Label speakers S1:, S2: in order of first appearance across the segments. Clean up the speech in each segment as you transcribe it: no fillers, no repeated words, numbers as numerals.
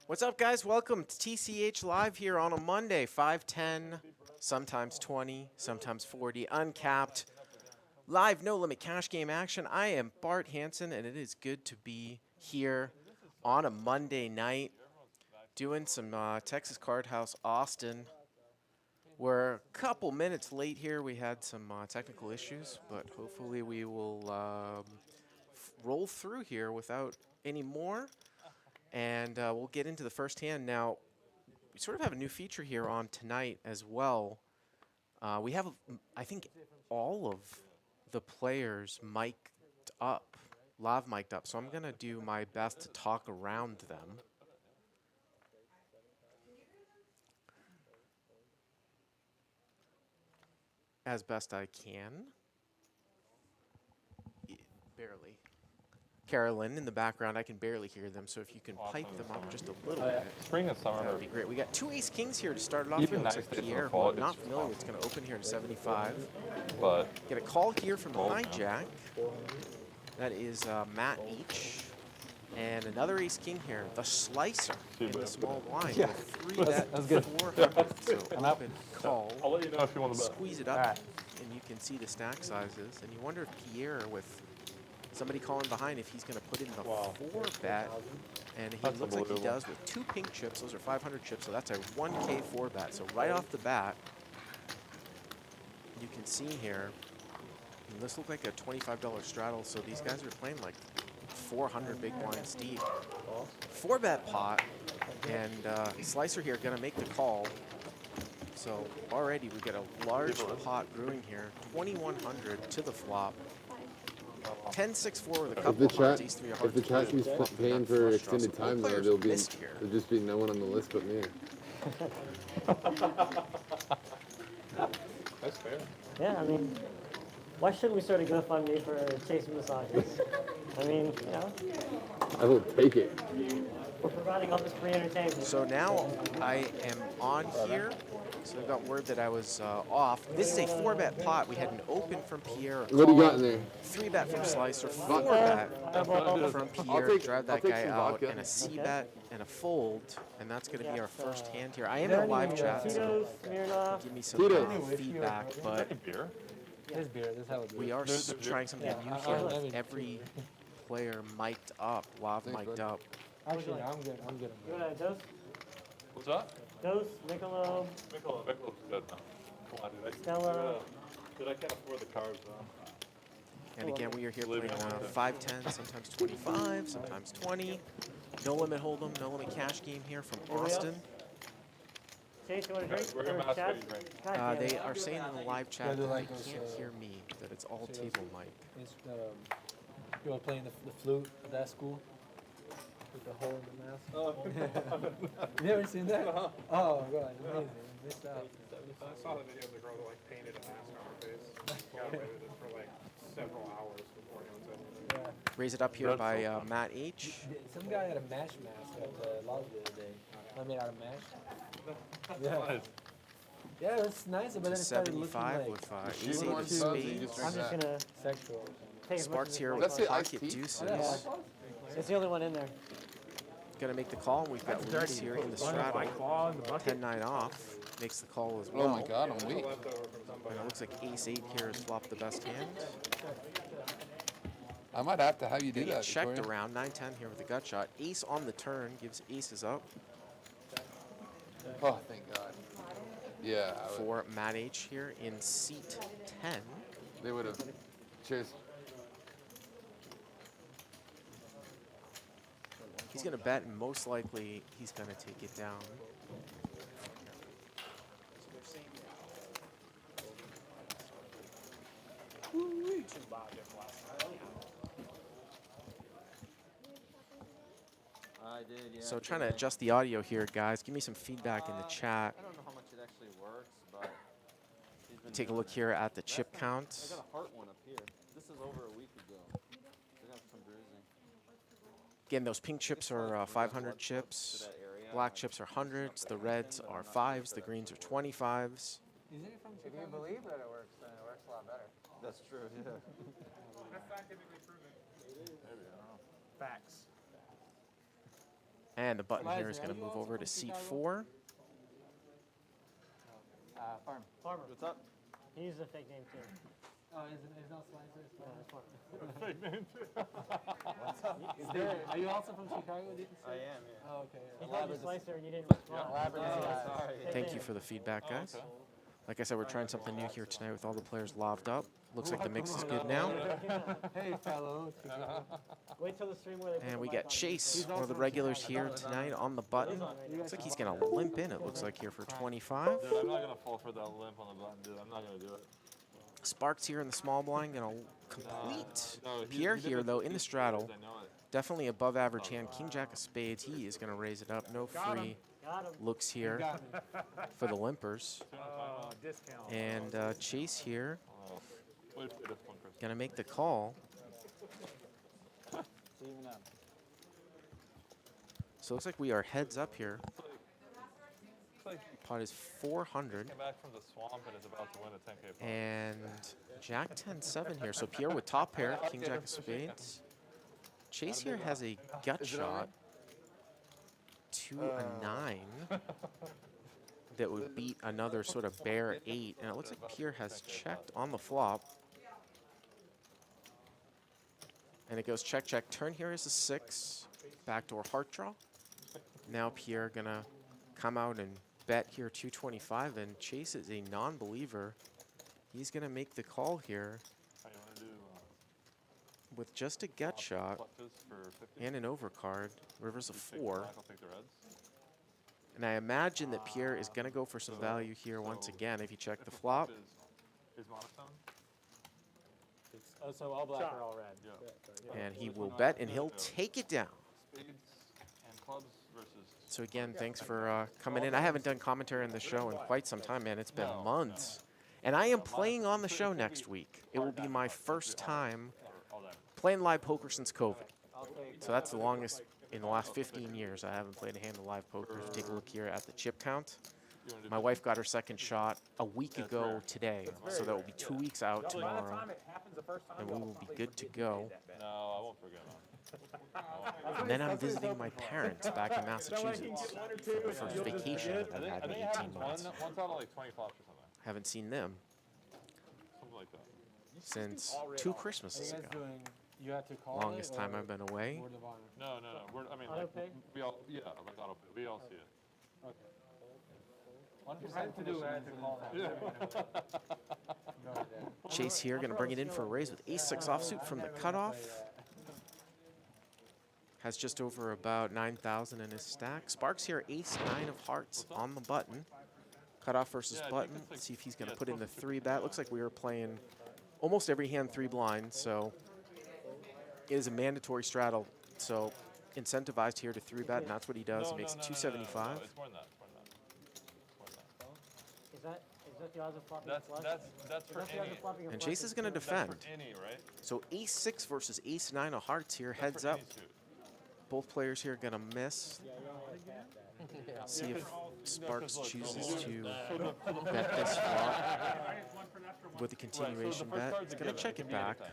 S1: What's up, guys? Welcome to TCH Live here on a Monday, 510, sometimes 20, sometimes 40, uncapped, live, no limit cash game action. I am Bart Hanson, and it is good to be here on a Monday night doing some Texas Card House Austin. We're a couple minutes late here. We had some technical issues, but hopefully we will roll through here without any more. And we'll get into the first hand. Now, we sort of have a new feature here on tonight as well. We have, I think, all of the players mic'd up, live mic'd up. So I'm going to do my best to talk around them. As best I can. Barely. Carolyn in the background, I can barely hear them, so if you can pipe them up just a little bit,
S2: spring and summer,
S1: that would be great. We got two ace-kings here to start it off here.
S2: Even
S1: Looks
S2: nice
S1: like
S2: days
S1: Pierre,
S2: for
S1: who
S2: fall,
S1: I'm not
S2: it's
S1: familiar with, is going to open here to 75.
S2: but
S1: Get a call here from the
S2: Oh,
S1: hijack. That is Matt H. And another ace-king here, the slicer in the small blind.
S3: Yeah.
S1: With 3-bet,
S3: That's good.
S1: 400. So open call.
S2: I'll let you know if you want to bet.
S1: Squeeze it up, and you can see the stack sizes. And you wonder if Pierre, with somebody calling behind, if he's going to put in the 4-bet. And he
S2: That's
S1: looks like he
S2: unbelievable.
S1: does with 2 pink chips. Those are 500 chips, so that's a 1K 4-bet. So right off the bat, you can see here, and this looks like a $25 straddle, so these guys are playing like 400 big blinds deep. 4-bet pot, and Slicer here going to make the call. So already we get a large pot brewing here, 2,100 to the flop. 10-6-4 with a couple of hearts, ace 3 of hearts.
S3: If the chat keeps paying for extended time, though, there'll
S1: missed here.
S3: just be no one on the list but me.
S2: That's fair.
S4: Yeah, I mean, why shouldn't we start a GoFundMe for Chase massages? I mean, you know,
S3: I will take it.
S4: we're providing all this free entertainment.
S1: So now I am on here. So I got word that I was off. This is a 4-bet pot. We had an open from Pierre.
S3: What do you got in there?
S1: 3-bet from Slicer. 4-bet from Pierre.
S3: take-
S1: Drive
S3: I'll
S1: that
S3: take
S1: guy
S3: some
S1: out.
S3: vodka.
S1: And a C-bet and a fold. And that's going to be our first hand here. I am in
S4: There
S1: a
S4: any,
S1: live chat, so
S4: Tito's, Smirnoff?
S1: give me some
S3: Tito's.
S1: feedback. But
S2: Beer?
S5: There's beer. That's how it
S1: we are trying something new
S5: I
S1: here
S5: mean-
S1: with every player mic'd up, live
S3: Thanks,
S1: mic'd
S3: bud.
S1: up.
S5: Actually, I'm good. I'm good.
S4: You want a dose?
S2: What's that?
S4: Dose, Michelob,
S2: Michelob's good now. Come on, dude.
S4: Stella.
S2: Dude, I can't afford the carbs, though.
S1: And again, we are here
S2: Living
S1: playing
S2: on it.
S1: 5-10, sometimes 25, sometimes 20. No limit hold'em, no limit cash game here from
S4: Anybody else?
S1: Austin.
S4: Chase, you want a drink?
S2: We're gonna
S4: Or
S2: ask
S4: Chad?
S2: what you drink.
S4: God damn
S1: They
S4: it.
S1: are saying in the live chat
S5: Yeah,
S1: that
S5: they're
S1: they
S5: like those,
S1: can't hear me, that it's all
S5: see
S1: table mic.
S5: It's you were playing the flute at that school with the hole in the mask. You never seen that? Oh, God, amazing. Missed out.
S6: I saw the video of the girl that like painted a mask on her face. Got away with it for like several hours before anyone said anything.
S5: Yeah.
S1: Raise it up here
S2: That's
S1: by
S2: so fun.
S1: Matt H.
S5: Some guy had a mash mask at the lodge the other day. I made out of mash. Yeah. Yeah, it's nice, but then it started looking
S1: 75
S5: like
S1: with
S3: You
S1: ace
S3: want
S1: 8
S3: one
S1: of
S3: fuzzy, you
S1: spades.
S3: just
S4: I'm just gonna
S5: sexual.
S4: take as much
S1: Sparks
S4: as
S1: here
S4: it
S1: with
S3: That's it,
S1: pocket
S3: iced tea?
S1: deuces.
S4: It's the only one in there.
S1: Gonna make the call, and we've got Luis here in the straddle. 10-9 off. Makes the call as well.
S3: Oh my god, I'm weak.
S1: And it looks like ace 8 here has flopped the best hand.
S3: I might have to have you do
S1: They get
S3: that,
S1: checked
S3: Victoria.
S1: around, 9-10 here with a gut shot. Ace on the turn, gives aces up
S3: Oh, thank god. Yeah,
S1: for Matt H here in seat 10.
S3: they would have. Cheers.
S1: He's gonna bet, and most likely he's gonna take it down.
S7: I did, yeah.
S1: So trying to adjust the audio here, guys. Give me some feedback in the chat.
S7: I don't know how much it actually works, but he's been
S1: Take a
S7: doing
S1: look
S7: it.
S1: here at the chip
S7: I
S1: count.
S7: got a heart one up here. This is over a week ago. I got some bruising.
S1: Again, those pink chips are 500 chips.
S7: To that area.
S1: Black chips are hundreds. The reds are 5s. The greens are 25s.
S5: Is it from
S8: If you believe that it works, then it works a lot better.
S7: That's true, yeah.
S6: That's scientifically proven. Facts.
S1: And the button here is going to move over to seat 4.
S8: Farm.
S4: Farmer.
S7: What's up?
S4: He uses a fake name too.
S5: Oh, it's not Slicer, it's
S4: Yeah,
S5: Farmer.
S4: it's Farmer.
S2: Fake name too.
S5: Is there, are you also from Chicago, did you say?
S7: I am, yeah.
S5: Oh, okay.
S4: He
S5: Yeah.
S4: called you Slicer and you didn't respond.
S7: Sorry.
S4: Same
S1: Thank
S4: thing.
S1: you for the feedback, guys.
S2: Okay.
S1: Like I said, we're trying something new here tonight with all the players lobbed up. Looks like the mix is good now.
S5: Hey, fellow.
S4: Wait till the stream where they put
S1: And
S4: the
S1: we
S4: mic
S1: got
S4: on.
S1: Chase, one of the regulars here tonight on the button. Looks like he's going to limp in, it looks like, here for 25.
S2: Dude, I'm not gonna fall for that limp on the button, dude. I'm not gonna do it.
S1: Sparks here in the small blind, going to complete.
S2: No, he
S1: Pierre
S2: did
S1: here,
S2: it
S1: though,
S2: to
S1: in the
S2: keep
S1: straddle.
S2: I know it.
S1: Definitely above average hand. King Jack of spades. He is going to raise it up. No free
S4: Got him.
S1: looks here for the limpers.
S6: Discount.
S1: And Chase here
S2: Oh, wait for this one, Chris.
S1: going to make the call.
S7: It's even up.
S1: So it looks like we are heads up here.
S2: It's like
S1: Pot is 400.
S2: came back from the swamp and is about to win a 10K pot.
S1: And Jack 10-7 here. So Pierre with top pair, King Jack of spades. Chase here has a gut shot to a 9 that would beat another sort of bare 8. And it looks like Pierre has checked on the flop. And it goes check, check. Turn here is a 6. Backdoor heart draw. Now Pierre gonna come out and bet here 225. And Chase is a non-believer. He's gonna make the call here
S2: How you wanna do
S1: with just a gut shot
S2: clutches for 50?
S1: and an overcard. River's a
S2: You take
S1: 4.
S2: black, I'll take the reds.
S1: And I imagine that Pierre is gonna go for some value here once again if you check the flop.
S2: Is monotone?
S5: Oh, so all black or all red?
S2: Yeah.
S1: And he will bet and he'll take it down.
S2: Spades and clubs versus.
S1: So again, thanks for coming in. I haven't done commentary on the show in quite some time, man. It's been months. And I am playing on the show next week. It will be my first time
S2: All that.
S1: playing live poker since COVID. So that's the longest in the last 15 years I haven't played a hand of live poker. If you take a look here at the chip count.
S2: You wanna do
S1: My wife got her second shot a week ago today. So that will be 2 weeks out tomorrow. And we will be good to go.
S2: No, I won't forget that.
S1: And then I'm visiting my parents back in Massachusetts for the first vacation I've had in 18 months.
S2: One's out of like 20 flops or something.
S1: Haven't seen them
S2: Something like that.
S1: since 2
S5: What are
S1: Christmases
S5: you guys
S1: ago.
S5: doing? You have to call
S1: Longest
S5: it,
S1: time
S5: or
S1: I've been away.
S5: Board of honor?
S2: No, no, no. I mean,
S4: Auto
S2: like,
S4: pay?
S2: we all, yeah, like auto pay. We all see it.
S5: Okay. 1% commission is Go ahead, yeah.
S1: Chase here, going to bring it in for a raise with ace-6 offsuit from the cutoff. Has just over about 9,000 in his stack. Sparks here, ace-9 of hearts on the button. Cutoff versus
S2: Yeah, I think
S1: button.
S2: it's like-
S1: Let's see if he's going to
S2: yeah,
S1: put in the
S2: it's
S1: 3 bet. Looks like we were playing almost every hand 3 blind, so it is a mandatory straddle. So incentivized here to 3 bet, and that's what he does. He makes it 275.
S2: No, it's more than that. It's more than that. It's more than that.
S4: Is that the odds of flopping a flush?
S2: That's
S4: Is
S2: for
S4: that the odds
S2: any.
S4: of flopping a
S1: And
S4: flush
S1: Chase is going to
S2: That's
S1: defend.
S2: for any, right?
S1: So ace-6 versus ace-9 of hearts here. Heads
S2: For
S1: up.
S2: any suit.
S1: Both players here going to miss. See if Sparks chooses to bet this flop with a continuation bet. He's going to check it back.
S2: Yeah,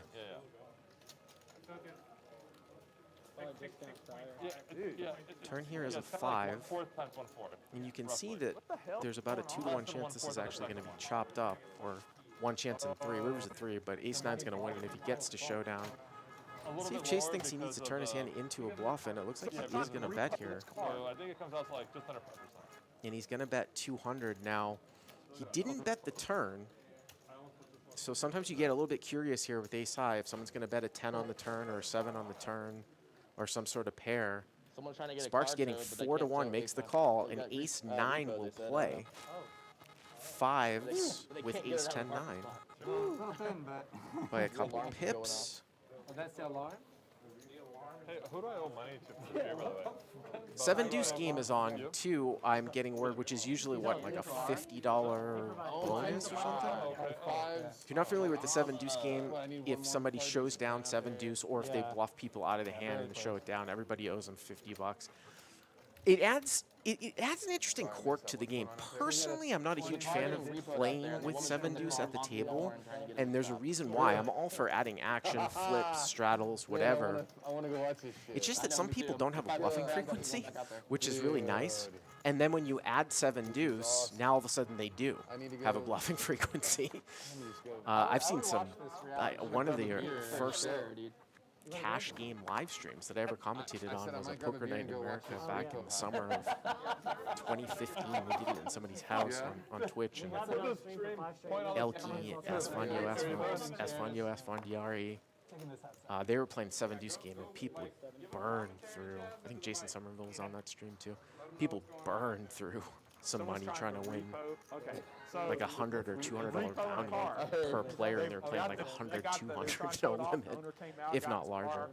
S2: yeah.
S1: Turn here is
S2: Yeah,
S1: a
S2: it's kinda like
S1: 5.
S2: 1/4 times 1/4.
S1: And you can see that there's about a 2-to-1 chance this is actually going to be chopped up, or 1 chance in 3. River's a 3, but ace-9's going to win it if he gets to showdown.
S2: A little
S1: See if
S2: bit
S1: Chase
S2: lower
S1: thinks he needs
S2: because
S1: to turn
S2: of,
S1: his hand into a bluff, and it looks like he is going to bet here.
S2: So I think it comes out to like just under 5%.
S1: And he's going to bet 200 now. He didn't bet the turn, so sometimes you get a little bit curious here with ace-high if someone's going to bet a 10 on the turn or a 7 on the turn or some sort of pair.
S7: Someone's trying to get
S1: Sparks
S7: a card
S1: getting
S7: code, but they
S1: 4-to-1
S7: can't
S1: makes the
S7: sell
S1: call,
S7: ace-9.
S1: and
S7: They got
S1: ace-9
S7: repo,
S1: will
S7: they said,
S1: play. 5s
S7: But they
S1: with
S7: can't get it out of the
S1: ace-10-9
S7: parking spot.
S1: by a couple
S7: Alarms going
S1: pips.
S5: Oh, that's the alarm?
S2: Hey, who do I owe money to for the beer, by the way?
S1: 7 deuce game is on too. I'm getting word, which is usually what, like a $50 bonus or something. If you're not familiar with the 7 deuce game, if somebody shows down 7 deuce, or if they bluff people out of the hand and show it down, everybody owes them $50. it adds an interesting quirk to the game. Personally, I'm not a huge fan of playing with 7 deuce at the table, and there's a reason why. I'm all for adding action, flips, straddles, whatever.
S3: I want to go watch this shit.
S1: It's just that some people don't have a bluffing frequency, which is really nice. And then when you add 7 deuce, now all of a sudden they do have a bluffing frequency. I've seen some, one of the first cash game live streams that I ever commentated on was a Poker Night in America back in the summer of 2015. We did it in somebody's house on Twitch, and Elky, Asfanio Asfandiari, they were playing 7 deuce game, and people burned through. I think Jason Somerville was on that stream too. People burned through some money trying to win like $100 or $200 bounty per player, and they were playing like 100, 200 no limit, if not larger.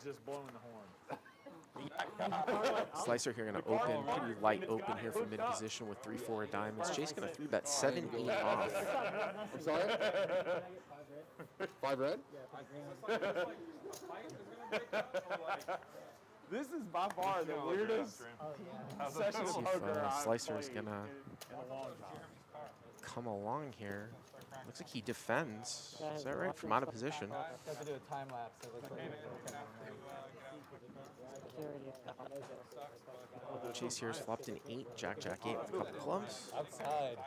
S6: Just blowing the horn.
S1: Slicer here going to open, pretty light open here from mid position with 3-4 of diamonds. Chase going to 3-bet 7-8 off.
S3: I'm sorry? 5 red?
S6: This is by far the weirdest session
S1: See
S6: of
S1: if
S6: poker I've
S1: Slicer is
S6: played
S1: going to
S6: in a long time.
S1: come along here. Looks like he defends. Is that right? From out of position.
S5: Have to do a time lapse. So it looks like
S1: Chase here is flopped an 8, Jack, Jack 8 with a couple clubs.
S5: outside.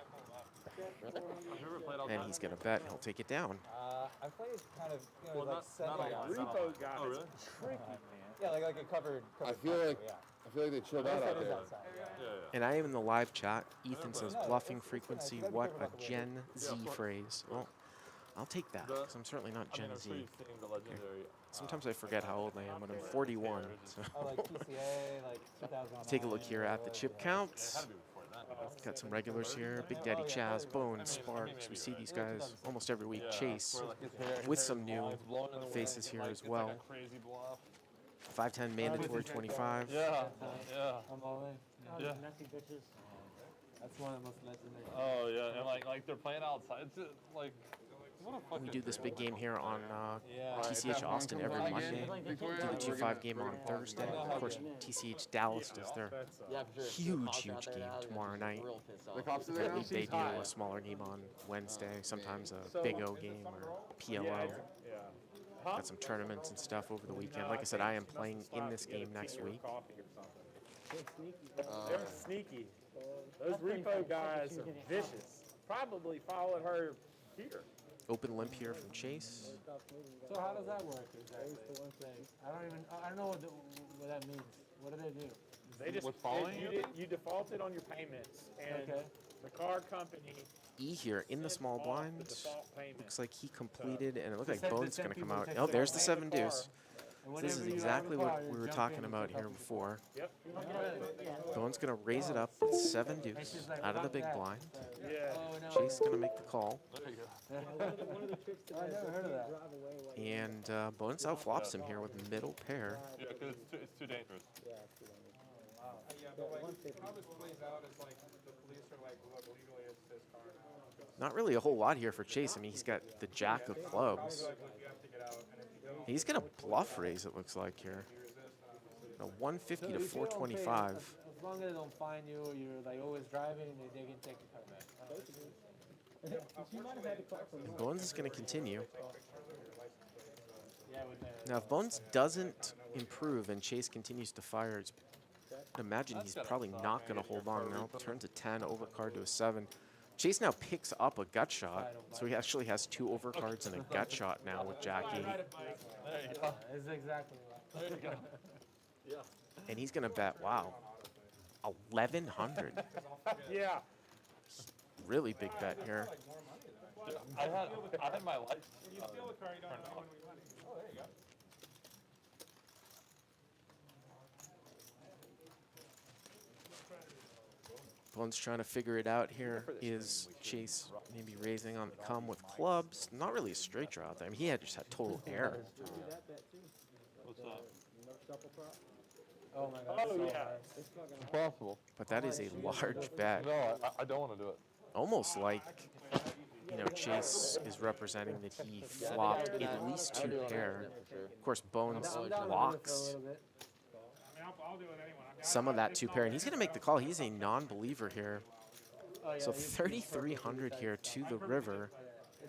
S1: And he's going to bet. He'll take it down.
S5: I played kind of, like semi.
S6: Repo guy
S7: Oh,
S6: is
S7: really?
S6: tricky, man.
S5: Yeah, like a covered.
S3: I feel like they chilled out out there.
S1: And I am in the live chat. Ethan says bluffing frequency. What a Gen Z phrase. Well, I'll take that because I'm certainly not Gen Z. Sometimes I forget how old I am, but I'm 41. So
S5: Oh, like TCA, like 2009.
S1: take a look here at the chip counts. Got some regulars here. Big Daddy Chaz, Bone, Sparks. We see these guys almost every week. Chase with some new faces here as well. 5-10 mandatory 25.
S7: Yeah, yeah.
S5: I'm all in.
S7: Yeah.
S4: Messy bitches.
S5: That's one of the most legendary.
S7: Oh yeah, and like they're playing outside. It's just, like, what a fucking.
S1: We do this big game here on
S5: Yeah.
S1: TCH Austin every Monday.
S3: Victoria,
S1: Do the 2-5 game on Thursday. Of course, TCH Dallas does their huge game tomorrow night.
S3: The cops are
S1: I
S3: there now?
S1: believe they do a smaller game on Wednesday, sometimes a Big O game or PLO. Got some tournaments and stuff over the weekend. Like I said, I am playing in this game next week.
S6: They're sneaky. Those repo guys are vicious. Probably followed her here.
S1: Open limp here from Chase.
S5: So how does that work exactly? I don't know what that means. What do they do?
S6: They just
S7: With following
S6: you defaulted on your payments, and
S5: Okay.
S6: the card company
S1: E here in the small
S6: off
S1: blind.
S6: the default payment.
S1: Looks like he completed, and it looked like
S5: The
S1: Bone's
S5: same
S1: going to come
S5: people
S1: out.
S5: take
S1: Oh,
S5: the
S1: there's the
S5: car.
S1: 7 deuce.
S5: And
S1: This is
S5: whenever you
S1: exactly
S5: have a
S1: what
S5: car,
S1: we
S5: you
S1: were
S5: jump
S1: talking
S5: in
S1: about
S5: with a
S1: here
S5: couple
S1: before.
S6: Yep.
S1: Bone's going to raise it up with 7 deuce out of the big blind.
S6: Yeah.
S5: Oh, no.
S1: Chase is going to make the call.
S5: I never heard of that.
S1: And Bones outflops him here with middle pair.
S7: Yeah, because it's too dangerous.
S6: How this plays out is like the police are like, look, legally it's his car now.
S1: Not really a whole lot here for Chase. I mean, he's got the jack of clubs.
S6: Like, look, you have to get out, and if you don't,
S1: He's going to bluff raise, it looks like here. A 150 to
S5: So if you don't pay,
S1: 425.
S5: As long as they don't find you, you're like always driving, they can take the car back.
S1: And Bones is going to continue.
S5: Yeah, with the,
S1: Now, if Bones doesn't improve and Chase continues to fire, it's, I'd imagine he's probably not going to hold on now. Turns a 10, overcard to a 7. Chase now picks up a gut shot, so he actually has 2 overcards and a gut shot now with Jack 8.
S7: There you go.
S5: that's exactly right.
S7: There you go.
S1: And he's going to bet, wow, 1,100.
S6: yeah.
S1: Really big bet here.
S7: I had my lights turned off.
S1: Bones trying to figure it out here. Is Chase maybe raising on the come with clubs? Not really a straight draw out there. I mean, he had just had total error.
S7: What's up?
S5: Oh my god.
S6: Oh yeah.
S3: It's possible.
S1: But that is a large bet.
S7: No, I don't want to do it.
S1: Almost like, you know, Chase is representing that he flopped at least 2 pair. Of course, Bones blocks.
S6: I'll do it anyone.
S1: some of that two pair, and he's going to make the call. He's a non-believer here.
S5: Oh, yeah,
S1: So
S5: he's
S1: 3,300 here to the river.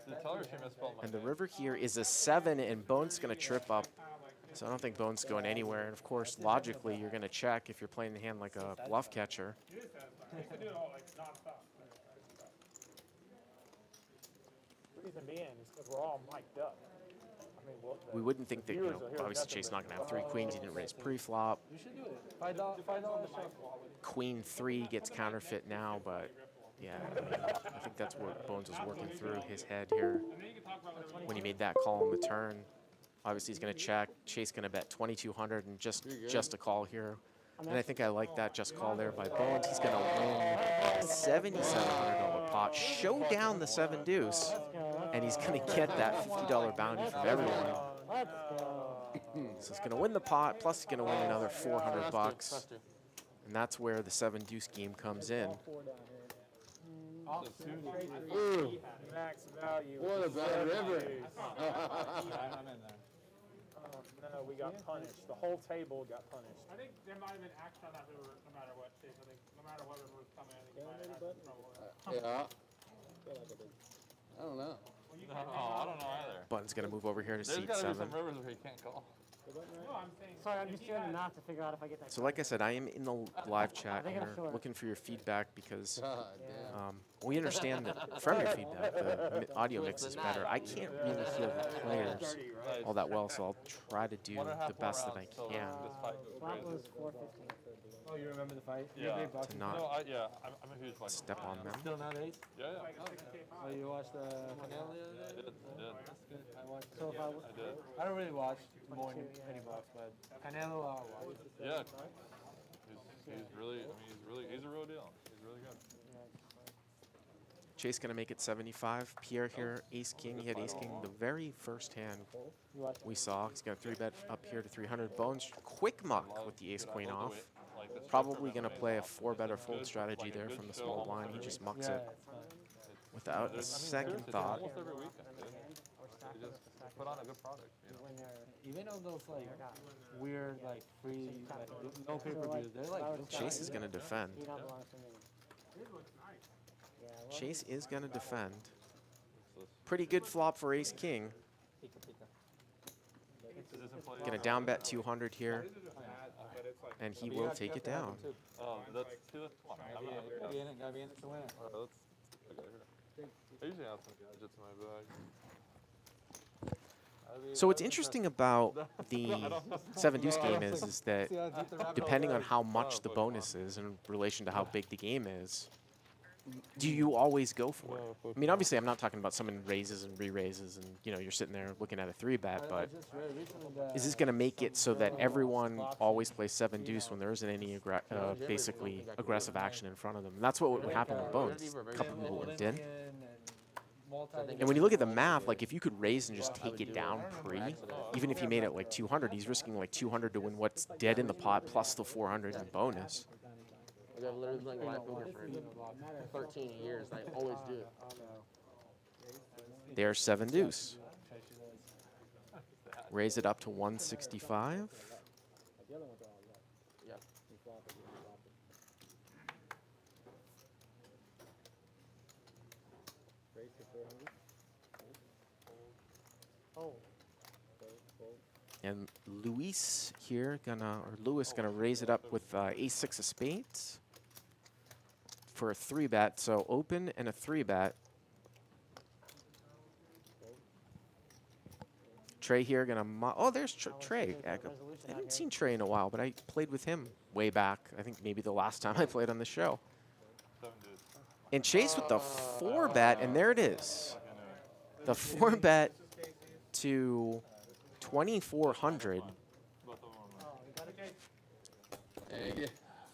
S7: The teller she misspelled my
S1: And the
S7: name.
S1: river here is a 7, and Bones going to trip up. So I don't think Bones going anywhere. And of course, logically, you're going to check if you're playing the hand like a bluff catcher.
S6: It is satisfying. I used to do it all like nonstop.
S2: Reason being is because we're all mic'd up. I mean, well,
S1: We wouldn't think that, you know, obviously Chase not going to have 3 queens. He didn't raise pre-flop.
S5: You should do it. $5 $5 shot.
S1: Queen 3 gets counterfeit now, but yeah, I mean, I think that's what Bones was working through his head here when he made that call on the turn. Obviously, he's going to check. Chase going to bet 2,200 and just a call here. And I think I like that just call there by Bones. He's going to win a $7,700 pot, show down the 7 deuce, and he's going to get that $50 bounty from everyone.
S4: Let's go.
S1: So he's going to win the pot, plus he's going to win another 400 bucks. And that's where the 7 deuce game comes in.
S3: Ooh,
S2: max value.
S3: what a bad river.
S5: I'm in there.
S2: No, we got punished. The whole table got punished.
S6: I think there might have been action on that river no matter what, Chase. I think no matter what river was coming, I think you might have had some trouble with that.
S3: Yeah. I don't know.
S7: No, I don't know either.
S1: Button's going to move over here to
S7: There's
S1: seat
S7: got to be
S1: 7.
S7: some rivers where you can't call.
S6: No, I'm saying.
S4: Sorry, I'm just doing the math to figure out if I get that.
S1: So like I said, I am in the live chat
S4: think I'm
S1: here
S4: short.
S1: looking for your feedback because
S3: God damn.
S1: we understand that from your feedback, the audio mix is better. I can't really hear the players all that well, so I'll try to do the best that I can
S7: This fight goes
S4: Flat
S7: crazy.
S4: was 415.
S5: Oh, you remember the fight?
S7: Yeah.
S5: Big boxing
S1: to not
S7: No, I'm a huge fight.
S1: step on them.
S5: Still not ace?
S7: Yeah,
S5: Oh, you watched the finale the other
S7: I
S5: day?
S7: did.
S5: That's good. I watched.
S4: So if I was,
S7: I did.
S5: I don't really watch more than Penny Box, but Canelo, I'll watch.
S7: Yeah. He's really, I mean, he's a real deal. He's really good.
S1: Chase gonna make it 75. Pierre here, ace king. He had ace king the very first hand we saw. He's gonna 3-bet up here to 300. Bones quick muck with the ace queen off.
S7: Like this
S1: Probably gonna play a 4-bet or fold strategy there from the small blind. He just mucks
S5: Yeah,
S1: it
S5: it's fine.
S1: without a second thought.
S7: Almost every weekend, dude. They just put on a good product, you know.
S4: when they're
S5: Even on those like weird, like free, like no pay-per-views, they're like.
S1: Chase is gonna defend.
S4: you don't belong to me. Yeah, well,
S1: Chase is gonna defend. Pretty good flop for ace king. Gonna down bet 200 here, and he will take it down.
S7: Oh, that's see, that's fun. I'm not,
S5: Gotta be in it, gotta be in it to win it.
S7: I usually have some gadgets in my bag.
S1: So what's interesting about the 7 deuce game is that depending on how much the bonus is in relation to how big the game is, do you always go for it? I mean, obviously, I'm not talking about someone raises and re-raises and, you know, you're sitting there looking at a 3-bet, but is this going to make it so that everyone always plays 7 deuce when there isn't any basically aggressive action in front of them? And that's what would happen with Bones. A couple people went in. And when you look at the math, like if you could raise and just take it down pre, even if he made it like 200, he's risking like 200 to win what's dead in the pot plus the 400 in bonus.
S9: I've literally been playing live poker for 13 years. I always do it.
S1: There's 7 deuce. Raise it up to 165.
S9: Yep.
S1: And Luis here Lewis gonna raise it up with ace-6 of spades for a 3-bet. So open and a 3-bet. Trey here gonna there's Trey. I haven't seen Trey in a while, but I played with him way back. I think maybe the last time I played on the show. And Chase with the 4-bet, and there it is. The 4-bet to 2,400.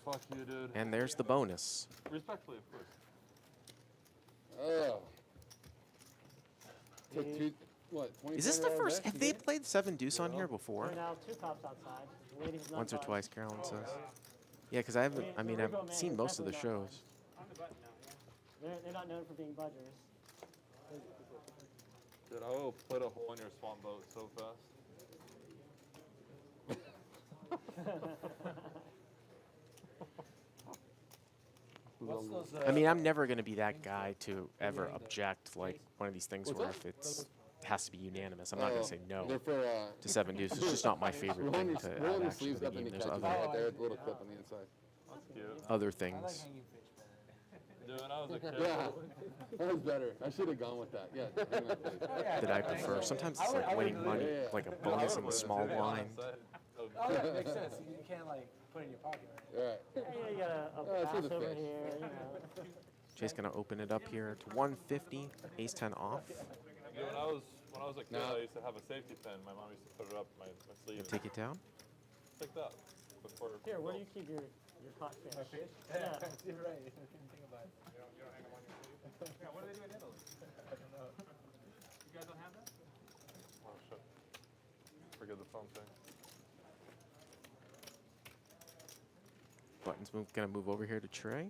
S7: Fuck you, dude.
S1: And there's the bonus.
S7: Respectfully, of course.
S3: Oh. Took two, what,
S1: Is this the
S3: 24
S1: first?
S3: back
S1: Have they
S3: again?
S1: played 7 deuce on here before?
S4: We're now 2 cops outside. Ladies not
S1: Once or
S4: fun.
S1: twice, Carolyn says. Yeah, because I've seen most of the shows.
S4: They're not known for being budgers.
S7: Dude, I will put a hole in your swamp boat so fast.
S5: What's those?
S1: I mean, I'm never going to be that guy to ever object like one of these things
S3: What's
S1: where
S3: that?
S1: if it's has to be unanimous, I'm not going to say no
S3: They're for,
S1: to 7 deuce. It's just not my favorite thing to
S3: roll
S1: add
S3: your
S1: action to
S3: sleeves
S1: the
S3: up and
S1: game.
S3: you
S1: There's
S3: catch it
S1: other
S3: right there with a little clip on the inside.
S7: That's cute.
S1: other
S5: I like
S1: things
S5: hanging fish better.
S7: Dude, when I was a kid.
S3: Yeah, that was better. I should have gone with that. Yeah, hang that place.
S1: that I prefer. Sometimes it's like winning money, like a bonus in the small blind.
S5: Oh yeah, it makes sense. You can't like put it in your pocket, right?
S3: Right.
S4: Yeah, you got a
S3: it's for
S4: pass
S3: the
S4: over
S3: fish.
S4: here, you know.
S1: Jay's going to open it up here to 150, ace 10 off.
S7: Dude, when I was a kid,
S3: No.
S7: I used to have a safety pin. My mom used to put it up my sleeve.
S1: Take it down.
S7: Like that. Before.
S4: Here, where do you keep your hot fish? Yeah.
S5: You're right. I didn't think about it.
S6: You don't hang them on your sleeve?
S2: Yeah, what do they do in Italy? I don't know. You guys don't have that?
S7: Oh shit. Forget the phone thing.
S1: Button's going to move over here to Trey.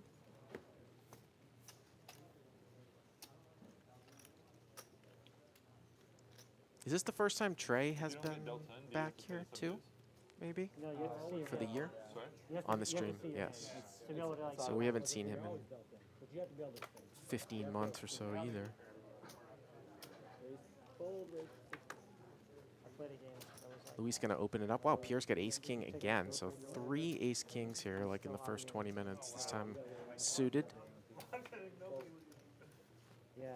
S1: Is this the first time Trey has
S7: You know how many
S1: been
S7: delta in do you
S1: back
S7: play
S1: here
S7: some
S1: too?
S7: dudes?
S1: Maybe
S4: No, you have to see
S1: for the year
S7: Sorry?
S4: You have to-
S1: on the
S4: you have to
S1: stream.
S4: see it
S1: Yes.
S4: to be able to, like,
S1: So we haven't seen him in 15 months or so either.
S4: I played a game that was like,
S1: Luis going to open it up. Wow, Pierre's got ace king again. So 3 ace kings here, like in the first 20 minutes. This time suited.
S4: yeah.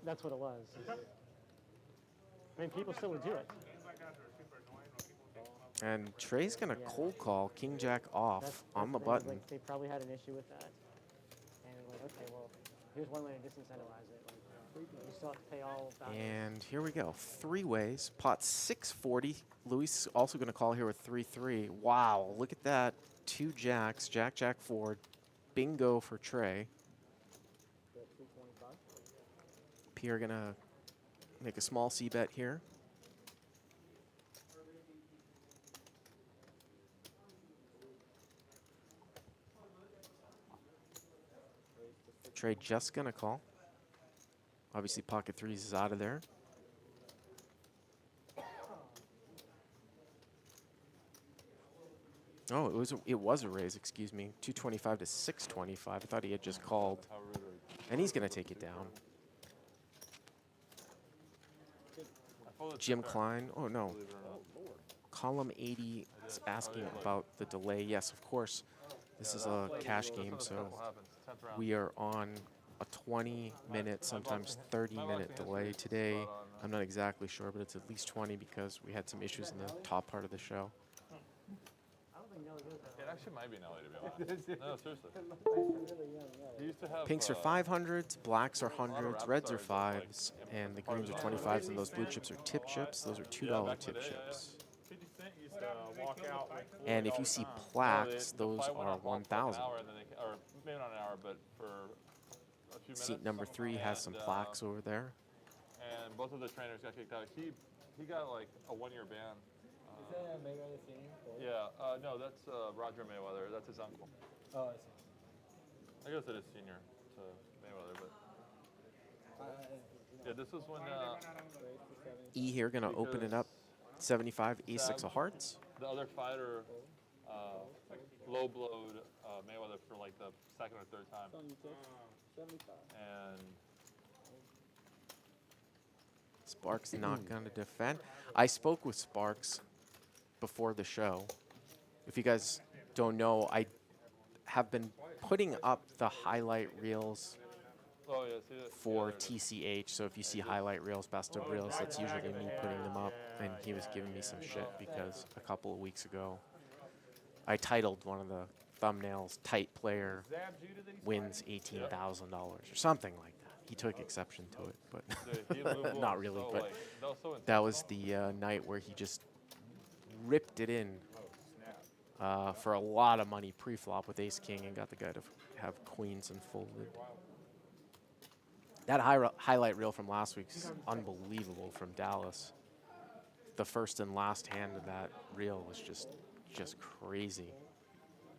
S4: That's what it was. I mean, people still would do it.
S1: And Trey's going to cold call king jack off on the
S4: thing,
S1: button.
S4: Like, they probably had an issue with that. And like, okay, well, here's one way to disincentivize it. Like, you still have to pay all back.
S1: And here we go. 3 ways. Pot 640. Luis also going to call here with 3-3. Wow, look at that. 2 jacks. Jack, jack, 4. Bingo for Trey. Pierre going to make a small C bet here. Trey just going to call. Obviously, pocket 3s is out of there. Oh, it was a raise, excuse me. 225 to 625. I thought he had just called.
S7: How rude are you?
S1: And he's going to take it down.
S7: I folded
S1: Jim
S7: two
S1: Klein. Oh, no.
S7: believe it or not.
S1: Column 80 is asking about the delay. Yes, of course. This is a cash game, so we are on a 20-minute, sometimes 30-minute delay today. I'm not exactly sure, but it's at least 20 because we had some issues in the top part of the show.
S4: I don't think Nelly does that.
S7: It actually might be Nelly, to be honest. No, seriously. He used to have,
S1: Pinks are 500s, blacks are 100s, reds are 5s, and the greens are 25s, and those blue chips are tip chips. Those are $2 tip chips.
S6: 50 Cent used to walk out with
S1: And if you see
S6: $40
S1: plaques,
S7: the
S1: those
S7: flight went
S1: are
S7: up for like
S1: 1,000.
S7: an hour and then or maybe not an hour, but for a few minutes.
S1: Seat number 3 has some plaques over there.
S7: And both of the trainers got kicked out. He got like a 1-year ban.
S5: Is that Mayweather Senior?
S7: Yeah, no, that's Roger Mayweather. That's his uncle.
S5: Oh, I see.
S7: I guess it is senior to Mayweather, but yeah, this was when
S1: E here going to open it up. 75, A6 of hearts.
S7: the other fighter low blowed Mayweather for like the second or third time. And
S1: Sparks not going to defend. I spoke with Sparks before the show. If you guys don't know, I have been putting up the highlight reels
S7: oh yeah, see that?
S1: for
S7: Yeah,
S1: TCH. So if you see highlight reels, best of reels, that's usually me putting them up. And he was giving me some shit because a couple of weeks ago, I titled one of the thumbnails, "Tight Player Wins $18,000" or something like that. He took exception to it,
S7: Dude, he
S1: but
S7: moved
S1: not
S7: on
S1: really.
S7: so,
S1: But
S7: like, that was so intense.
S1: that was the night where he just ripped it in for a lot of money pre-flop with ace-king and got the guy to have queens and folded. That highlight reel from last week's unbelievable from Dallas. The first and last hand of that reel was just crazy.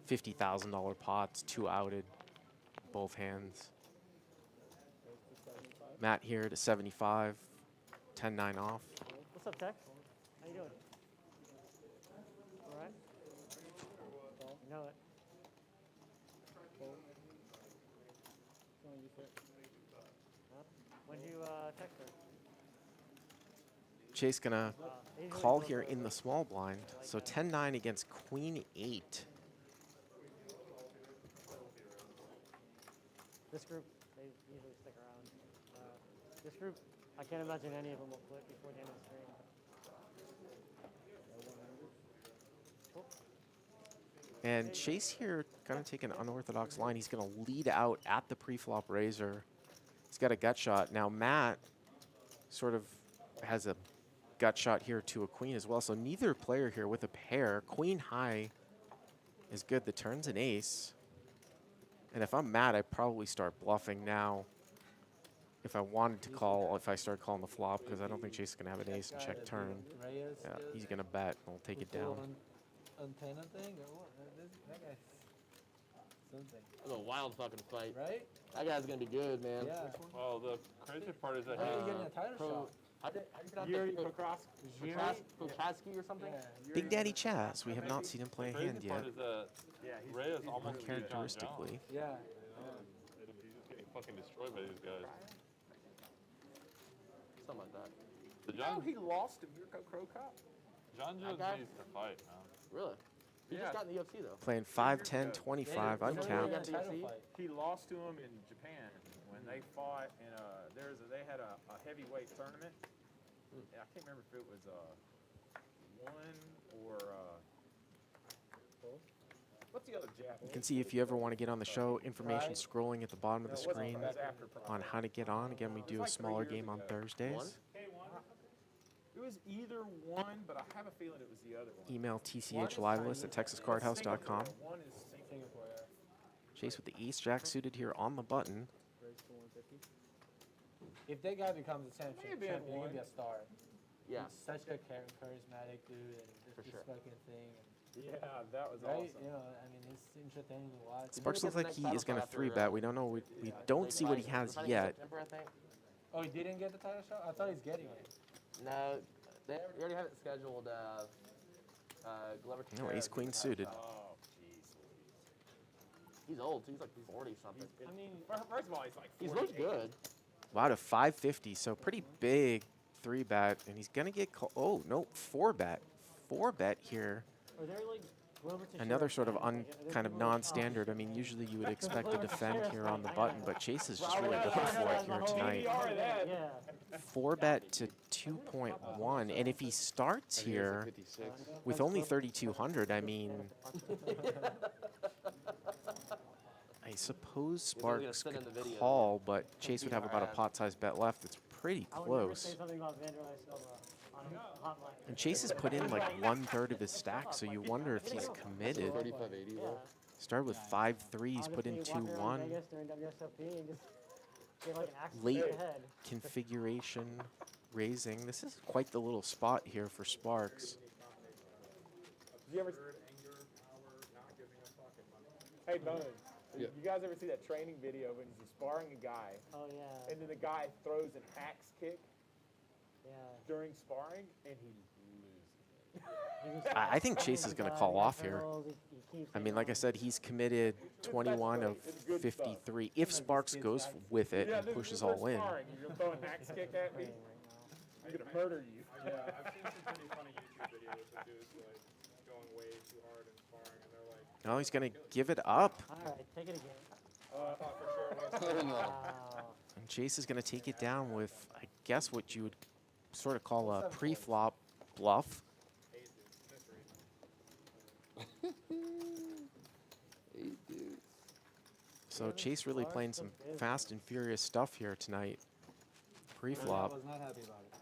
S1: $50,000 pots, 2 outed, both hands. Matt here to 75, 10-9 off.
S4: What's up, Tex? How you doing? When you text her?
S1: Chase gonna
S4: Usually
S1: call
S4: both
S1: here
S4: are
S1: in the
S4: like-
S1: small blind. So 10-9 against Queen 8.
S4: This group, they usually stick around. This group, I can't imagine any of them will flip before the end of the stream. Cool.
S1: And Chase here gonna take an unorthodox line. He's gonna lead out at the pre-flop razor. He's got a gut shot. Now Matt sort of has a gut shot here to a queen as well. So neither player here with a pair. Queen high is good. The turn's an ace. And if I'm Matt, I'd probably start bluffing now. If I wanted to call, if I start calling the flop, because I don't think Chase is gonna have an ace and check turn.
S5: Reyes,
S1: Yeah, he's gonna bet. We'll take it down.
S5: Antenna thing or what? That guy's something,
S9: It's a wild fucking fight.
S5: right?
S9: That guy's gonna be good, man.
S5: Yeah.
S7: Well, the crazy part is that
S5: How are you
S7: he,
S5: getting a title shot?
S9: How do you pronounce
S2: Yuri
S9: that? Prochaski or something?
S5: Yeah.
S1: Big Daddy Chaz. We have not seen him play
S7: the
S1: a hand
S7: crazy part
S1: yet.
S7: is that Reyes almost beat John Jones.
S1: Uncharacteristically.
S5: Yeah.
S7: He's just getting fucking destroyed by these guys.
S9: Something like that.
S7: The
S6: No,
S7: John,
S6: he lost to Mirko Krokop.
S7: John Jones
S9: guy?
S7: needs to fight, man.
S9: Really? He
S6: Yeah.
S9: just got in the UFC though.
S1: Playing 5-10, 25,
S9: Yeah,
S1: uncapped.
S9: yeah.
S5: Title fight.
S6: He lost to him in Japan when they fought in they had a heavyweight tournament. And I can't remember if it was one or what's the other Jap?
S1: You can see if you ever want to get on the show, information
S5: Right.
S1: scrolling at the bottom of the screen
S6: It was after Pride.
S1: on how to get on. Again, we do a
S6: like 3
S1: smaller
S6: years
S1: game on
S6: ago.
S1: Thursdays.
S6: It was either one, but I have a feeling it was the other one.
S1: Email tchlivelists at texascardhouse.com.
S6: One is
S5: Singapore, yeah.
S1: Chase with the ace jack suited here on the button.
S5: If that guy becomes a champion,
S6: Maybe at
S5: he's gonna be a
S6: one.
S5: star.
S9: Yeah.
S5: He's such a charismatic dude and just
S9: For
S5: this
S9: sure.
S5: fucking thing.
S6: Yeah, that was
S5: Right?
S6: awesome.
S5: You know, I mean, it's entertaining to watch.
S1: Sparks looks
S9: get the
S1: like
S9: next
S1: he
S9: title
S1: is going to
S9: shot after,
S1: 3-bet. We don't know. We don't see what he has
S9: I think
S1: yet.
S9: September, I think.
S5: Oh, he didn't get the title shot? I thought he's getting it.
S9: No, they already have it scheduled. Glover.
S1: No,
S9: Teixeira
S1: ace queen
S9: is the title
S1: suited.
S9: shot.
S6: Oh, jeez.
S9: He's old too. He's like 40 something.
S6: I mean, first of all, he's like
S9: He's looked
S6: 48.
S9: good.
S1: Wow, to 550. So pretty big 3-bet. And he's going to get called. Oh, no, 4-bet. 4-bet here.
S4: Are there like Glover Teixeira
S1: Another sort of
S4: fans? Like, there's
S1: kind of
S4: people like,
S1: non-standard. I mean, usually you would expect to defend here on the button, but Chase is just really going for it here tonight.
S4: Yeah.
S1: 4-bet to 2.1. And if he starts here with only 3,200, I mean, I suppose
S9: We're gonna
S1: Sparks
S9: send
S1: could
S9: in the video.
S1: call, but Chase would have about a pot-sized bet left. It's pretty
S4: I would never
S1: close.
S4: say something about Vanderlei Silva on a hotline.
S1: And Chase has put in like 1/3 of his stack, so you wonder if he's committed.
S3: 3580.
S4: Yeah.
S1: Started with 5-3, he's
S4: I'll
S1: put in
S4: just be walking around
S1: 2-1.
S4: Vegas during WSOP and just get like an axe
S1: Late
S4: to the head.
S1: configuration raising. This is quite the little spot here for Sparks.
S6: Did you ever? Hey, Bones.
S3: Yeah.
S6: You guys ever see that training video when he's sparring a guy,
S4: Oh yeah.
S6: and then the guy throws an axe kick
S4: Yeah.
S6: during sparring, and he loses?
S1: I think Chase is going to call off here. I mean, like I said, he's committed 21 of 53. If Sparks goes with it and pushes all in.
S6: Sparring, you're gonna throw an axe kick at me. I'm gonna murder you.
S2: Yeah, I've seen some pretty funny YouTube videos of dudes like going way too hard and sparring, and they're like,
S1: No, he's going to give it up.
S4: All right, take it again.
S2: I thought for sure it was.
S3: Oh, no.
S4: Wow.
S1: And Chase is going to take it down with, I guess, what you would sort of call a pre-flop bluff. So Chase really playing some fast and furious stuff here tonight.
S5: I
S1: Pre-flop.
S5: was not happy about it.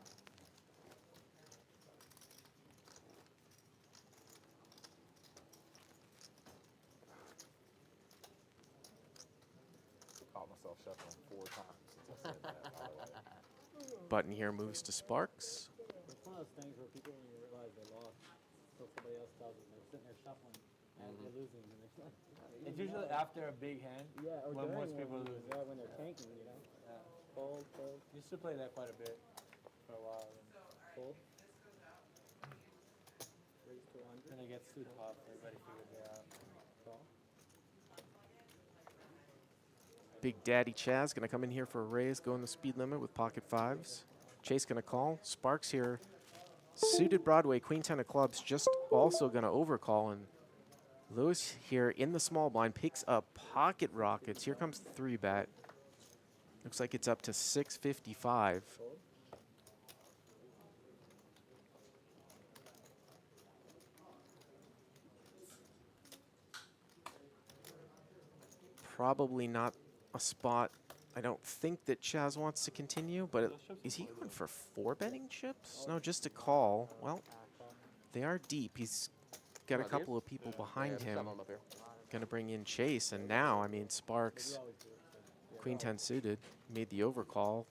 S6: Caught myself shuffling 4 times since I said that, by the way.
S1: Button here moves to Sparks.
S10: It's one of those things where people, when you realize they lost, so somebody else tells them they're sitting there shuffling and they're losing. And they're like,
S5: It's usually after a big hand.
S10: yeah, or
S5: when
S10: during
S5: most people
S10: one,
S5: lose.
S10: yeah, when they're tanking, you know.
S5: Yeah.
S10: Fold, fold,
S5: Used to play that quite a bit for a while.
S10: fold. Raise to 100.
S5: Then it gets too tough. Everybody figures it out.
S10: Call.
S1: Big Daddy Chaz going to come in here for a raise, go in the speed limit with pocket fives. Chase going to call. Sparks here. Suited Broadway, queen 10 of clubs, just also going to overcall. And Lewis here in the small blind picks up pocket rockets. Here comes the 3-bet. Looks like it's up to 655. Probably not a spot I don't think that Chaz wants to continue, but is he going for 4-betting chips? No, just a call. Well, they are deep. He's got a couple of people behind him. Going to bring in Chase, and now, I mean, Sparks, queen 10 suited, made the overcall.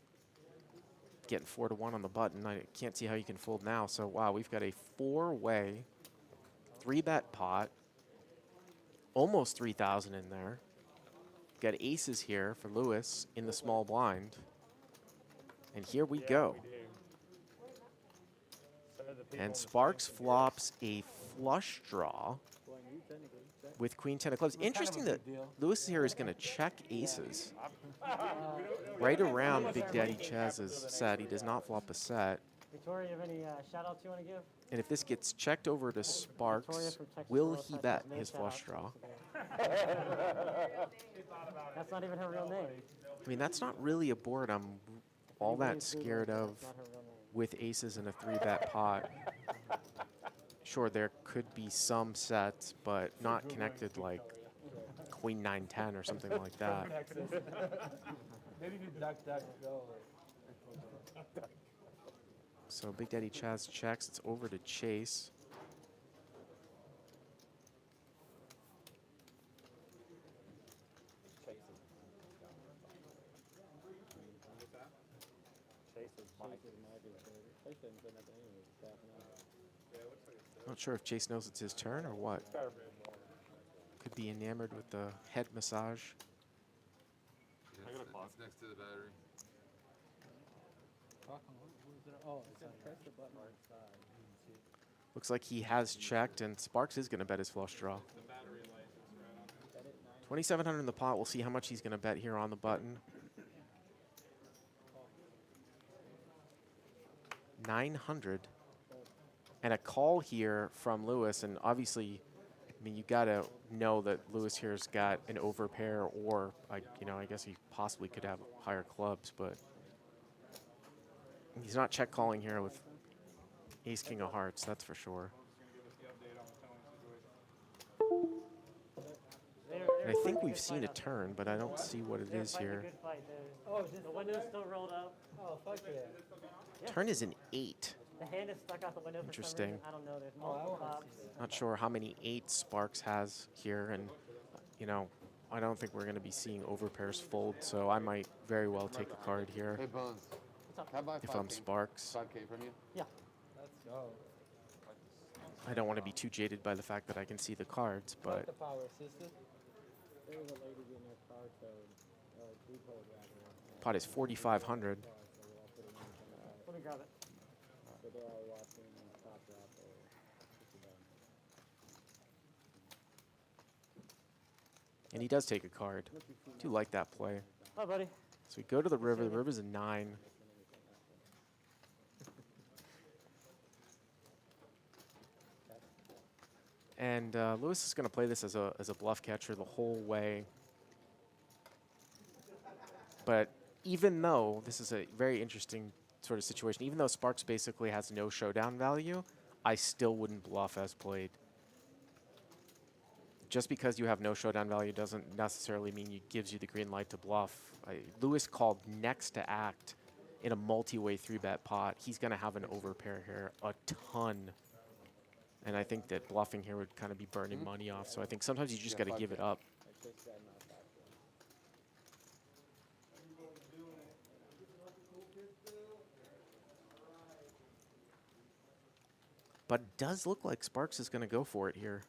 S1: Getting 4-1 on the button. I can't see how you can fold now. So, wow, we've got a 4-way, 3-bet pot. Almost 3,000 in there. Got aces here for Lewis in the small blind. And here we go. And Sparks flops a flush draw with queen 10 of clubs. Interesting that Lewis here is going to check aces. Right around Big Daddy Chaz's set. He does not flop a set.
S4: Victoria, you have any shout-outs you want to give?
S1: And if this gets checked over to Sparks, will he bet his flush draw?
S4: That's not even her real name.
S1: I mean, that's not really a board I'm all that scared of with aces in a 3-bet pot. Sure, there could be some sets, but not connected like queen 9-10 or something like that.
S5: Maybe you duck, go.
S1: So Big Daddy Chaz checks. It's over to Chase. Not sure if Chase knows it's his turn or what. Could be enamored with the head massage.
S3: It's next to the battery.
S1: Looks like he has checked, and Sparks is going to bet his flush draw. 2,700 in the pot. We'll see how much he's going to bet here on the button. 900. And a call here from Lewis, and obviously, I mean, you got to know that Lewis here's got an overpair, or, you know, I guess he possibly could have higher clubs, but he's not check calling here with ace king of hearts, that's for sure. And I think we've seen a turn, but I don't see what it is here.
S4: Oh, the window's still rolled up. Oh, fuck yeah.
S1: Turn is an 8.
S4: The hand is stuck out the window for
S1: Interesting.
S4: some reason. I don't know. There's multiple pops.
S1: Not sure how many 8 Sparks has here, and, you know, I don't think we're going to be seeing overpairs fold, so I might very well take a card here.
S3: Hey, Bones.
S1: If I'm Sparks.
S3: 5K from you?
S4: Yeah.
S5: Let's go.
S1: I don't want to be too jaded by the fact that I can see the cards, but
S5: The power assisted.
S10: There was a lady getting her car towed, depot rather.
S1: pot is 4,500.
S4: Let me grab it.
S10: So they're all watching and top drop or
S1: And he does take a card. Do like that play.
S4: Hi, buddy.
S1: So we go to the river. The river's a 9. And Lewis is going to play this as a bluff catcher the whole way. But even though this is a very interesting sort of situation, even though Sparks basically has no showdown value, I still wouldn't bluff as played. Just because you have no showdown value doesn't necessarily mean it gives you the green light to bluff. Lewis called next to act in a multi-way 3-bet pot. He's going to have an overpair here, a ton. And I think that bluffing here would kind of be burning money off. So I think sometimes you just got to give it up. But it does look like Sparks is going to go for it here.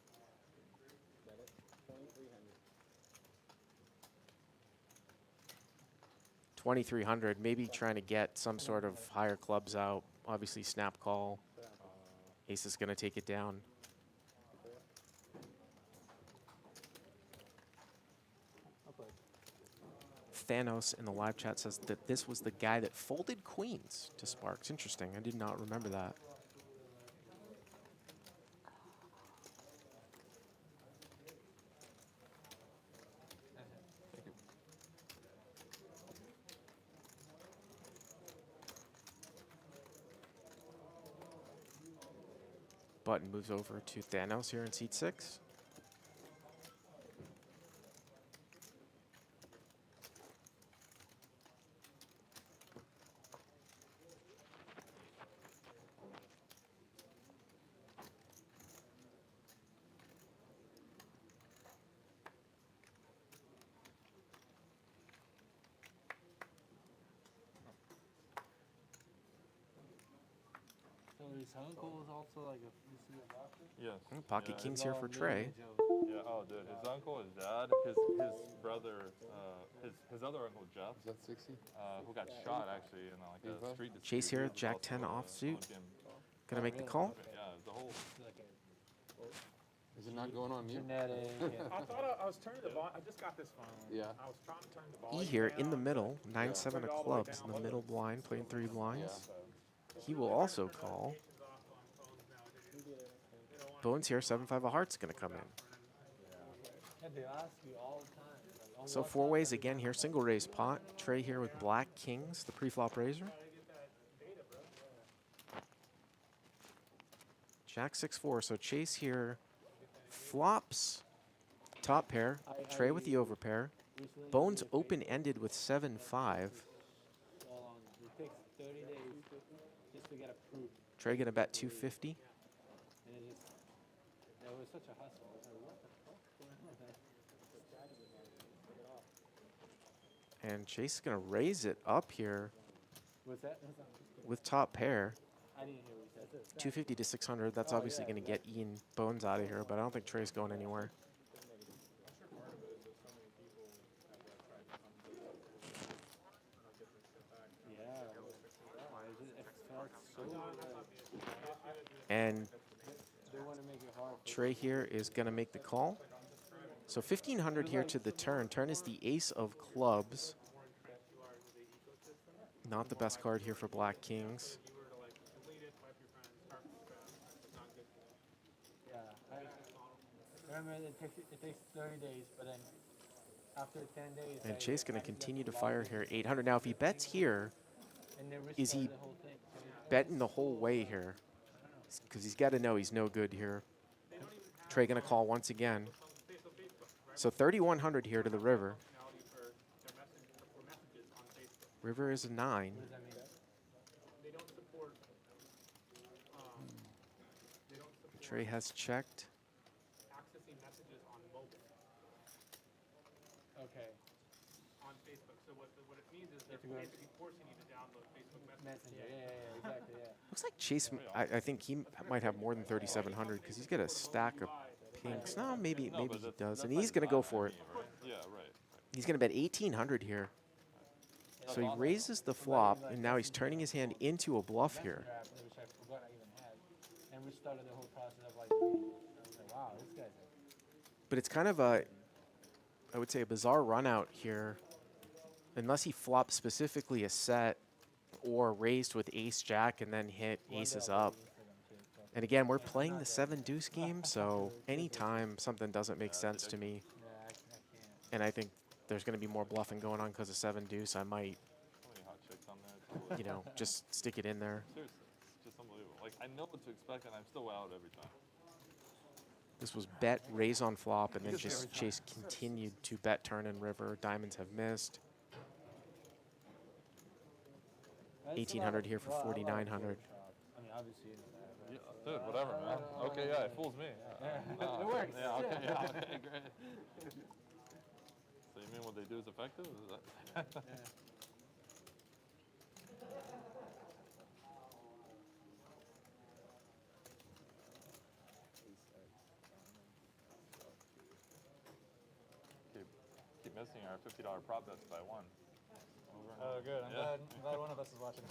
S1: $2,300, maybe trying to get some sort of higher clubs out. Obviously, snap call. Ace is going to take it down. Thanos in the live chat says that this was the guy that folded queens to Sparks. Interesting. I did not remember that. Button moves over to Thanos here in seat 6.
S5: So his uncle is also like a doctor?
S7: Yes.
S1: Pocket
S7: Yeah,
S1: Kings
S5: It's
S1: here
S5: all
S1: for
S5: New
S1: Trey.
S5: Age of-
S7: Yeah, oh, dude, his uncle, his dad, his brother, his other uncle Jeff,
S3: Is that 60?
S7: who got shot actually in like a
S3: 85?
S7: street dispute.
S1: Chase here
S7: He
S1: at
S7: was
S1: Jack
S7: also
S1: 10
S7: a
S1: offsuit.
S7: Olympian.
S1: Gonna make the call.
S7: Yeah, the whole.
S3: Is it not going on mute?
S5: Genetic.
S6: I thought I was turning the volume. I just got this phone.
S3: Yeah.
S6: I was trying to turn the
S1: E
S6: volume
S1: here
S6: down,
S1: in the
S6: but
S1: middle, 9-7
S6: turned it
S1: of
S6: all the way
S1: clubs in
S6: down.
S1: the middle blind, playing 3 blinds.
S3: Yeah.
S1: He will also call. Bones here, 7-5 of hearts gonna come in.
S5: And they ask you all the time. Like, on
S1: So
S5: what
S1: 4
S5: side?
S1: ways again here, single raise pot. Trey here with Black Kings, the pre-flop raiser. Jack 6-4, so Chase here flops top pair. Trey with the overpair.
S5: Recently,
S1: Bones
S5: you get
S1: open-ended with 7-5.
S5: all on. It takes 30 days just to get approved.
S1: Trey gonna bet 250.
S5: And it just, it was such a hustle. I was like, what the fuck?
S1: And Chase is gonna raise it up here
S5: What's that?
S1: with top pair.
S5: I didn't hear what you said.
S1: 250 to 600. That's obviously gonna get Ian Bones out of here, but I don't think Trey's going anywhere.
S5: Yeah. It felt so
S1: And
S5: they want to make it hard.
S1: Trey here is gonna make the call. So 1500 here to the turn. Turn is the ace of clubs. Not the best card here for Black Kings.
S5: Yeah. I remember it takes 30 days, but then after 10 days.
S1: And Chase gonna continue to fire here. 800. Now if he bets here,
S5: And then
S1: is he
S5: restart the whole thing.
S1: betting the whole way here? Because he's got to know he's no good here. Trey gonna call once again. So 3100 here to the river. River is a 9.
S5: What does that mean?
S6: They don't support. They don't support
S1: Trey has checked.
S6: accessing messages on mobile
S5: Okay.
S6: on Facebook. So what it means is they're
S5: have to go-
S6: basically forcing you to download Facebook
S5: Messenger.
S6: Messenger.
S5: Yeah, exactly. Yeah.
S1: Looks like Chase, I think he might have more than 3700 because he's got a stack of pinks. No, maybe
S7: No, but
S1: he
S7: that's-
S1: does.
S7: that's
S1: And
S7: like
S1: he's gonna go
S7: not
S1: for it.
S7: me, right? Yeah, right.
S1: He's gonna bet 1800 here. So he raises the flop, and now he's turning his hand into a bluff here.
S5: Messenger app, which I forgot I even had, and we started the whole process of like reading. I was like, wow, this guy's like,
S1: But it's kind of a, I would say, a bizarre run out here. Unless he flops specifically a set or raised with ace jack and then hit aces up. And again, we're playing the 7 deuce game, so anytime something doesn't make sense to me,
S5: yeah, I can't.
S1: and I think there's going to be more bluffing going on because of 7 deuce, I might,
S7: So many hot chicks on there.
S1: you know, just stick it in there.
S7: Seriously, it's just unbelievable. Like, I know what to expect, and I'm still out every time.
S1: This was bet, raise on flop, and then just Chase continued to bet turn and river. Diamonds have missed.
S5: That's a
S1: 1800
S5: lot-
S1: here for
S5: well, I love
S1: 4900.
S5: Photoshop. I mean, obviously, it's bad, but-
S7: Yeah, dude, whatever, man. Okay, yeah, it fools me.
S5: It works.
S7: Yeah, okay, yeah, okay, great. So you mean what they do is effective? Is that keep missing our $50 prop bets by one. Over and
S10: Oh,
S7: over.
S10: good. I'm
S7: Yeah.
S10: glad one of us is watching.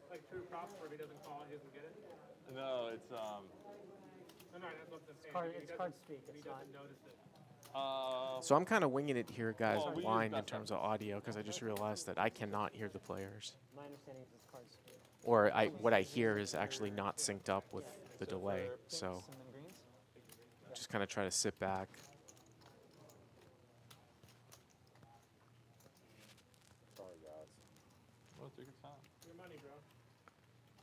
S6: Like true props where if he doesn't call, he doesn't get it.
S7: No, it's
S6: No, that's what I'm saying.
S4: card-
S6: If he
S4: it's card
S6: doesn't-
S4: speak,
S6: If he
S4: it's
S6: doesn't
S4: not-
S6: notice it.
S1: So I'm kind of winging it here, guys,
S7: Well, we use
S1: blind in
S7: best
S1: terms of audio, because I just realized that I cannot hear the players.
S4: My understanding is this card's
S1: Or what I hear is actually not synced up with the delay. So
S8: Pinks and then greens.
S1: just kind of try to sit back.
S6: Sorry, guys.
S7: Well, take your time.
S2: Your money, bro.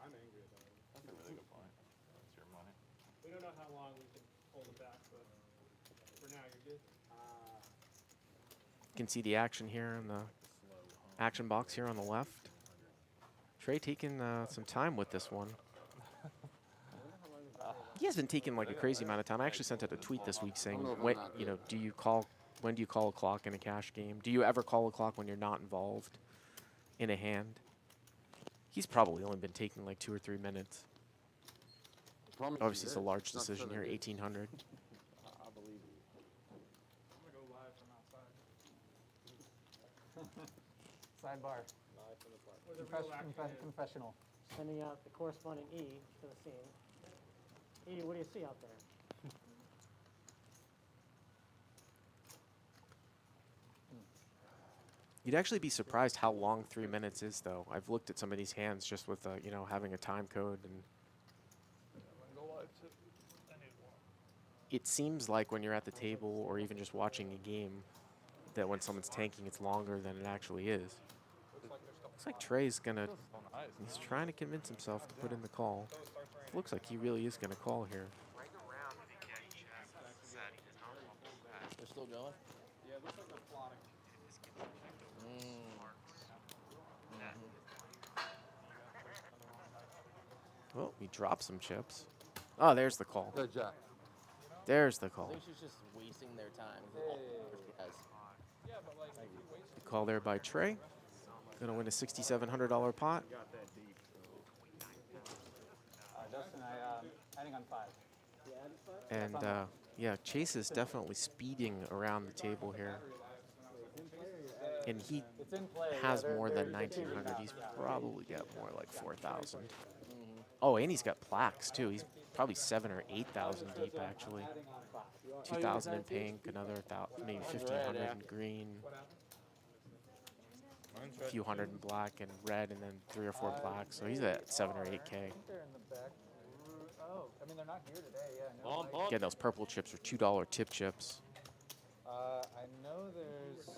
S2: I'm angry about it.
S7: That's a really good point. That's your money.
S2: We don't know how long we can hold it back, but for now, you're good.
S1: You can see the action here in the action box here on the left. Trey taking some time with this one. He has been taking like a crazy amount of time. I actually sent out a tweet this week saying, when do you call a clock in a cash game? Do you ever call a clock when you're not involved in a hand? He's probably only been taking like 2 or 3 minutes. Obviously, it's a large decision here, 1,800.
S6: I believe you.
S2: I'm gonna go live from outside.
S8: Sidebar.
S2: Where the real action is.
S8: Confessional.
S4: sending out the corresponding E to the scene. E, what do you see out there?
S1: You'd actually be surprised how long 3 minutes is, though. I've looked at some of these hands just with, having a time code, and
S7: Go live too. I need one.
S1: it seems like when you're at the table or even just watching a game that when someone's tanking, it's longer than it actually is. Looks like Trey's gonna.
S7: So nice.
S1: He's trying to convince himself to put in the call. Looks like he really is gonna call here.
S9: They're still going?
S2: Yeah, it looks like they're plotting.
S1: Oh, he dropped some chips. Oh, there's the call.
S3: Good job.
S1: There's the
S9: I
S1: call.
S9: think she's just wasting their time.
S1: The call there by Trey. Gonna win a $6,700 pot.
S8: Justin, I think on 5.
S1: And yeah, Chase is definitely speeding around the table here. And he
S8: It's in play.
S1: has more than 1,900. He's probably got more like 4,000. Oh, and he's got plaques too. He's probably 7,000 or 8,000 deep actually. 2,000 in pink, another maybe 1,500 in green, a few hundred in black and red, and then 3 or 4 blacks. So he's at 7 or 8K.
S8: They're in the back. Oh, I mean, they're not here today. Yeah, no.
S1: Again, those purple chips are $2 tip chips.
S8: I know there's.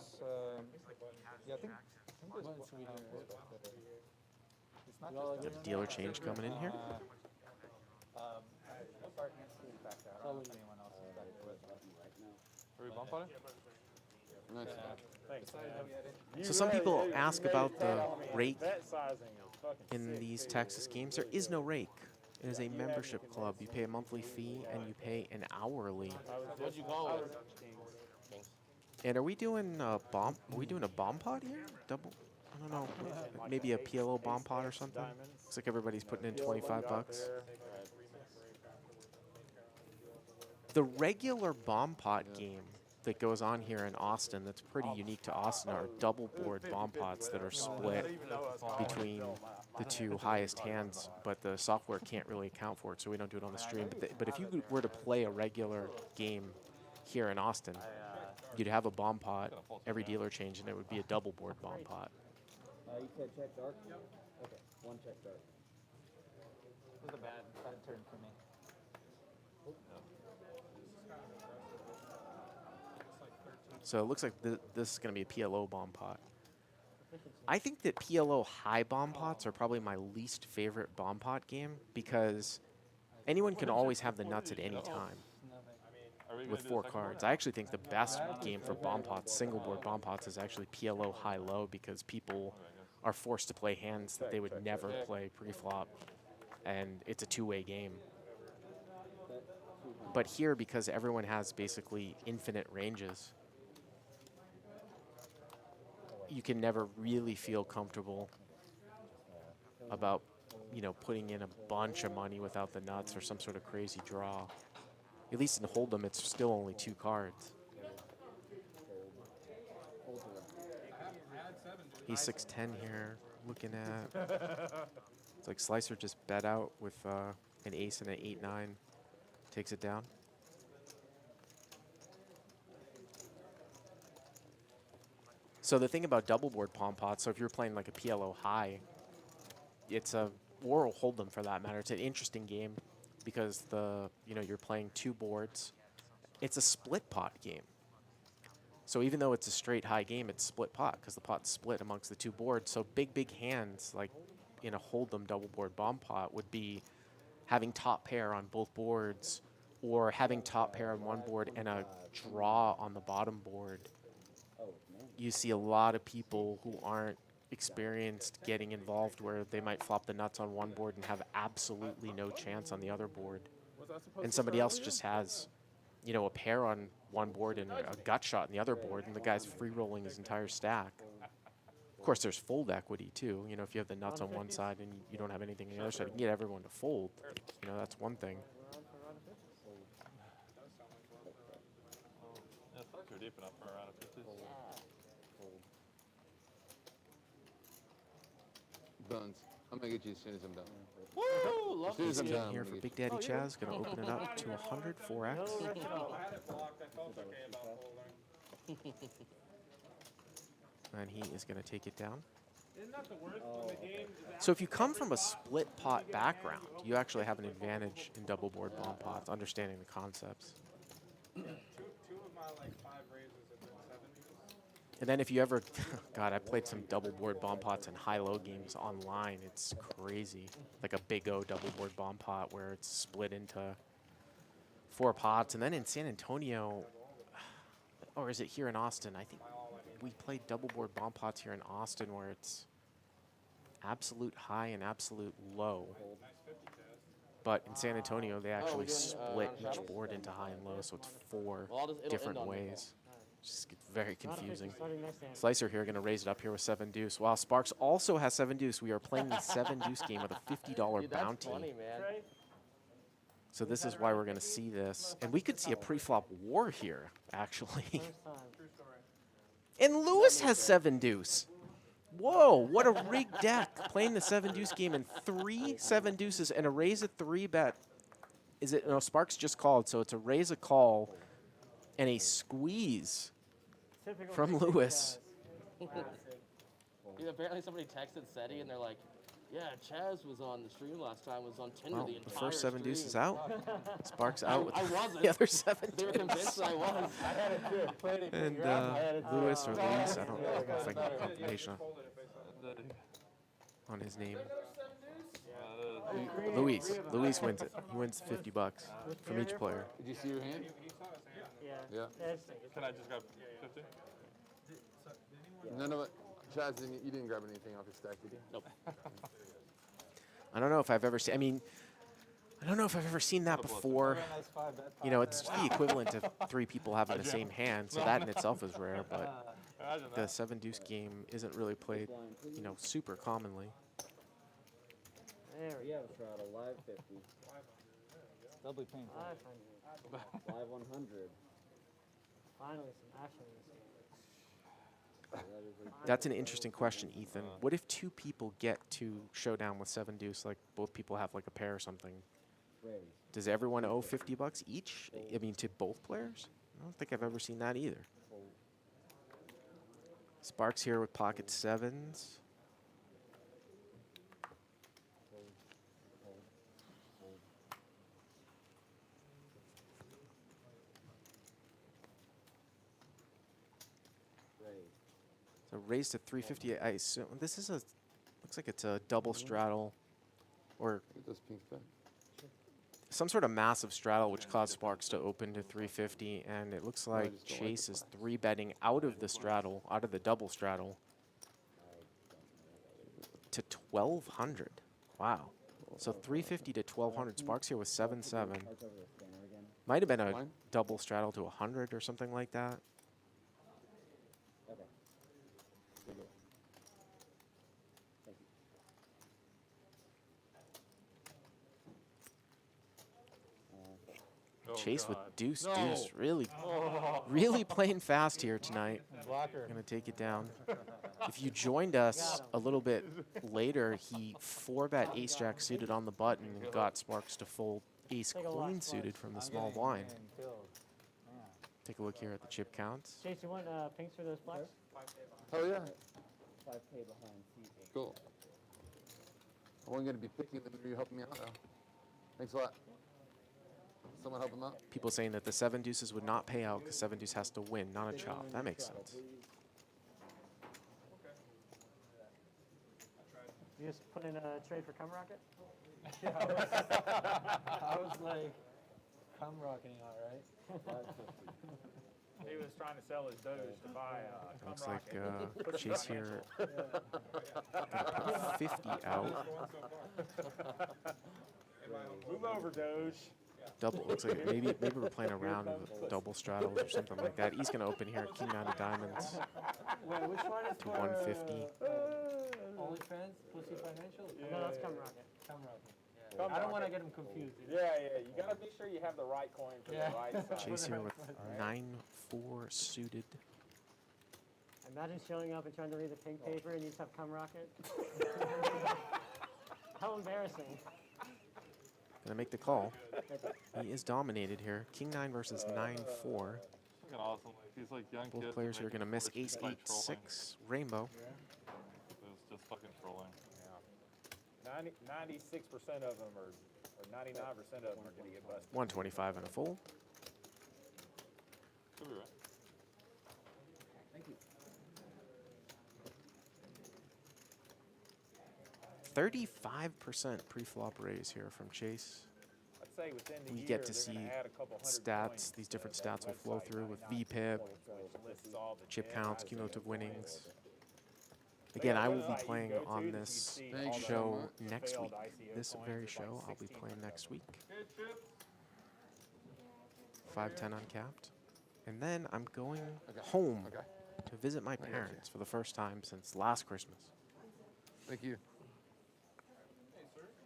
S8: Yeah, I think there's one. It's not just
S1: Got a dealer change coming in here.
S8: Bart Hanson back there. I don't know if anyone else is back there.
S7: Are we bump on it?
S3: Nice.
S1: So some people ask about the rake
S6: Bet sizing is fucking
S1: in
S6: sick,
S1: these
S6: too.
S1: Texas games. There is no rake. It is a membership club. You pay a monthly fee and you pay an hourly.
S9: What'd you call it?
S1: And are we doing a bomb? Are we doing a bomb pot here? Double? I don't know. Maybe a PLO bomb pot or something. Looks like everybody's putting in 25 bucks. The regular bomb pot game that goes on here in Austin that's pretty unique to Austin are double board bomb pots that are split between the 2 highest hands, but the software can't really account for it, so we don't do it on the stream. But if you were to play a regular game here in Austin, you'd have a bomb pot every dealer change, and it would be a double board bomb pot.
S10: You said check dark? Okay, 1 check dark.
S8: This is a bad turn for me.
S1: So it looks like this is going to be a PLO bomb pot. I think that PLO high bomb pots are probably my least favorite bomb pot game because anyone can always have the nuts at any time
S7: Are we
S1: with
S7: gonna do
S1: 4
S7: the second
S1: cards.
S7: board?
S1: I actually think the best game for bomb pots, single board bomb pots, is actually PLO high-low because people are forced to play hands that they would never play pre-flop, and it's a 2-way game. But here, because everyone has basically infinite ranges, you can never really feel comfortable about, putting in a bunch of money without the nuts or some sort of crazy draw. At least in Hold'em, it's still only 2 cards. He's 6'10" here, looking at. It's like Slicer just bet out with an ace and an 8-9. Takes it down. So the thing about double board palm pots, so if you're playing like a PLO high, it's a, or hold them for that matter. It's an interesting game because you're playing 2 boards. It's a split pot game. So even though it's a straight high game, it's split pot because the pot's split amongst the 2 boards. So big hands like in a hold them double board bomb pot would be having top pair on both boards, or having top pair on one board and a draw on the bottom board. You see a lot of people who aren't experienced getting involved where they might flop the nuts on one board and have absolutely no chance on the other board. And somebody else just has, a pair on one board and a gut shot on the other board, and the guy's free rolling his entire stack. Of course, there's fold equity too. If you have the nuts on one side and you don't have anything on the other side, you can get everyone to fold. That's one thing.
S7: Yeah, flags are deep enough for a round of 50s.
S3: Buns. I'm gonna get you as soon as I'm done.
S9: Woo! Love
S3: As soon as I'm
S1: In
S3: done,
S1: here
S3: I'm
S1: for
S3: gonna
S1: Big
S3: get
S1: Daddy Chaz, gonna open it up to 100 4x.
S2: I had it blocked. I felt okay about folding.
S1: And he is gonna take it down.
S2: Isn't that the worst when the game is
S1: So if you come from a split pot background, you actually have an advantage in double board bomb pots, understanding the concepts.
S2: two of my like 5 raises have been 70s.
S1: And then if you ever, God, I played some double board bomb pots and high-low games online. It's crazy. Like a big O double board bomb pot where it's split into 4 pots. And then in San Antonio, or is it here in Austin? I think we played double board bomb pots here in Austin where it's absolute high and absolute low. But in San Antonio, they actually split each board into high and low, so it's 4 different ways. Just gets very confusing. Slicer here going to raise it up here with 7 deuce. While Sparks also has 7 deuce, we are playing the 7 deuce game with a $50 bounty.
S9: Funny, man.
S1: So this is why we're going to see this. And we could see a pre-flop war here, actually. And Lewis has 7 deuce. Whoa, what a rigged deck. Playing the 7 deuce game and 3 7 deuces and a raise a 3-bet. Is it? No, Sparks just called, so it's a raise a call and a squeeze from Lewis.
S9: Yeah, apparently somebody texted SETI and they're like, yeah, Chaz was on the stream last time, was on Tinder
S1: Well,
S9: the
S1: the
S9: entire
S1: first 7
S9: stream.
S1: deuces out. Sparks out with
S9: I wasn't.
S1: the other 7
S9: They were convinced
S1: deuce.
S9: I was.
S1: And Lewis or Luis, I don't know if I can get a confirmation on his name. Luis wins it. He wins $50 from each player.
S3: Did you see your hand? Yeah.
S7: Can I just grab 50?
S3: None of it. Chaz, you didn't grab anything off your stack, did you?
S9: Nope.
S1: I don't know if I've ever seen. I don't know if I've ever seen that before. It's the equivalent of 3 people having the same hand, so that in itself is rare. But the 7 deuce game isn't really played, super commonly.
S4: There we
S10: Yeah,
S4: go.
S10: Straddle, live 50.
S8: Doubly painful.
S4: 500.
S10: Live 100.
S4: Finally, some action in this game.
S1: That's an interesting question, Ethan. What if 2 people get to showdown with 7 deuce, like both people have like a pair or something?
S10: Raise.
S1: Does everyone owe $50 each? I mean, to both players? I don't think I've ever seen that either. Sparks here with pocket 7s. So raised to 350. I assume this is looks like it's a double straddle, or
S3: Get those pinks back.
S1: some sort of massive straddle, which caused Sparks to open to 350, and it looks like
S3: just don't like
S1: Chase
S3: the
S1: is 3-betting out of the straddle, out of the double straddle, to 1,200. Wow. So 350 to 1,200. Sparks here with 7-7. Might have been a
S3: Fine.
S1: double straddle to 100 or something like that.
S7: Oh,
S1: Chase with
S7: God.
S1: deuce, deuce. Really playing fast here tonight.
S8: Blocker.
S1: Gonna take it down. If you joined us a little bit later, he 4-bet ace-jack suited on the button and got Sparks to fold ace-queen suited from the small blind. Take a look here at the chip counts.
S4: Chase, you want pinks for those blacks?
S3: Hell yeah.
S10: 5K behind TCH.
S3: Cool. I wasn't going to be picking them. You're helping me out now. Thanks a lot. Someone help him out?
S1: People saying that the 7 deuces would not pay out because 7 deuce has to win, not a chop. That makes sense.
S4: You just put in a trade for Cum Rocket?
S5: I was like, come rocketing all right.
S6: He was trying to sell his Doge to buy a
S1: Looks
S6: Cum
S1: like
S6: Rocket.
S1: Chase here put 50 out.
S6: Move over, Doge.
S1: Double. Looks like maybe we're playing a round of double straddles or something like that. He's gonna open here. King 9 of diamonds
S5: Wait, which one is
S1: to
S5: for
S1: 150.
S5: OnlyFans, Pussy Financial?
S4: No, that's Cum Rocket.
S5: Come rocking.
S6: Come
S5: I don't want to
S6: Rocket.
S5: get him confused.
S6: Yeah, you gotta make sure you have the right coin for
S5: Yeah.
S6: the right side.
S1: Chase here with 9-4 suited.
S4: Imagine showing up and trying to read the pink paper and you just have Cum Rocket. How embarrassing.
S1: Gonna make the call. He is dominated here. King 9 versus 9-4.
S7: Fucking awesome. Like, he's like young kids.
S1: Both players here are
S7: making
S1: gonna miss
S7: fortunes
S1: ace
S7: by
S1: 8
S7: trolling.
S1: 6 rainbow.
S7: It was just fucking trolling.
S6: 96% of them or 99% of them are gonna get busted.
S1: 125 and a fold.
S7: Could be right.
S1: 35% pre-flop raise here from Chase.
S6: I'd say within the
S1: We
S6: year,
S1: get to
S6: they're
S1: see
S6: gonna add a couple hundred
S1: stats.
S6: points
S1: These
S6: to
S1: different
S6: that
S1: stats will flow
S6: website,
S1: through with
S6: 99
S1: VPIP,
S6: points, which lists all the
S1: chip
S6: gems
S1: counts,
S6: and
S1: cumulative
S6: the
S1: winnings.
S6: points.
S1: Again, I will
S6: Website
S1: be
S6: you
S1: playing
S6: go to
S1: on
S6: that you
S1: this
S6: see
S3: Thank
S6: all
S3: you
S6: the
S3: so
S1: show
S3: much.
S1: next
S6: failed
S1: week.
S6: ICO
S1: This
S6: coins,
S1: very
S6: there's
S1: show
S6: like
S1: I'll be
S6: 16
S1: playing
S6: of them.
S1: next week. 510 uncapped. And then I'm going home
S3: Okay.
S1: to visit my parents for the first time since last Christmas
S3: Thank you.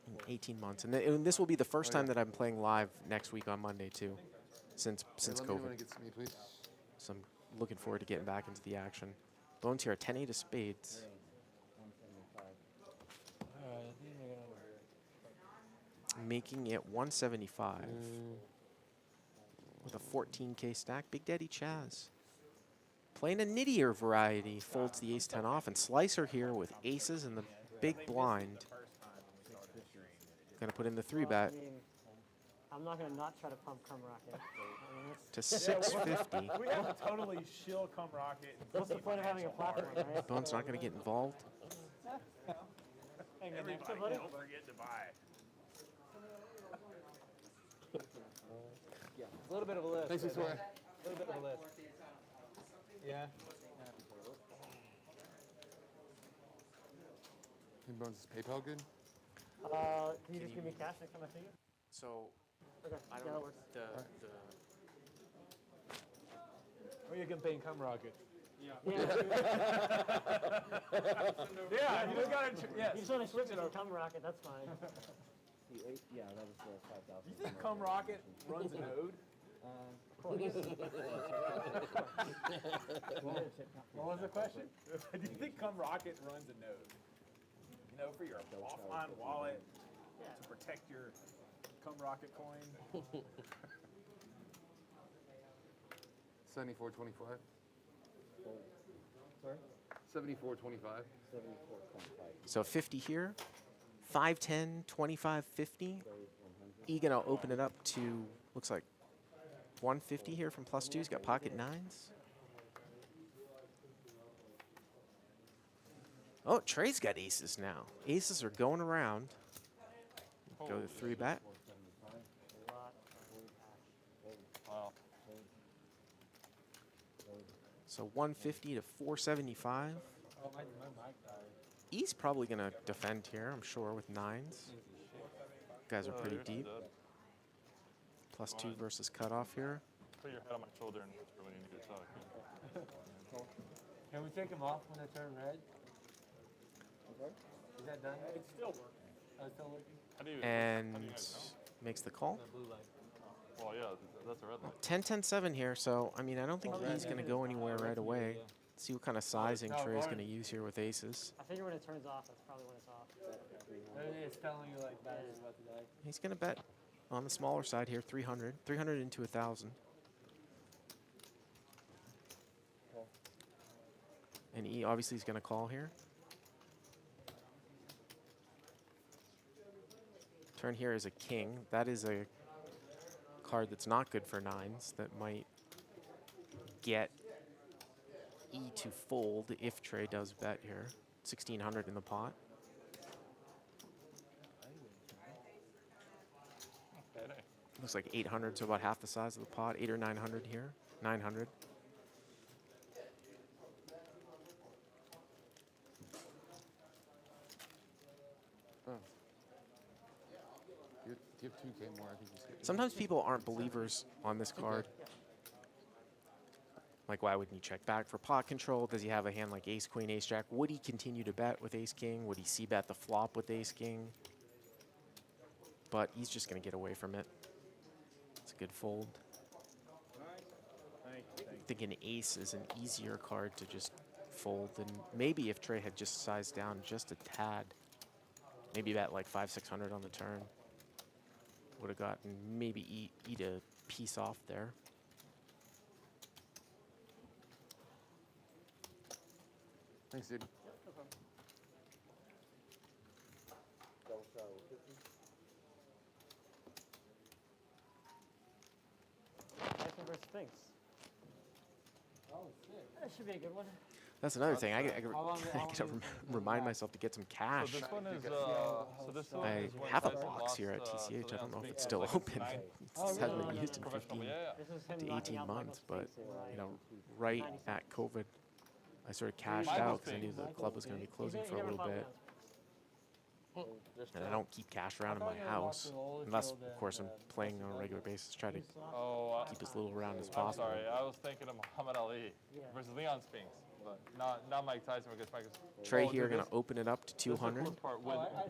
S1: in 18 months. And this will be the first time that I'm playing live next week on Monday too, since
S3: Hey, let me know when
S1: COVID.
S3: it gets to me, please.
S1: So I'm looking forward to getting back into the action. Bones here, 10-8 of spades.
S10: 175.
S5: Alright, I think we're gonna
S1: Making it 175 with a 14K stack. Big Daddy Chaz playing a nittier variety, folds the ace-10 off, and Slicer here with aces and the big blind. Gonna put in the 3-bet
S4: I mean, I'm not going to not try to pump Cum Rocket. I mean,
S1: to 650.
S6: We have to totally shill Cum Rocket. and
S4: what's the point of having a platform, right?
S1: Bones not gonna get involved.
S6: Everybody, don't forget to buy.
S5: a little bit of a list.
S3: Thanks, this way.
S5: A little bit of a list. Yeah.
S3: Hey, Bones, is PayPal good?
S4: Can you just give me cash next time I see you?
S1: So
S4: Okay,
S1: I
S4: yeah,
S1: don't
S4: that
S1: know.
S4: works.
S5: Or you can pay in Cum Rocket.
S4: Yeah.
S5: Yeah, you just gotta, yes.
S4: You just want to switch it to Cum Rocket, that's fine.
S10: Yeah, that was the 5,000.
S5: You think Cum Rocket runs an ode? What was the question?
S6: Do you think Cum Rocket runs a node? You know, for your offline wallet to protect your Cum Rocket coin.
S3: 74.25.
S10: Sorry?
S3: 74.25.
S10: 74.25.
S1: So 50 here, 510, 25, 50. E gonna open it up to, looks like 150 here from +2. He's got pocket nines. Oh, Trey's got aces now. Aces are going around. Go to 3-bet.
S7: Wow.
S1: So 150 to 475.
S5: Oh, my mic died.
S1: E's probably gonna defend here, I'm sure, with nines. Guys are pretty
S7: you're
S1: deep.
S7: dead.
S1: +2 versus cutoff here.
S7: Put your head on my shoulder and whisper when you need to talk.
S5: Can we take them off when they turn red? Is that done?
S6: It's still working.
S5: Oh, it's still working?
S7: How do you?
S1: And
S7: how do you guys
S1: makes the call.
S5: The blue light.
S7: know? Well, yeah, that's a red light.
S1: 10-10-7 here, so I mean I don't think he's gonna go anywhere right away. See what kind of sizing
S5: No,
S1: Trey's
S5: orange.
S1: gonna use here with aces.
S4: I figure when it turns off, that's probably when it's off.
S5: It's telling you like battery's about to die.
S1: He's gonna bet on the smaller side here, 300. 300 into 1,000. And E obviously is going to call here. Turn here is a king. That is a card that's not good for nines. That might get E to fold if Trey does bet here. 1,600 in the pot. Looks like 800, so about half the size of the pot. 800 or 900 here. 900.
S3: Oh. You have 2K more, I think you said.
S1: Sometimes people aren't believers on this card. Like, why wouldn't he check back for pot control? Does he have a hand like ace, queen, ace, jack? Would he continue to bet with ace, king? Would he c-bet the flop with ace, king? But he's just going to get away from it. It's a good fold. I think an ace is an easier card to just fold. And maybe if Trey had just sized down just a tad, maybe bet like 500-600 on the turn, would have gotten maybe eat a piece off there.
S3: Thanks, dude.
S4: Hanson versus Sphinx. That should be a good one.
S1: That's another thing. I gotta
S10: long
S1: remind myself to get some cash.
S7: So this one is, so this one
S1: I
S7: is when
S1: have a
S7: Tyson
S1: box
S7: lost,
S1: here at
S7: to
S1: TCH. I don't know if
S7: Sphinx.
S1: it's still
S7: Like
S1: open.
S7: nine-
S1: It hasn't been used in
S7: professional,
S1: 15
S7: yeah.
S4: This is him
S1: to
S4: knocking
S1: 18
S4: out Michael
S1: months, but
S4: Sphinx in,
S1: you know, right at COVID, I sort of cashed
S7: Michael
S1: out because I knew
S7: Sphinx.
S1: the club was going to be closing for a little bit.
S9: Just
S1: And I don't keep cash around in my house, unless, of course, I'm playing on a regular basis. Try to
S7: Oh,
S1: keep as little around as
S7: I'm
S1: possible.
S7: sorry. I was thinking of Muhammad Ali versus Leon Spinks, but not Mike Tyson because Mike is.
S1: Trey
S7: Oh,
S1: here
S7: dude,
S1: going
S7: this-
S1: to open it up to
S7: this is the
S1: 200.
S7: coolest part.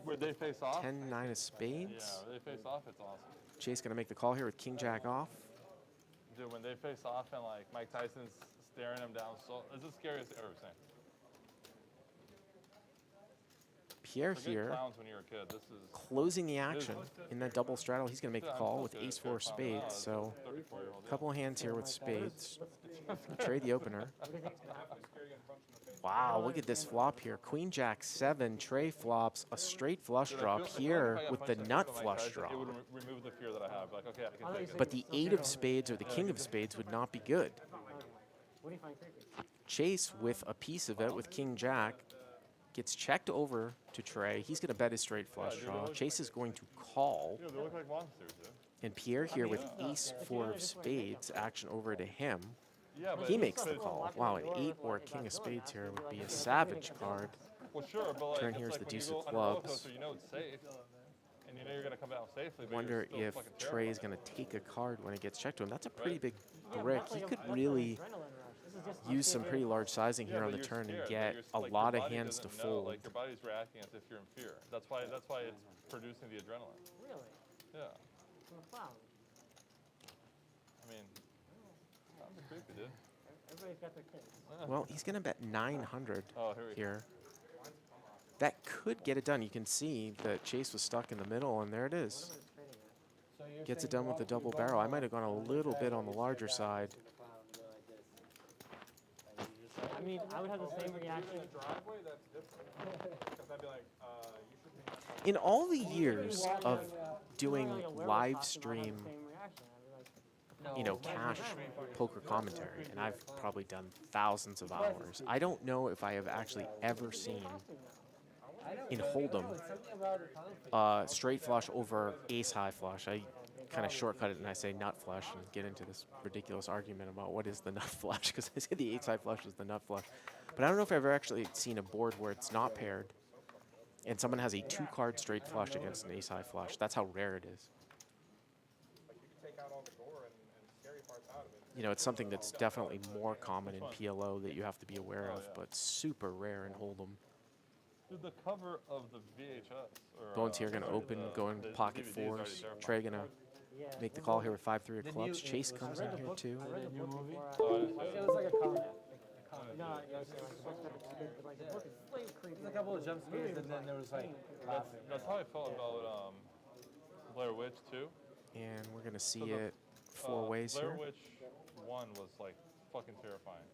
S7: Where they face off.
S1: 10, 9 of
S7: Yeah,
S1: spades.
S7: when they face off, it's awesome.
S1: Chase going to make the call here with king jack off.
S7: Dude, when they face off and like Mike Tyson's staring him down, so it's the scariest I've ever seen.
S1: Pierre
S7: Forget
S1: here
S7: clowns when you're a kid. This is
S1: closing the action in that double straddle. He's going to make the call with ace 4 of spades. So
S7: 34-year-old.
S1: a couple of hands here with spades. Trade the opener. Wow, look at this flop here. Queen jack 7. Trey flops a straight flush
S7: Dude, I
S1: draw
S7: feel like
S1: here
S7: if I got
S1: with the
S7: punched
S1: nut
S7: by Mike
S1: flush
S7: Tyson,
S1: draw.
S7: It would remove the fear that I have. Like, okay, I can take it.
S1: But the 8 of spades or the king of spades would not be good.
S4: What do you find creepy?
S1: Chase with a piece of it with king jack gets checked over to Trey. He's going to bet his straight flush draw. Chase is going to call.
S7: Dude, they look like monsters, dude.
S1: And Pierre here with ace 4 of spades action over to him.
S7: Yeah, but
S1: He makes the call. Wow, an 8 or a king of spades here would be a savage card.
S7: Well, sure, but like,
S1: Turn
S7: it's
S1: here's
S7: like
S1: the
S7: when you
S1: deuce
S7: go
S1: of
S7: on a roller
S1: clubs.
S7: coaster, you know it's safe, and you know you're gonna come out safely. But
S1: Wonder
S7: you're still
S1: if
S7: fucking
S1: Trey is
S7: terrified.
S1: going to take a card when it gets checked to him. That's a pretty
S7: Right.
S1: big brick. He could really use some pretty large sizing
S7: Yeah,
S1: here on
S7: but
S1: the
S7: you're
S1: turn and
S7: scared, but
S1: get
S7: you're
S1: a
S7: like,
S1: lot
S7: your
S1: of
S7: body
S1: hands to
S7: doesn't know,
S1: fold.
S7: Like your body's reacting as if you're in fear. That's why it's producing the adrenaline.
S4: Really?
S7: Yeah.
S4: Wow.
S7: I mean, I'm creepy, dude.
S4: Everybody's got their kids.
S1: Well, he's going to bet 900
S7: Oh, here we go.
S1: here. That could get it done. You can see that Chase was stuck in the middle, and there it is. Gets it done with the double barrel. I might have gone a little bit on the larger side.
S4: I mean, I would have the same reaction.
S2: Driveway, that's different. Because I'd be like, you should be.
S1: In all the years of doing live stream, you know, cash poker commentary, and I've probably done thousands of hours, I don't know if I have actually ever seen in Hold'em straight flush over ace high flush. I kind of shortcut it and I say nut flush and get into this ridiculous argument about what is the nut flush, because I say the ace high flush is the nut flush. But I don't know if I've ever actually seen a board where it's not paired and someone has a 2-card straight flush against an ace high flush. That's how rare it is.
S2: Like, you could take out all the gore and scary parts out of it.
S1: You know, it's something that's definitely more common in PLO that you have to be aware of, but super rare in Hold'em.
S7: Dude, the cover of the VHS. Or,
S1: Bones here going to open, going
S7: the
S1: pocket
S7: DVD is already
S1: 4s.
S7: terrifying.
S1: Trey going to make the call here with 5-3 of clubs. Chase comes in here too.
S10: The new movie?
S7: Oh, I just-
S10: It was like a comic.
S4: No, yeah, like the book is way creepy.
S10: There's a couple of jump scares and then there was like laughing.
S7: That's how I felt about Blair Witch 2.
S1: And we're going to see it 4 ways
S7: Blair
S1: here.
S7: Witch 1 was like fucking terrifying.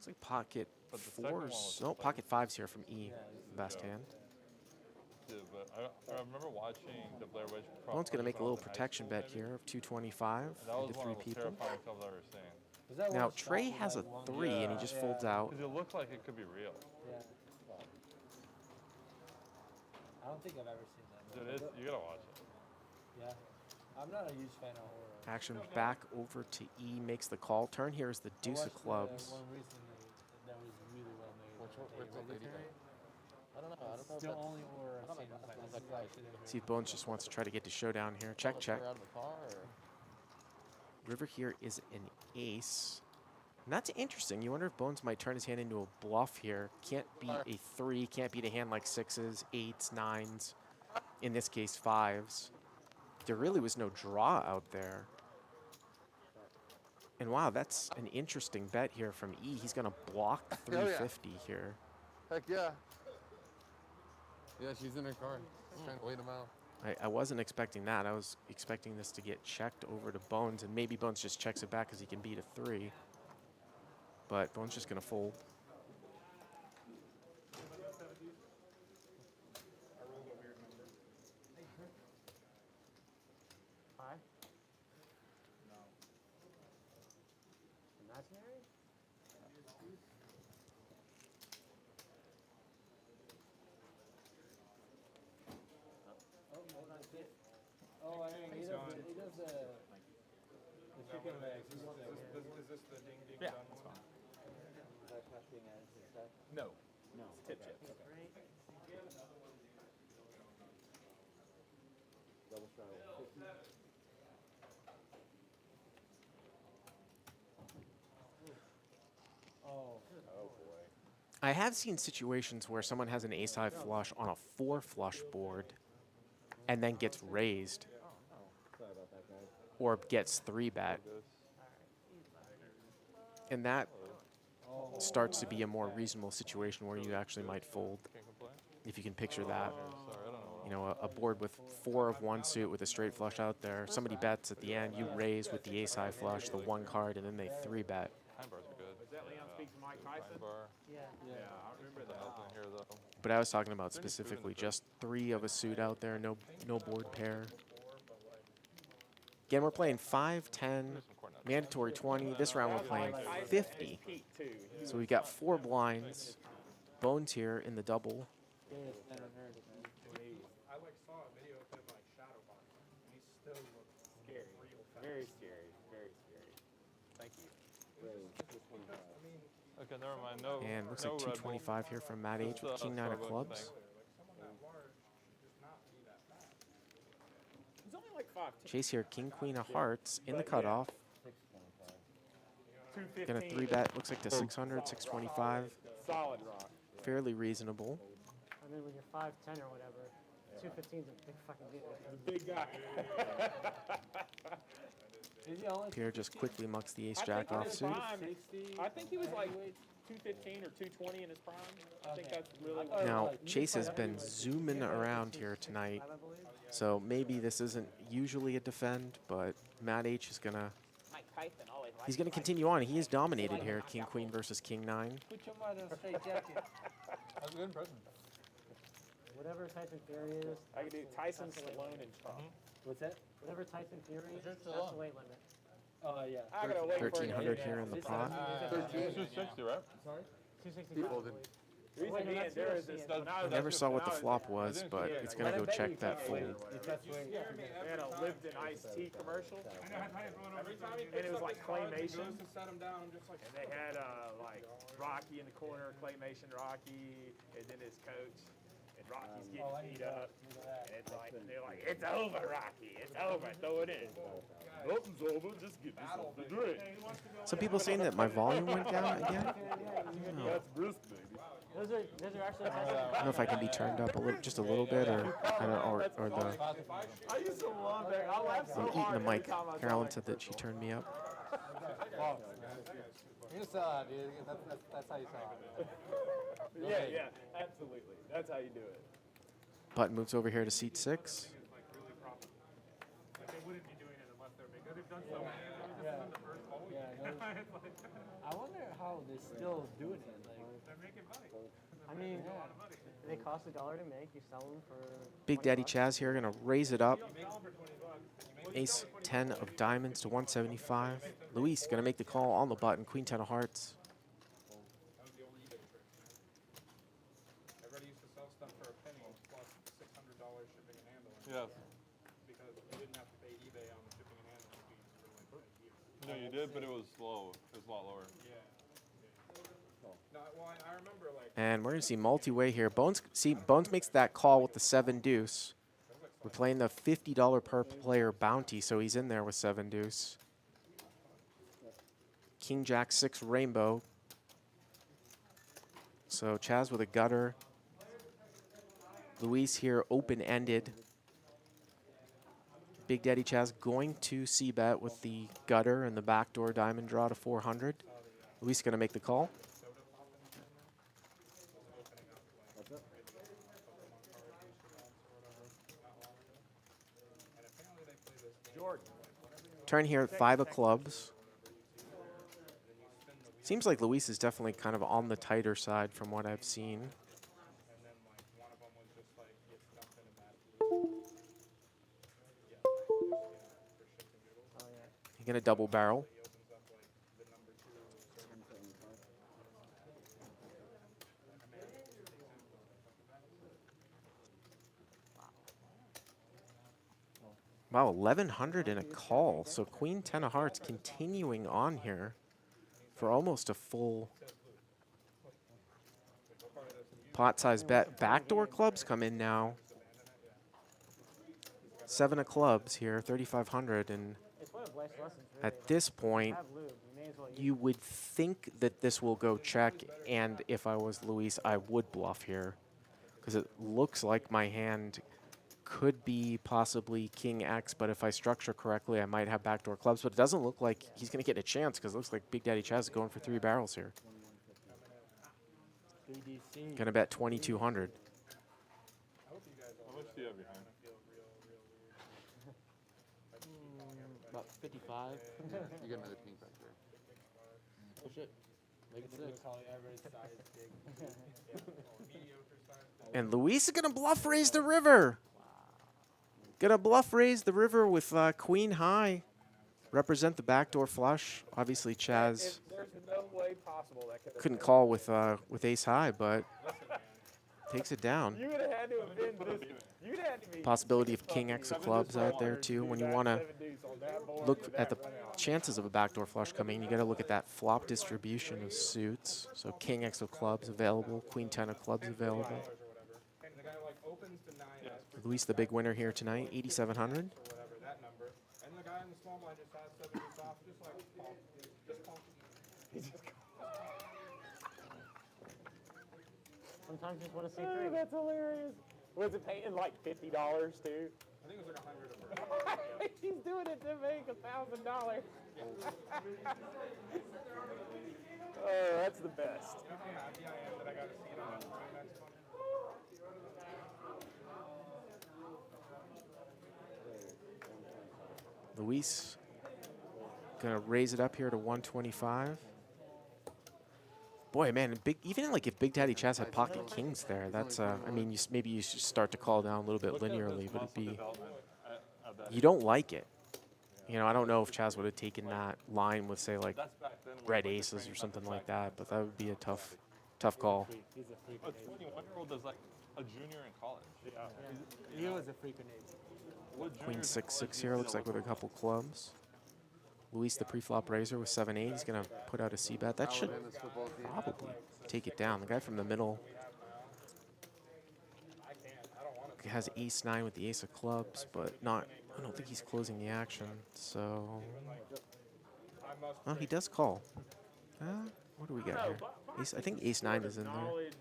S1: Looks like pocket
S7: But the second one
S1: fours.
S7: was
S1: No,
S7: like-
S1: pocket fives here from E. Best
S7: Yeah.
S1: hand.
S7: Yeah, but I remember watching the Blair Witch.
S1: Bone's going to make a
S7: when I
S1: little
S7: was in high
S1: protection
S7: school,
S1: bet
S7: maybe.
S1: here of 225
S7: And that was
S1: into
S7: one
S1: three
S7: of the most
S1: people.
S7: terrifying films I've ever seen.
S5: Was that
S1: Now
S5: one
S1: Trey
S5: shot with,
S1: has a
S5: like, one-
S1: 3 and he just folds out.
S7: Because it looked like it could be real.
S5: Yeah. I don't think I've ever seen that.
S7: Dude,
S5: movie.
S7: you gotta watch it.
S5: Yeah. I'm not a huge fan of horror.
S1: Action back over to E, makes the call. Turn here is the
S5: I
S1: deuce of
S5: watched,
S1: clubs.
S5: one recently that was really well made.
S3: Where's the lady
S9: I
S3: at?
S9: don't know. I don't know.
S5: It's the only horror I've seen.
S1: See if Bones just wants to try to get to showdown here. Check, check.
S9: Out of the car or?
S1: River here is an ace. And that's interesting. You wonder if Bones might turn his hand into a bluff here. Can't beat a 3, can't beat a hand like 6s, 8s, 9s. In this case, 5s. There really was no draw out there. And wow, that's an interesting bet here from E. He's going to block
S3: yeah.
S1: 350 here.
S3: Heck yeah. Yeah, she's in her car. Just trying to wait him out.
S1: I wasn't expecting that. I was expecting this to get checked over to Bones, and maybe Bones just checks it back because he can beat a 3. But Bones just going to fold.
S4: Five? Imaginary?
S5: Oh, I know. He does the chicken legs.
S2: Is this the ding ding
S6: Yeah,
S2: done
S6: that's
S2: one?
S6: fine.
S10: Is that cash being added to the stack?
S6: No.
S10: No.
S6: It's tip chips.
S10: Double straddle. 50.
S5: Oh.
S6: Oh boy.
S1: I have seen situations where someone has an ace-high flush on a 4 flush board and then gets raised
S10: Sorry about that, guys.
S1: or gets 3-bet. And that starts to be a more reasonable situation where you actually might fold,
S7: Can't complain.
S1: if you can picture that.
S7: Sorry, I don't know.
S1: You know, a board with 4 of one suit with a straight flush out there. Somebody bets at the end, you raise with the ace-high flush, the 1 card, and then they 3-bet.
S7: Time bars are good.
S2: Is that Leon speaks to Mike
S7: Time
S2: Tyson?
S7: bar.
S4: Yeah.
S2: Yeah, I remember
S7: Nothing
S2: that.
S7: else in here though.
S1: But I was talking about specifically just 3 of a suit out there, no board pair. Again, we're playing 5, 10, mandatory 20. This round we're playing 50. So we've got 4 blinds. Bones here in the double.
S2: I like saw a video of him like shadow boxing. And he still looks scary. Real fast.
S6: Very scary. Very scary. Thank you.
S7: Okay, never mind. No.
S1: And looks
S7: no
S1: like
S7: Red Bull.
S1: 225 here from Matt H with
S7: Just,
S1: King 9 of
S7: Starbucks
S1: clubs.
S7: thing.
S2: Someone that large should not be that fast.
S6: He's only like 5'2".
S1: Chase here, King Queen of Hearts in the cutoff.
S6: 215.
S1: Gonna 3-bet, looks like to 600, 625.
S6: Solid rock.
S1: Fairly reasonable.
S4: I mean, when you're 5'10" or whatever, 215 is a big fucking deal.
S6: Big guy.
S5: Is he only
S1: Pierre just quickly mucks the
S6: I
S1: ace-jack
S6: think in
S1: off
S6: his
S1: suit.
S6: prime,
S5: 60?
S6: I think he was like 215 or 220 in his prime. I think
S5: Okay.
S6: that's really
S5: I thought-
S1: Now,
S5: like,
S1: Chase has been zooming around here tonight, so maybe this isn't usually a defend, but Matt H is gonna,
S6: Mike Tyson always
S1: he's gonna continue on. He is dominated here, King Queen versus King 9.
S5: Put your mind on a straight jacket.
S3: That's a good impression.
S4: Whatever Tyson Fury is,
S6: I could do Tyson, Stallone, and Trump.
S5: What's that?
S4: whatever Tyson Fury is,
S3: Just
S4: that's
S3: alone.
S4: the weight limit.
S5: Oh, yeah.
S6: I gotta wait for it.
S1: 1300 here in the pot.
S7: 260, right?
S4: Sorry? 265.
S3: Folded.
S6: The reason
S4: Wait, no,
S6: being,
S4: that's
S6: there is
S4: UFC.
S6: this. when I
S1: I
S6: was
S1: never
S6: up-
S1: saw
S6: when
S1: what
S6: I
S1: the
S6: was-
S1: flop was, but it's gonna go check that fold.
S5: If that's where
S6: They had a Lipton iced tea commercial, and it was like claymation.
S2: To set him down, I'm just like,
S6: And they had like Rocky in the corner, claymation Rocky, and then his coach, and Rocky's getting beat up. And it's like they're like, it's over, Rocky, it's over, throw it in. Nothing's over, just give me something to drink.
S1: Some people saying that my volume went down again.
S6: That's brisk, baby.
S4: Those are actually
S1: I don't know if I can be turned up a little, just a little bit, or I don't know, or the.
S6: I used to love that. I laughed so
S1: I'm eating
S6: hard
S1: the
S6: every
S1: mic.
S6: time I saw
S1: Carolyn
S6: it.
S1: said that she turned me up.
S8: You saw it, dude. That's how you saw it.
S6: Yeah, yeah, absolutely. That's how you do it.
S1: Button moves over here to seat 6.
S2: like really profitable. Like they wouldn't be doing it unless they're big. They've done so many of those. This isn't the first hole.
S5: Yeah,
S2: It's like,
S5: I wonder how how they're still doing it. Like,
S4: I mean, they cost $1 to make. You sell them for
S1: Big
S4: 20
S1: Daddy
S4: bucks.
S1: Chaz here, gonna raise it up. Ace 10 of diamonds to 175. Luis gonna make the call on the button. Queen 10 of hearts.
S2: That was the old eBay trick, man. Everybody used to sell stuff for a penny plus $600 shipping and handling.
S7: Yes.
S2: Because you didn't have to pay eBay on the shipping and handling fees for like a year.
S7: No, you did, but it was slow. It was a lot lower.
S2: Yeah. No, well, I remember like.
S1: And we're gonna see multi-way here. Bones makes that call with the 7 deuce. We're playing the $50 per player bounty, so he's in there with 7 deuce. King Jack 6 rainbow. So Chaz with a gutter. Luis here open-ended. Big Daddy Chaz going to c-bet with the gutter and the backdoor diamond draw to 400. Luis gonna make the call. Turn here at 5 of clubs. Seems like Luis is definitely kind of on the tighter side from what I've seen.
S2: And then like one of them was just like gets dumped in a bad for shits and giggles.
S4: Oh, yeah.
S1: He's gonna double barrel.
S2: He opens up like the number 2.
S1: Wow, 1,100 in a call. So Queen 10 of hearts continuing on here for almost a full pot size bet. Backdoor clubs come in now. 7 of clubs here, 3,500. And
S4: It's one of life's lessons, really.
S1: at this point,
S4: Have lube. You may as well use
S1: you would think that this will go check. And if I was Luis, I would bluff here. Because it looks like my hand could be possibly King X, but if I structure correctly, I might have backdoor clubs. But it doesn't look like he's going to get a chance because it looks like Big Daddy Chaz is going for 3 barrels here.
S5: 3DC.
S1: Going to bet 2,200.
S7: How much do you have behind?
S9: About 55.
S3: You got another pink back there.
S9: Push it. Make it 6.
S5: Probably average size big.
S1: And Luis is going to bluff raise the river. Going to bluff raise the river with Queen High. Represent the backdoor flush. Obviously, Chaz
S6: There's no way possible that could have
S1: couldn't call with Ace High, but takes it down.
S6: You would have had to have been this. You'd had to be.
S1: Possibility of King X of clubs out there too. When you want to look at the chances of a backdoor flush coming, you got to look at that flop distribution of suits. So King X of clubs available, Queen 10 of clubs available.
S2: And the guy like opens to 9X
S1: Luis the big winner here tonight, 8,700.
S2: or whatever that number, and the guy in the small blind just has 7 off, just like call, just call.
S4: Sometimes you just want to see through.
S6: That's hilarious. Was it paying like $50 too?
S2: I think it was like 100 of
S6: He's doing it to make $1,000. Oh, that's the best.
S2: You know how happy I am that I got to see it on IMAX one?
S1: Luis gonna raise it up here to 125. Boy, man, even like if Big Daddy Chaz had pocket kings there, that's I mean, maybe you should start to call down a little bit linearly, but it'd be you don't like it. You know, I don't know if Chaz would have taken that line with say like red aces or something like that, but that would be a tough call.
S5: He's a freak.
S7: A 21-year-old is like a junior in college.
S5: He was a freak of nature.
S1: Queen 6-6 here looks like with a couple clubs. Luis the pre-flop raiser with 7-8. He's gonna put out a c-bet. That should probably take it down. The guy from the middle has ace-9 with the ace of clubs, but not. I don't think he's closing the action. So, oh, he does call. What do we got here? Ace, I think ace-9 is in there.
S6: Knowledge,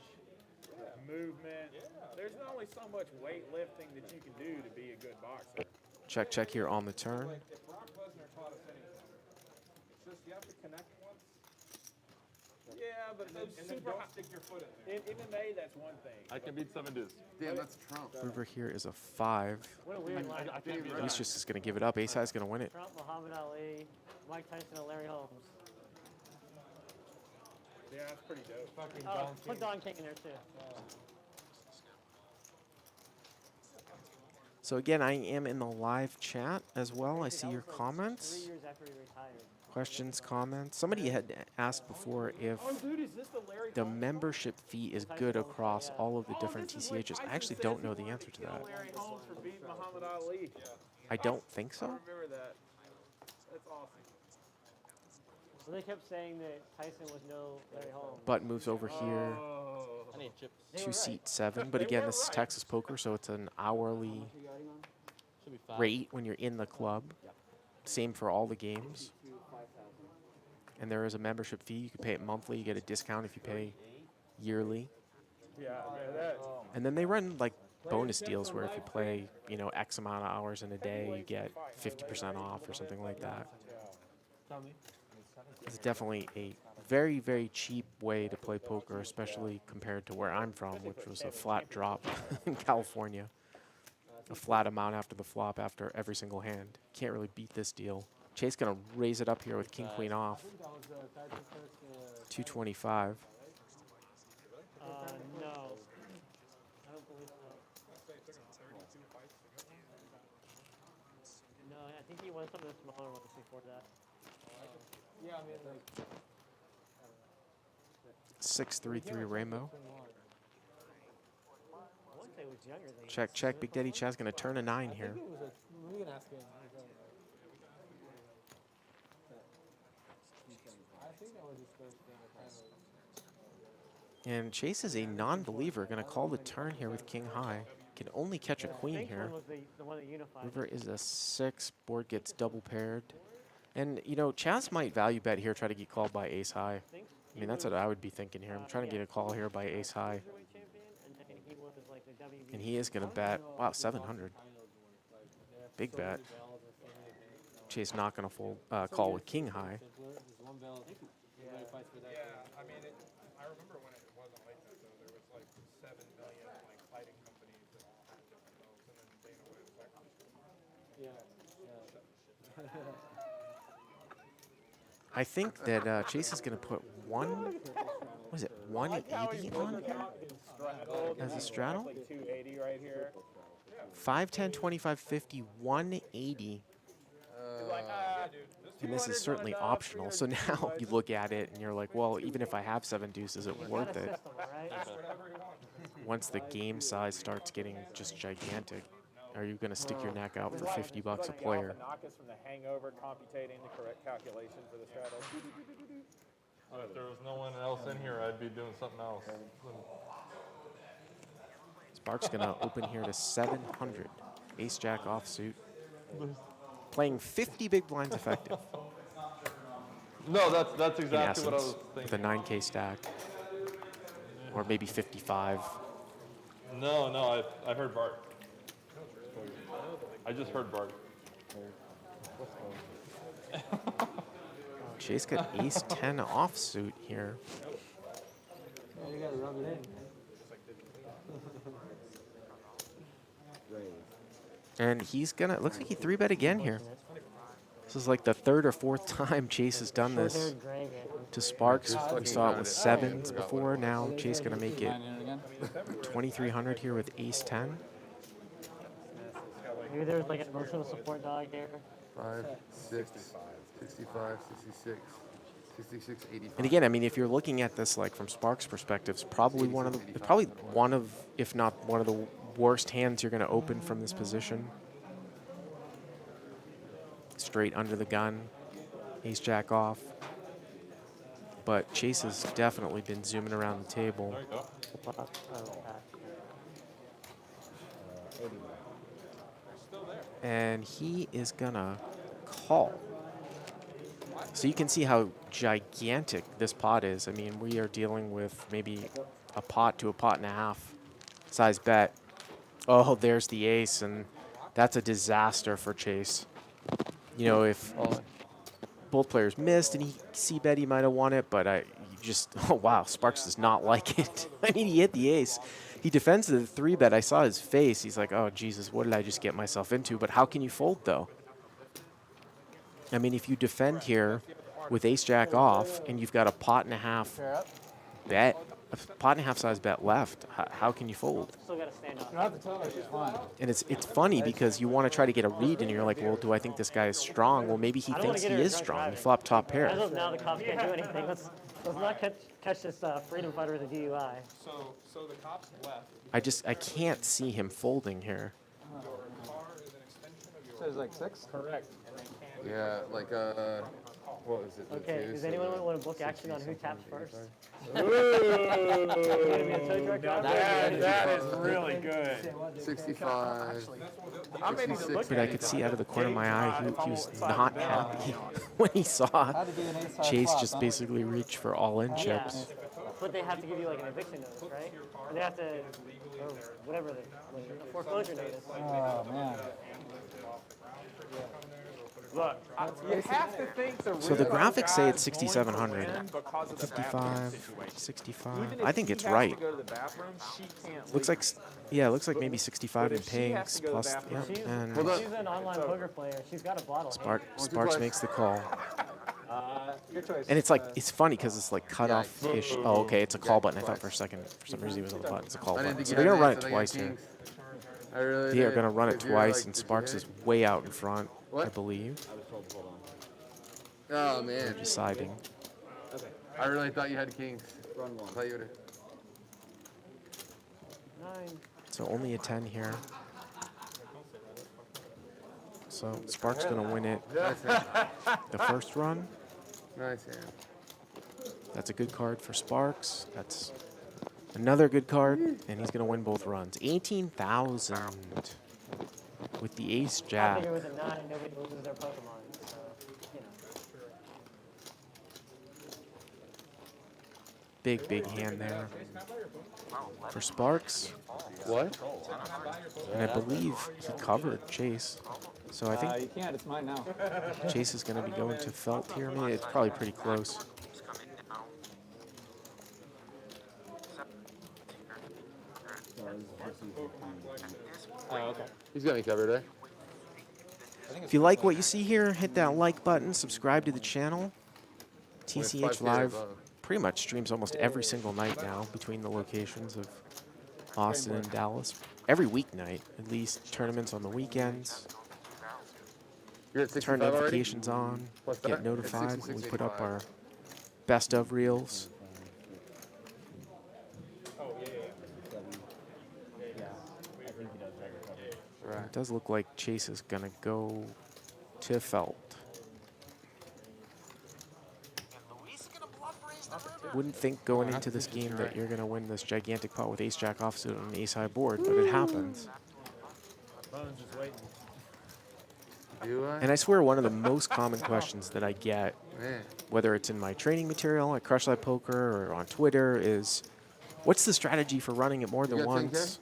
S6: movement. There's only so much weightlifting that you can do to be a good boxer.
S1: Check here on the turn.
S2: If Brock Lesnar taught us anything, it's just you have to connect once,
S6: Yeah, but
S2: and then
S6: super
S2: don't stick your foot in there.
S6: in MMA, that's one thing.
S7: I can beat 7 deuce.
S3: Damn, that's Trump.
S1: River here is a 5.
S4: What a weird line.
S7: I can't beat
S1: Luis just is gonna give it up. Ace High is gonna win it.
S4: Trump, Muhammad Ali, Mike Tyson, and Larry Holmes.
S6: Yeah, that's pretty dope.
S5: Fucking
S4: Oh,
S5: Don
S4: put
S5: King.
S4: Don King in there too.
S1: So again, I am in the live chat as well. I see
S4: That
S1: your
S4: was like
S1: comments,
S4: 3 years after he retired.
S1: questions, comments. Somebody had asked before if
S6: Oh, dude, is this the Larry
S1: the
S6: Holmes one?
S1: membership fee is good across all of the different TCHs. I actually don't know the answer to that.
S6: Larry Holmes for beating Muhammad Ali.
S1: I don't think
S6: I
S1: so.
S6: remember that. That's awesome.
S4: So they kept saying that Tyson was no Larry Holmes.
S1: Button moves over here
S6: Oh.
S9: I need chips.
S4: They were
S1: to
S4: right.
S1: seat 7. But again, this is Texas Poker, so it's an hourly
S9: Should be 5.
S1: rate when you're in the club. Same for all the games. And there is a membership fee. You can pay it monthly. You get a discount if you pay yearly.
S6: Yeah, man, that.
S1: And then they run like bonus deals where if you play, you know, X amount of hours in a day, you get 50% off or something like that.
S5: Tommy.
S1: It's definitely a very, very cheap way to play poker, especially compared to where I'm from, which was a flat drop in California. A flat amount after the flop after every single hand. Can't really beat this deal. Chase gonna raise it up here with king queen off. 225.
S4: No. I don't believe so. No, I think he won some of the smaller ones before that.
S5: Yeah, I mean, like.
S1: 633 Rainbow.
S4: I want to say it was younger than
S1: Check, check. Big Daddy Chad's gonna turn a 9 here.
S5: We can ask him. I think that was his first game.
S1: And Chase is a non-believer. Gonna call the turn here with king high. Can only catch a queen
S4: Banks
S1: here.
S4: one was the one that unified.
S1: River is a 6. Board gets double paired. And, you know, Chaz might value bet here, try to get called by ace high. I mean, that's what I would be thinking here. I'm trying to get a call here by ace high.
S4: Cruiserweight champion, and then he was like the WB.
S1: And he is going to bet, wow, 700. Big bet. Chase not going to fold, call with king high.
S2: Yeah, I mean, I remember when it wasn't like that, though. There was like 7 million like fighting companies that had different modes, and then Dana White was like,
S1: I think that Chase is going to put 180 on here as a straddle?
S6: Like 280 right here.
S1: 510, 25, 50, 180.
S6: Like,
S1: And this is certainly optional. So now you look at it and you're like, well, even if I have 7 deuces, is it worth it? Once the game size starts getting just gigantic, are you going to stick your neck out for $50 a player?
S6: Knock us from the hangover, computating the correct calculation for the straddle.
S7: If there was no one else in here, I'd be doing something else.
S1: Sparks going to open here to 700. Ace jack offsuit. Playing 50 big blinds effective.
S7: No, that's
S1: In
S7: exactly what I
S1: essence,
S7: was
S1: with a
S7: thinking.
S1: 9K stack. Or maybe 55.
S7: No, I heard Bart. I just heard Bart.
S1: Chase got ace 10 offsuit here.
S5: You gotta rub it in.
S1: And he's gonna, looks like he 3-bet again here. This is like the 3rd or 4th time Chase has done this to Sparks. We saw it with 7s before. Now Chase gonna make it 2,300 here with ace 10.
S4: Maybe there's like an emotional support dog here.
S3: 5, 6, 65, 66, 66, 85.
S1: And again, I mean, if you're looking at this like from Sparks' perspective, it's probably one of, if not one of the worst hands you're gonna open from this position. Straight under the gun, ace jack off. But Chase has definitely been zooming around the table.
S7: There you go.
S1: And he is gonna call. So you can see how gigantic this pot is. I mean, we are dealing with maybe a pot to a pot and a half size bet. Oh, there's the ace, and that's a disaster for Chase. You know, if both players missed and he c-bet, he might have won it, but oh wow, Sparks does not like it. I mean, he hit the ace. He defends the 3-bet. I saw his face. He's like, oh, Jesus, what did I just get myself into? But how can you fold, though? I mean, if you defend here, with ace jack off, and you've got a pot and a half bet, a pot and a half size bet left. How can you fold?
S4: Still got to stand up.
S8: You don't have to tell her she's fine.
S1: And it's funny because you want to try to get a read, and you're like, well, do I think this guy is strong? Well, maybe he
S4: I don't wanna
S1: thinks
S4: get
S1: he
S4: her
S1: is
S4: drunk
S1: strong.
S4: driving.
S1: He flopped top pair.
S4: As of now, the cops can't do anything. Let's not catch this freedom fighter with a DUI.
S2: So the cops left.
S1: I can't see him folding here.
S2: Your car is an extension of your.
S8: So it's like 6?
S2: Correct. And they can't.
S3: Yeah, like what was it? the
S4: Okay,
S3: two,
S4: does
S3: so
S4: anyone
S3: the
S4: want to book
S3: 60,
S4: action on who taps
S3: 70,
S4: first?
S3: 85.
S6: That is really good.
S3: 65.
S6: I may need to look
S1: But
S6: at
S1: I
S6: it.
S1: could see out of the corner of my eye he was
S6: It's on
S1: not
S6: the side
S1: happy when he saw
S8: Had to be an ace high
S1: Chase
S8: flop,
S1: just
S8: huh?
S1: basically reach for all-in
S4: Yeah,
S1: chips.
S4: but they have to give you like an eviction notice, right? Or they have to, or whatever, a foreclosure notice.
S8: Oh, man.
S6: Look, you have to think the
S1: So the
S6: real
S1: graphics say
S6: guy's
S1: it's
S6: going to
S1: 6,700.
S6: win because of the bathroom
S1: 55,
S6: situation.
S1: 65.
S6: Even if
S1: I think
S6: he
S1: it's
S6: has
S1: right.
S6: to go to the bathroom, she can't
S1: Looks
S6: leave.
S1: like, yeah, it looks like maybe 65
S6: But
S1: in
S6: if she has
S1: pinks
S6: to go to the
S1: plus,
S6: bathroom,
S1: yeah,
S6: she's-
S1: and
S3: Hold on.
S4: She's an online poker player. She's got a bottle.
S1: Sparks makes the call.
S8: Your choice.
S1: And it's like, it's funny because it's like cut off-ish. Oh, okay, it's a call button. I thought for a second, for some reason it was on the button. It's a call
S3: I didn't
S1: button.
S3: think
S1: So
S3: you
S1: they're
S3: had
S1: going to run
S3: ace,
S1: it
S3: I thought you had
S1: twice here.
S3: kings. I really
S1: They are
S3: did,
S1: going to run it
S3: 'cause you're
S1: twice,
S3: like,
S1: and
S3: did you
S1: Sparks
S3: hit?
S1: is way out in front, I
S3: What?
S1: believe.
S3: Oh, man.
S1: Deciding.
S3: I really thought you had kings. I thought you would
S4: 9.
S1: So only a 10 here. So Sparks going to win it
S3: Nice hand.
S1: the first run.
S3: Nice hand.
S1: That's a good card for Sparks. That's another good card, and he's going to win both runs. 18,000 with the ace
S4: I
S1: jack.
S4: figure with a 9, nobody loses their Pokemon. So, you know.
S1: Big hand there for Sparks.
S3: What?
S1: And I believe he covered Chase. So I think
S8: You can't. It's mine now.
S1: Chase is going to be going to Felt here. I mean, it's probably pretty close.
S3: He's got me covered, eh?
S1: If you like what you see here, hit that like button, subscribe to the channel. TCH Live pretty much streams almost every single night now between the locations of Austin and Dallas. Every weeknight, at least. Tournaments on the weekends.
S3: You're at
S1: Turn
S3: 65 already?
S1: notifications on.
S3: What's
S1: Get
S3: that?
S1: notified
S3: It's
S1: when we
S3: 66,
S1: put up
S3: 85.
S1: our best of reels.
S3: Right.
S1: It does look like Chase is going to go to Felt. Wouldn't think going into this game that you're going to win this gigantic pot with ace-jack offsuit on an ace-high board, but it happens.
S3: Do I?
S1: And I swear one of the most common questions that I get,
S3: Man.
S1: whether it's in my training material at Crush Live Poker or on Twitter, is what's the strategy for running it more than
S3: got 10K?
S1: once?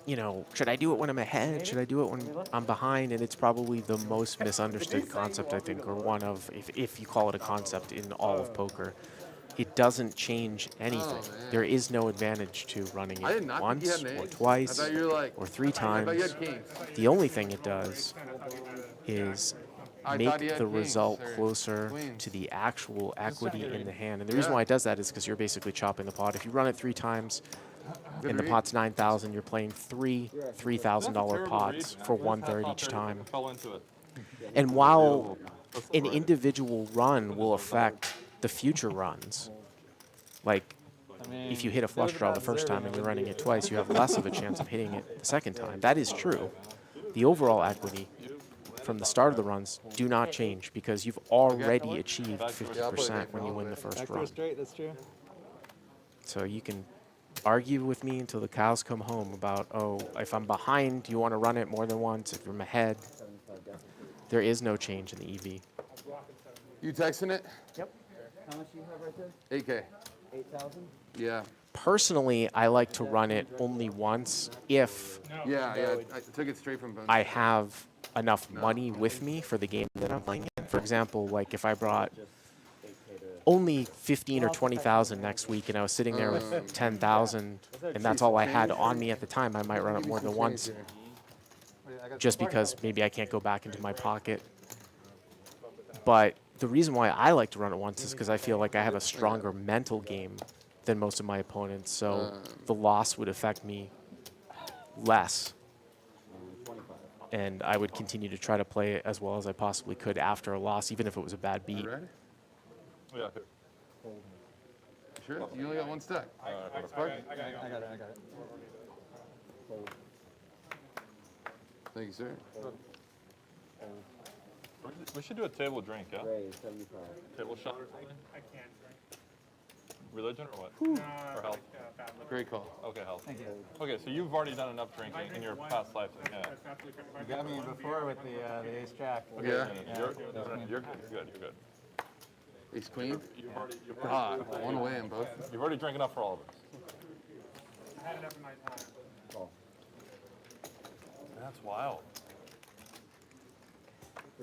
S1: You know, should I do it when I'm ahead? Should I do it when I'm behind? And it's probably the most misunderstood concept, I think, or one of, if you call it a concept in all of poker. It doesn't change anything.
S3: man.
S1: There is no advantage to running
S3: I
S1: it
S3: did not think you
S1: once
S3: had an
S1: or
S3: ace.
S1: twice
S3: I thought you were like,
S1: or 3
S3: I thought you
S1: times.
S3: had kings.
S1: The only thing it does is
S3: I
S1: make
S3: thought he had
S1: the
S3: kings
S1: result
S3: or
S1: closer
S3: queens.
S1: to the actual equity in the hand. And the reason
S3: Yeah.
S1: why it does that is because you're basically chopping the pot. If you run it 3 times
S3: Good
S1: and the
S3: read.
S1: pot's 9,000, you're playing three $3,000
S7: Terrible
S1: pots
S7: read.
S1: for
S7: I
S1: 1/3
S7: thought
S1: each
S7: I
S1: time.
S7: fell into it.
S1: And while
S7: That's
S1: an
S7: right.
S1: individual run will affect the future runs, like if you hit a flush draw the first time and you're running it twice, you have less of a chance of hitting it the second time. That is true. The overall equity from the start of the runs do not change because you've already achieved 50% when you win the first run.
S8: Straight, that's true.
S1: So you can argue with me until the cows come home about, oh, if I'm behind, you want to run it more than once. If I'm ahead, there is no change in the EV.
S3: You texting it?
S4: Yep.
S10: How much do you have right there?
S3: 8K.
S10: 8,000?
S3: Yeah.
S1: Personally, I like to run it only once if
S3: Yeah. I took it straight from Bones.
S1: I have enough money with me for the game that I'm playing in. For example, like if I brought only 15 or 20,000 next week and I was sitting there with 10,000 and that's all I had on me at the time, I might run it more than once just because maybe I can't go back into my pocket. But the reason why I like to run it once is because I feel like I have a stronger mental game than most of my opponents, so the loss would affect me less. And I would continue to try to play it as well as I possibly could after a loss, even if it was a bad beat.
S3: You ready?
S7: Yeah.
S3: Sure? You only got one stack. Spark?
S8: I got it.
S3: Thank you, sir.
S7: We should do a table drink, yeah?
S10: Raise 75.
S7: Table shot or something?
S2: I can't drink.
S7: Religion or what?
S2: Or
S7: health?
S2: bad liver.
S3: Great call.
S7: Okay, health.
S8: Thank you.
S7: Okay, so you've already done enough drinking in your past life. Yeah.
S2: That's absolutely correct.
S8: You got me before with the ace jack.
S7: Okay,
S3: Yeah.
S7: You're good. You're good.
S3: Ace queen?
S7: You've already,
S3: One away in both.
S7: you've already drank enough for all of us.
S2: I had enough in my time.
S7: That's wild.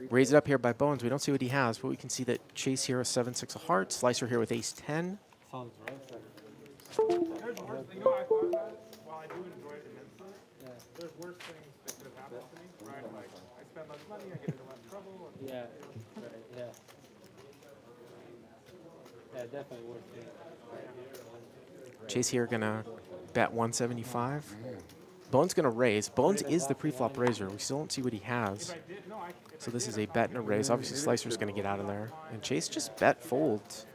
S1: Raise it up here by Bones. We don't see what he has, but we can see that Chase here is 7-6 of hearts. Slicer here with ace 10.
S10: Sounds right.
S2: There's worse things. I thought about it. While I do enjoy it immensely, there's worse things that could have happened to me. Right? Like, I spend less money, I get into less trouble. And
S10: Yeah. Right. Yeah. Yeah, definitely worth it.
S1: Chase here gonna bet 175. Bones gonna raise. Bones is the pre-flop raiser. We still don't see what he has. So this is a bet and a raise. Obviously Slicer's gonna get out of there. And Chase just bet folds.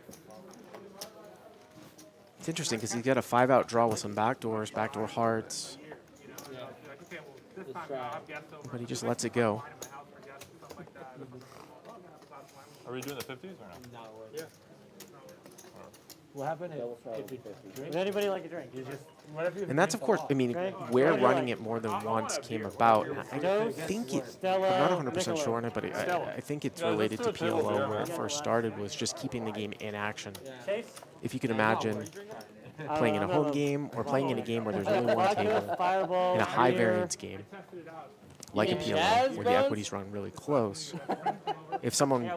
S1: It's interesting because he's got a 5-out draw with some backdoors, backdoor hearts. But he just lets it go.
S7: Are we doing the 50s or no?
S10: Not worth
S2: Yeah.
S10: it. What happened if you drink?
S4: Does anybody like a drink? You just whatever you
S1: And that's, of course, I mean, where running it more than once came about. I think it, I'm not 100% sure on it, but I think it's related to PLO where it first started was just keeping the game in action.
S4: Chase?
S1: If you could imagine playing in a home game or playing in a game where there's only one table,
S4: Fireball,
S1: in a high
S4: beer.
S1: variance game, like a PLO, where the equities run really close, if someone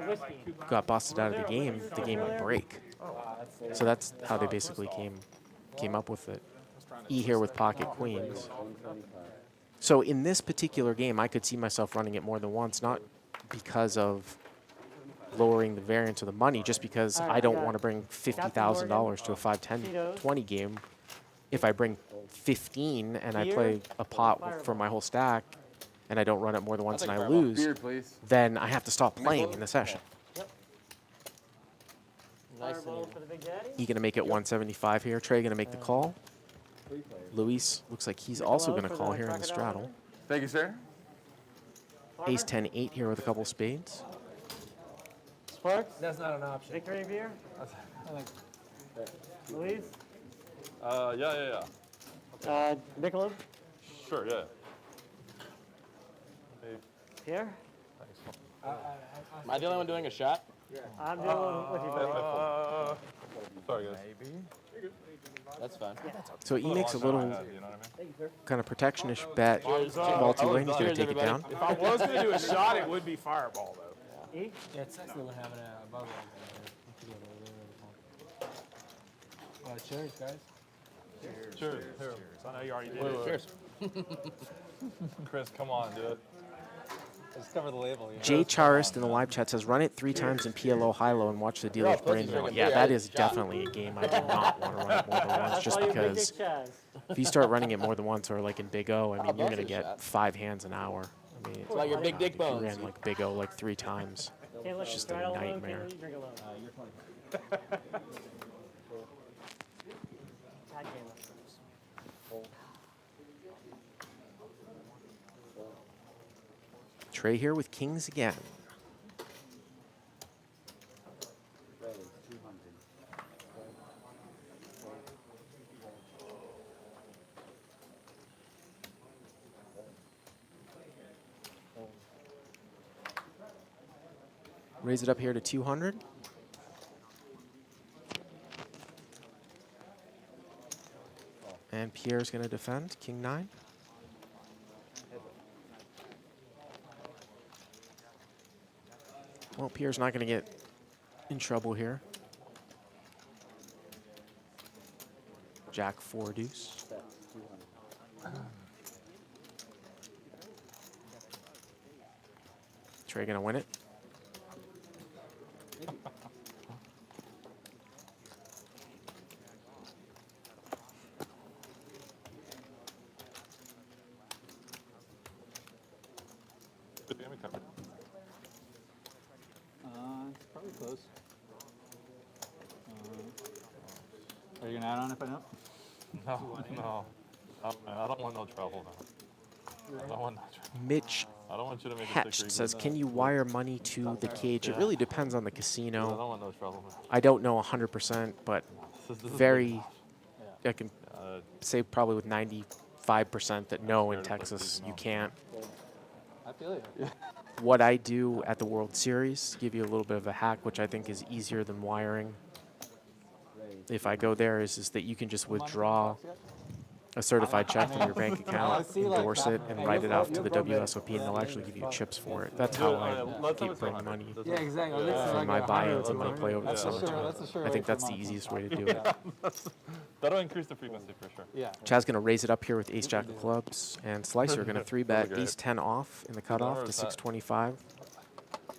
S1: got busted out of the game would break. So that's how they basically came up with it. E here with pocket queens. So in this particular game, I could see myself running it more than once, not because of lowering the variance of the money, just because I don't want to bring $50,000 to a 5, 10, 20 game. If I bring 15 and I play a pot for my whole stack and I don't run it more than once and I lose,
S3: Beer, please.
S1: then I have to stop playing in the session.
S9: Nice
S4: Fireball for the big daddy.
S1: E gonna make it 175 here. Trey gonna make the call. Luis looks like he's also gonna call here in the straddle.
S3: Thank you, sir.
S1: Ace 10 8 here with a couple spades.
S4: Sparks?
S5: That's not an option.
S4: Victory beer? Louise?
S7: Yeah.
S4: Michelob?
S7: Sure, yeah.
S4: Pierre?
S9: Am I the only one doing a shot?
S4: I'm doing with you, buddy.
S7: Sorry, guys.
S9: That's fine.
S1: So E makes a little
S7: You know what I mean?
S1: kind of protection-ish bet. Multi-lane, he's gonna take it down.
S6: If I was going to do a shot, it would be Fireball, though.
S4: E?
S10: Yeah, it's nice little having a bubble. Cheers, guys.
S7: Cheers.
S6: I know you already did it.
S9: Cheers.
S7: Chris, come on, dude.
S8: Just cover the label.
S1: Jay Charist in the live chat says, run it 3 times in PLO high-low and watch the deal with brain melt. Yeah, that is definitely a game I do not want to run it more than once, just because if you start running it more than once, or like in Big O, I mean, you're going to get 5 hands an hour. I mean,
S9: It's like your big dick
S1: if you
S9: bones.
S1: ran like Big O like 3 times.
S4: It's
S1: just a nightmare.
S4: Drink alone.
S10: You're 20.
S4: Tag game.
S1: Trey here with kings again.
S10: Raise 200.
S1: Raise it up here to 200. And Pierre's going to defend, king 9. Well, Pierre's not going to get in trouble here. Jack 4 deuce. Trey going to win it.
S7: Good game we covered.
S5: It's probably close. Are you gonna add on if I don't?
S7: No. Oh, man, I don't want no trouble now. I don't want no trouble.
S1: Mitch
S7: I don't want you to make a
S1: Hetch
S7: stick
S1: says, can you wire money to the cage? It really depends on the
S7: I
S1: casino.
S7: don't want no trouble. Man.
S1: I don't know 100%, but
S7: This is
S1: very,
S7: big.
S1: I can say probably with 95% that no, in Texas you can't.
S5: I feel you.
S1: What I do at the World Series, give you a little bit of a hack, which I think is easier than wiring. If I go there, is that you can just withdraw a certified check from your bank account, endorse it, and write it off to the WSOP, and they'll actually give you chips for it. That's how I keep bringing money
S5: Yeah, exactly.
S1: for my buy-ins and my play over the summertime. I think that's the easiest way to do it.
S7: That'll increase the frequency for sure.
S5: Yeah.
S1: Chad's going to raise it up here with ace-jack of clubs, and Slicer going to 3-bet ace-10 off in the cutoff to 625.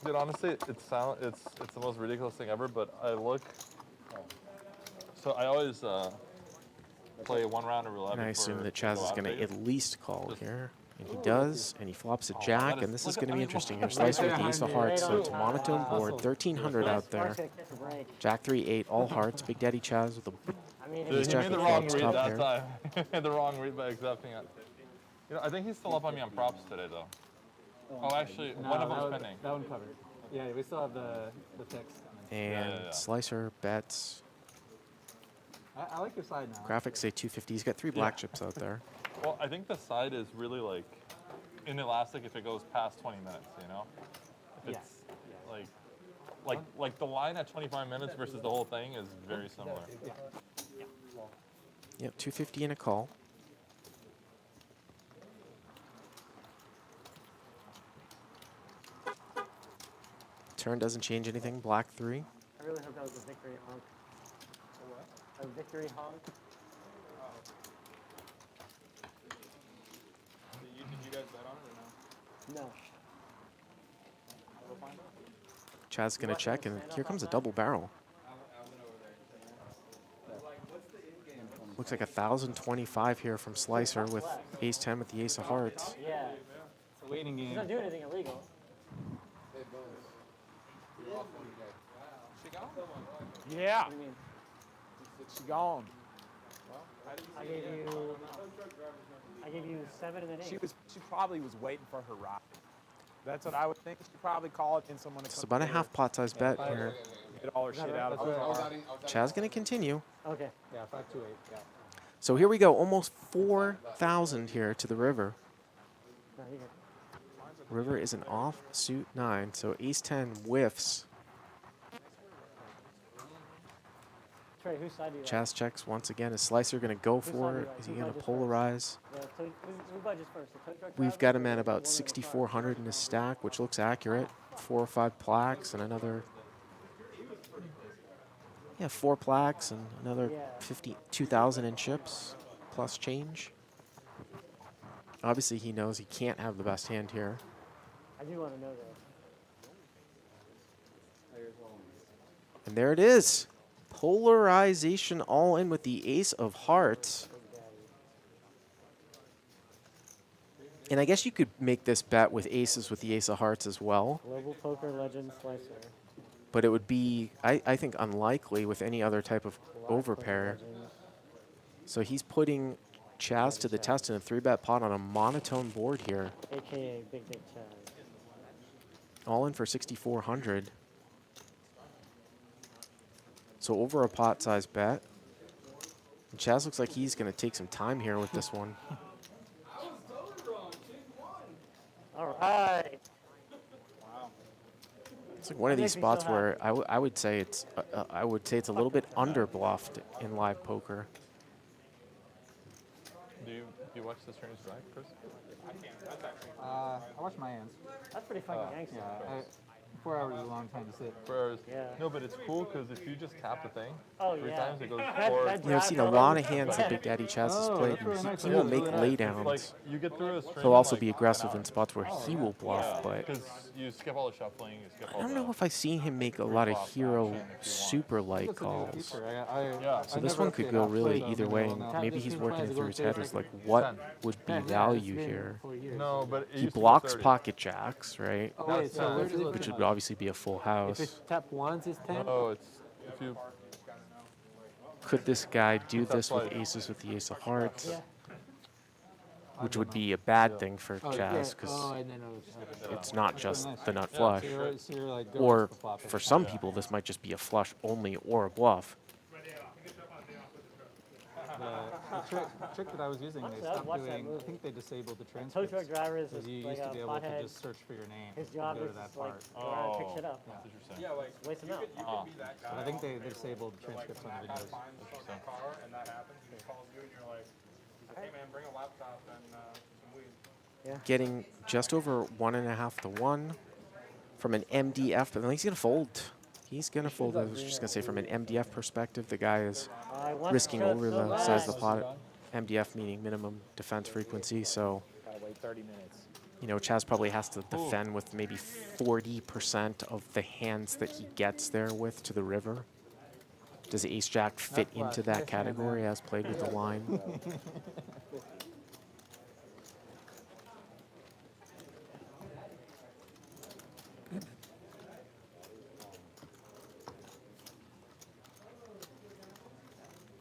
S7: Dude, honestly, it's the most ridiculous thing ever, but I look. So I always play one round of roulette.
S1: And I assume
S7: before
S1: that Chaz
S7: go
S1: is
S7: out
S1: going to
S7: big.
S1: at least call here. And he does, and he flops a
S7: that
S1: jack,
S7: is-
S1: and this is
S7: look at-
S1: going to
S7: I
S1: be
S7: mean,
S1: interesting here.
S7: what-
S1: Slicer with the ace of hearts, so it's a monotone board, 1,300 out there. Jack 3-8, all hearts. Big Daddy Chaz with a
S4: I mean,
S7: Dude, he
S1: ace-jack
S7: made
S1: of
S7: the wrong
S1: clubs
S7: read
S1: top
S7: that
S1: pair.
S7: time. He made the wrong read by accepting it. You know, I think he's still up on me on props today, though. Oh, actually, one of them's pending.
S5: That one covered. Yeah, we still have the fix.
S1: And Slicer bets.
S5: I like your side now.
S1: Graphics say 250. He's got 3 black chips out there.
S7: Well, I think the side is really like inelastic if it goes past 20 minutes, you know? If it's like the line at 25 minutes versus the whole thing is very similar.
S1: Yep, 250 and a call. Turn doesn't change anything. Black 3.
S4: I really hope that was a victory honk. A victory honk.
S2: Did you guys bet on it or no?
S4: No.
S1: Chad's going to check, and here comes a double barrel. Looks like 1,025 here from Slicer with ace-10 with the ace of hearts.
S4: Yeah.
S5: It's a waiting
S4: He's
S5: game.
S4: not doing anything illegal.
S6: Yeah.
S4: What do you mean?
S6: She gone.
S4: I gave you 7 and an 8.
S6: She probably was waiting for her ride. That's what I would think. She probably called in someone to
S1: It's
S6: come
S1: about a
S6: get
S1: half pot size bet here.
S6: get all her shit out of her car.
S1: Chad's going to continue.
S4: Okay.
S5: Yeah, 528. Yeah.
S1: So here we go, almost 4,000 here to the river.
S4: No, you're good.
S1: River is an offsuit 9, so ace-10 whiffs.
S4: Trey, whose side do you like?
S1: Chaz checks once again. Is Slicer going to go for it? Is he going to polarize?
S4: Yeah, so who budgets first? The tow truck
S1: We've
S4: driver
S1: got
S4: or
S1: him at
S4: the
S1: about
S4: one in the
S1: 6,400 in his stack, which looks accurate. 4 or 5 plaques and another, 4 plaques and another 52,000 in chips plus change. Obviously, he knows he can't have the best hand here.
S4: I do want to know that.
S1: And there it is. Polarization all in with the ace of hearts. And I guess you could make this bet with aces with the ace of hearts as well.
S4: Global Poker Legend Slicer.
S1: But it would be, I think, unlikely with any other type of overpair. So he's putting Chaz to the test in a 3-bet pot on a monotone board here.
S4: AKA Big Dick Chaz.
S1: All in for 6,400. So over a pot size bet. And Chaz looks like he's going to take some time here with this one.
S4: All right.
S1: It's like one of these spots where I would say it's it's a little bit under bluffed in live poker.
S7: Do you watch the streams live, Chris?
S5: I watch my hands.
S4: That's pretty fucking gangster.
S5: Yeah,
S8: 4 hours is a long time to sit.
S7: 4 hours.
S4: Yeah.
S7: No, but it's cool because if you just tap the thing
S4: Oh,
S7: 3
S4: yeah.
S7: times, it goes
S4: That-
S7: forward.
S4: that
S1: You know, I've seen a
S4: drive
S1: lot of
S4: over-
S1: hands that Big Daddy Chaz has
S8: Oh,
S1: played.
S8: that's really
S1: and
S8: nice.
S1: he
S7: Yeah,
S1: will
S7: it's
S1: make
S7: really nice. It's like
S1: laydowns.
S7: you get through a stream
S1: He'll
S7: in,
S1: also
S7: like,
S1: be
S7: half an
S1: aggressive
S7: hour.
S1: in spots where he will bluff, but
S7: Because you skip all the shuffling, you skip
S1: I
S7: all
S1: don't
S7: the.
S1: know if I've seen him make a lot of
S7: flop
S1: hero
S7: action if you want.
S1: super light
S8: That's a new
S1: calls.
S8: feature.
S7: Yeah.
S1: So
S8: I
S1: this
S8: never
S1: one could
S8: updated
S1: go
S8: off
S1: really
S8: play,
S1: either
S8: so
S1: way.
S8: maybe
S1: And
S8: I'll know.
S1: maybe
S8: Just
S1: he's
S8: been
S1: working
S8: plans
S1: it
S8: to
S1: through
S8: go
S1: his
S8: to
S1: head
S8: like
S1: as like what would be
S8: Yeah, it's
S1: value
S8: been
S1: here.
S8: 4 years.
S7: No, but it
S1: He
S7: used to be
S1: blocks
S7: 30.
S1: pocket jacks, right?
S8: Oh wait, so where does it?
S1: Which would obviously be a full
S8: If
S1: house.
S8: it's tap ones, it's 10.
S7: Oh, it's if you.
S1: Could this guy do
S7: That's
S1: this with
S7: why-
S1: aces with the ace of hearts?
S4: Yeah.
S1: Which would be a bad thing for
S8: Oh,
S1: Chaz because
S8: I didn't know.
S1: it's not just
S8: nice.
S1: the nut
S7: Yeah,
S1: flush.
S8: So you're like going
S1: Or
S8: to the flop
S1: for
S8: every
S1: some
S8: time.
S1: people, this might just be a flush only or a bluff.
S8: The trick that I was using,
S4: Honestly,
S8: they
S4: I would
S8: stopped
S4: watch that
S8: doing. I
S4: movie.
S8: think they disabled the
S4: Tow
S8: transcripts.
S4: truck driver is
S8: Because
S4: just
S8: you
S4: like
S8: used to
S4: a
S8: be able to
S4: pothead.
S8: just search for your name.
S4: His
S8: and
S4: job
S8: go
S4: is
S8: to that
S4: just like
S8: part.
S4: go around and pick shit up.
S7: That's interesting.
S2: Yeah, like
S4: Waste him
S2: you
S4: out.
S2: could be that guy.
S8: But I think they disabled the transcripts on the
S2: Half
S8: videos.
S2: finds a car and that happens. He calls you and you're like, hey man, bring a laptop and some weed.
S1: Getting just over 1.5 to 1 from an MDF, but then he's going to fold. He's going to fold. I was just going to say from an MDF perspective, the guy is
S4: I want
S1: risking
S4: to
S1: over the
S4: select.
S1: size of the pot. MDF meaning minimum defense frequency. So,
S6: Gotta wait 30 minutes.
S1: you know, Chaz probably has to defend with maybe 40% of the hands that he gets there with to the river. Does Ace Jack fit into that category as played with the line?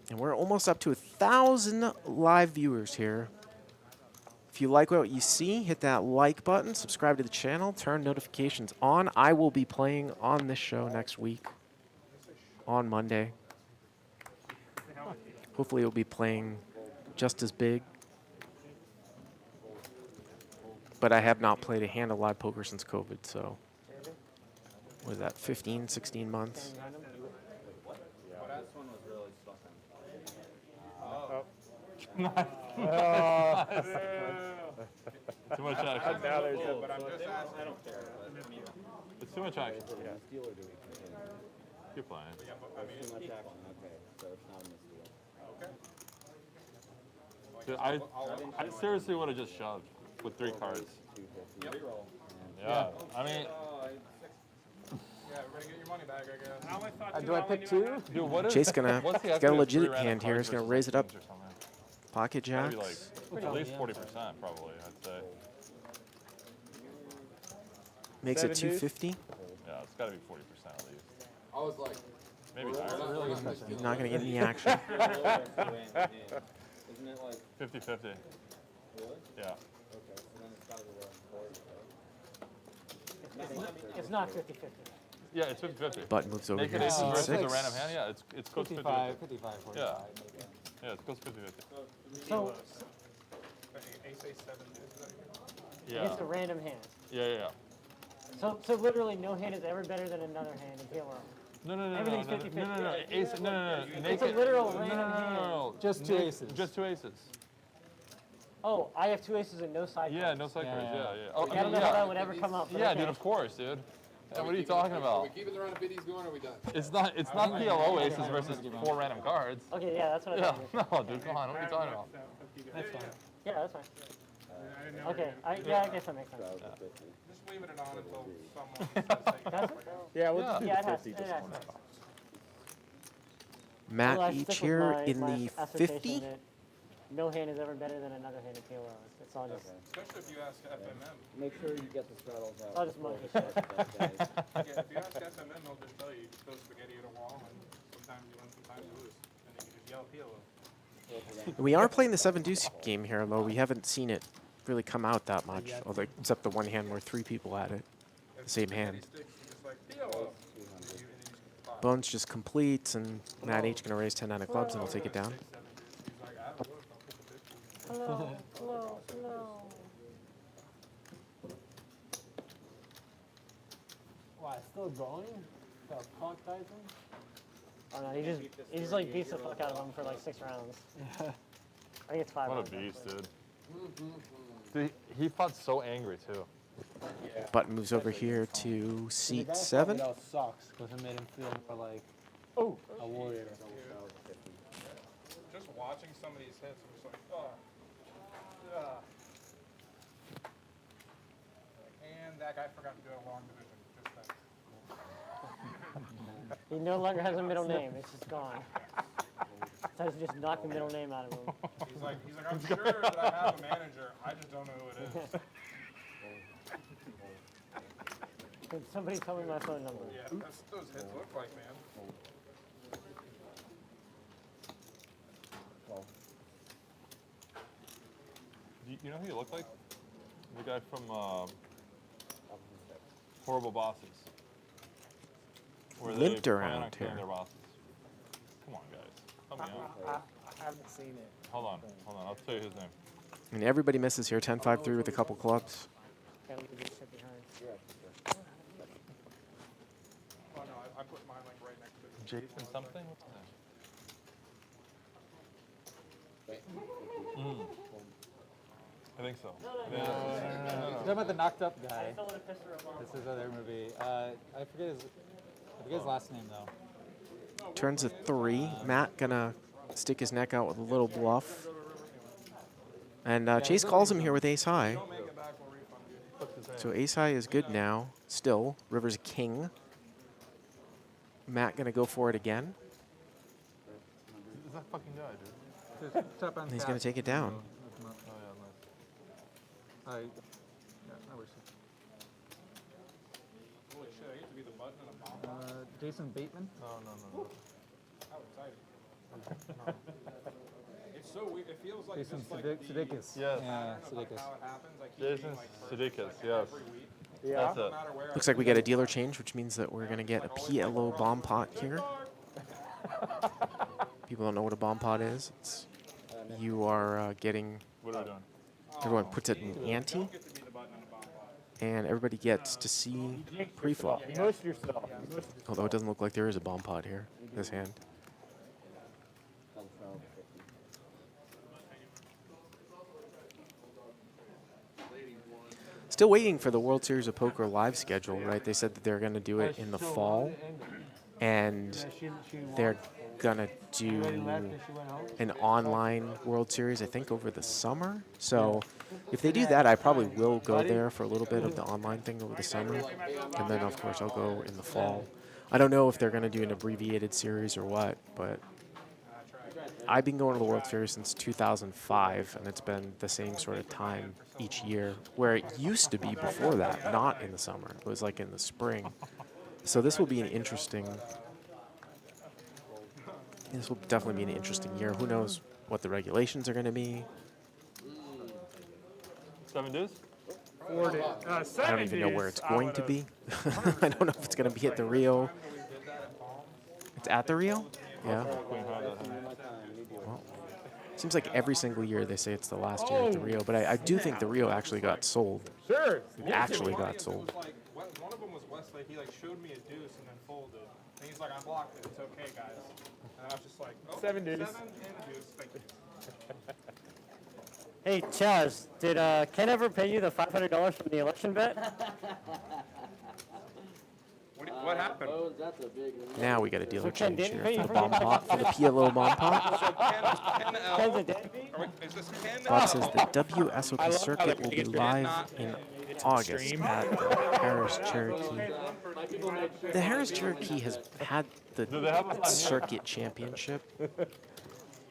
S1: And we're almost up to 1,000 live viewers here. If you like what you see, hit that like button, subscribe to the channel, turn notifications on. I will be playing on this show next week, on Monday. Hopefully it'll be playing just as big. But I have not played a hand of live poker since COVID, so what is that, 15, 16 months?
S7: Too much action.
S6: Now there's
S2: But I'm just asking. I don't care.
S7: It's too much action. Keep playing. Dude, I seriously would have just shoved with 3 cards. Yeah, I mean,
S2: Yeah, everybody get your money back, I guess.
S8: Do I pick 2?
S7: dude, what is?
S1: Chase gonna
S7: what's the
S1: got a
S7: estimate of
S1: legit
S7: 3 random
S1: hand here.
S7: cards
S1: He's gonna
S7: versus,
S1: raise
S7: like,
S1: it up.
S7: kings or something?
S1: Pocket
S7: Gotta
S1: jacks.
S7: be like at least 40% probably, I'd say.
S1: Makes it
S6: 7 deuce?
S1: 250.
S7: Yeah, it's gotta be 40% at least.
S3: I was like,
S7: Maybe higher.
S1: He's not gonna get any action.
S10: Isn't it like
S7: 50-50.
S10: really?
S7: Yeah.
S10: Okay, so then it's gotta be what?
S4: It's not 50-50.
S7: Yeah, it's 50-50.
S1: Button moves over
S7: Naked
S1: here to
S7: aces versus a
S1: C6.
S7: random hand, yeah, it's close to
S8: 55,
S7: 50-50.
S8: 55, 45.
S7: Yeah. Yeah, it's close to 50-50.
S4: So
S2: Ace, ace, 7 deuce.
S7: Yeah.
S4: against a random hand.
S7: Yeah.
S4: So literally no hand is ever better than another hand in PLO.
S7: No.
S4: Everything's 50-50.
S7: No. Ace, no.
S4: It's a
S7: Naked.
S4: literal
S7: No.
S4: random hand.
S8: Just 2 aces.
S7: Just 2 aces.
S4: Oh, I have 2 aces and no side
S7: Yeah,
S4: cards.
S7: no side cards.
S8: Yeah.
S7: Yeah. Oh,
S4: I don't know how that would ever come up. But
S7: Yeah,
S4: okay.
S7: dude, of course, dude. Yeah, what are you talking
S3: Are we
S7: about?
S3: keeping the round of biddies going or are we done?
S7: It's not PLO aces versus 4 random cards.
S4: Okay, yeah, that's what I
S7: Yeah,
S4: thought.
S7: no, dude, come on, what are you talking about?
S8: That's fine.
S4: Yeah, that's fine.
S2: I didn't know.
S4: Okay, I guess that makes sense.
S2: Just leave it on until someone says they
S4: Does it?
S6: Yeah, we'll just do
S4: Yeah,
S6: the
S4: it has.
S6: 50
S4: It
S6: just
S4: has.
S6: one.
S1: Matt
S4: Well, I
S1: each
S4: stick with
S1: here
S4: my-
S1: in
S4: my
S1: the
S4: assertion
S1: 50.
S4: that no hand is ever better than another hand in PLO. It's all just,
S2: Especially if you ask FMM.
S10: Make sure you get the straddles out.
S4: I'll just monkey
S10: before
S4: shit.
S10: the first guys.
S2: Yeah, if you ask FMM, they'll just tell you, just throw spaghetti at a wall, and sometimes you win, sometimes you lose. And then you just yell PLO.
S1: We are playing the 7 deuce game here, though we haven't seen it really come out that much, although except the one hand where 3 people at it, the same hand.
S2: Sticks, you just like PLO.
S1: Bones just completes, and Matt H gonna raise 10-9 of clubs, and he'll take it down.
S2: He's like, I don't know,
S4: hello, hello.
S5: Wow, it's still going? The punk Tyson?
S4: Oh no, he just like beats the fuck out of him for like 6 rounds. I think it's 5
S7: What
S4: rounds.
S7: a beast, dude. Dude, he fought so angry, too.
S1: Button moves over here to
S5: The
S1: seat
S5: guy
S1: 7.
S5: probably out sucks because it made him feel more like a warrior.
S2: Just watching some of these hits, I'm just like, oh. Yeah. And that guy forgot to do a long division. Just that.
S4: He no longer has a middle name. It's just gone. So I just knocked the middle name out of him.
S2: He's like, I'm sure that I have a manager. I just don't know who it is.
S4: Can somebody tell me my phone number?
S2: Yeah, that's what those hits look like, man.
S7: You know who you look like? The guy from Horrible Bosses. Where
S1: Limped
S7: they
S1: around
S7: plan on killing
S1: here.
S7: their bosses. Come on, guys. Help me out.
S10: I haven't seen it.
S7: Hold on. I'll tell you his name.
S1: And everybody misses here. 10-5-3 with a couple clubs.
S4: Gotta leave this shit behind.
S2: Oh no, I put mine like right next to it.
S7: Jason something? What's his name? I think so.
S8: You're talking about the knocked up guy. This is other movie. I forget his last name though.
S1: Turns a 3. Matt gonna stick his neck out with a little bluff. And Chase calls him here with ace high. So ace high is good now. Still, River's king. Matt gonna go for it again.
S7: Is that fucking guy, dude?
S1: And he's gonna take it down.
S8: I wish.
S2: Holy shit, I used to be the button and a bomb.
S8: Jason Bateman.
S7: No.
S2: How exciting. It's so weird. It feels like
S8: Jason
S2: just like
S8: Sudeikis.
S7: Yes.
S8: Yeah,
S2: how
S8: Sudeikis.
S2: it happens. I keep
S7: Jason
S2: being, like,
S7: Sudeikis,
S2: first,
S7: yes.
S2: every week.
S7: That's
S2: No
S7: it.
S2: matter where
S1: Looks like we get a dealer change, which means that we're gonna get a PLO bomb pot here. People don't know what a bomb pot is. It's, you are getting,
S7: What are we doing?
S1: everyone puts it in ante, and everybody gets to see pre-flop.
S4: Most yourself.
S1: Although it doesn't look like there is a bomb pot here, this hand. Still waiting for the World Series of Poker live schedule, right? They said that they're going to do it in the fall, and they're going to do an online World Series, I think, over the summer. So if they do that, I probably will go there for a little bit of the online thing over the summer, and then, of course, I'll go in the fall. I don't know if they're going to do an abbreviated series or what, but I've been going to the World Series since 2005, and it's been the same sort of time each year, where it used to be before that, not in the summer. It was like in the spring. So this will be an interesting, this will definitely be an interesting year. Who knows what the regulations are going to be.
S7: 7 dudes?
S1: I don't even know where it's going to be. I don't know if it's going to be at the Rio. It's at the Rio? Yeah. Well, seems like every single year they say it's the last year at the Rio, but I do think the Rio actually got sold.
S2: Sure.
S1: It actually got sold.
S2: Like, one of them was Westlake. He like showed me a deuce and then folded. And he's like, I blocked it. It's okay, guys. And I was just like, oh,
S6: 7 deuce.
S2: 7 and a deuce. Thank you.
S4: Hey, Chaz, did Ken ever pay you the $500 from the election bet?
S2: What happened?
S1: Now we got a dealer
S4: So Ken
S1: change
S4: didn't
S1: here
S4: pay you
S1: for the
S4: for
S1: bomb
S4: the
S1: pot, for the PLO bomb pot.
S2: Ken L.
S4: Ken's a deadbeat?
S2: Is this Ken
S1: Bart
S2: L?
S1: says the WSOP circuit will be live in August at the Harris Cherokee. The Harris Cherokee has had the circuit championship.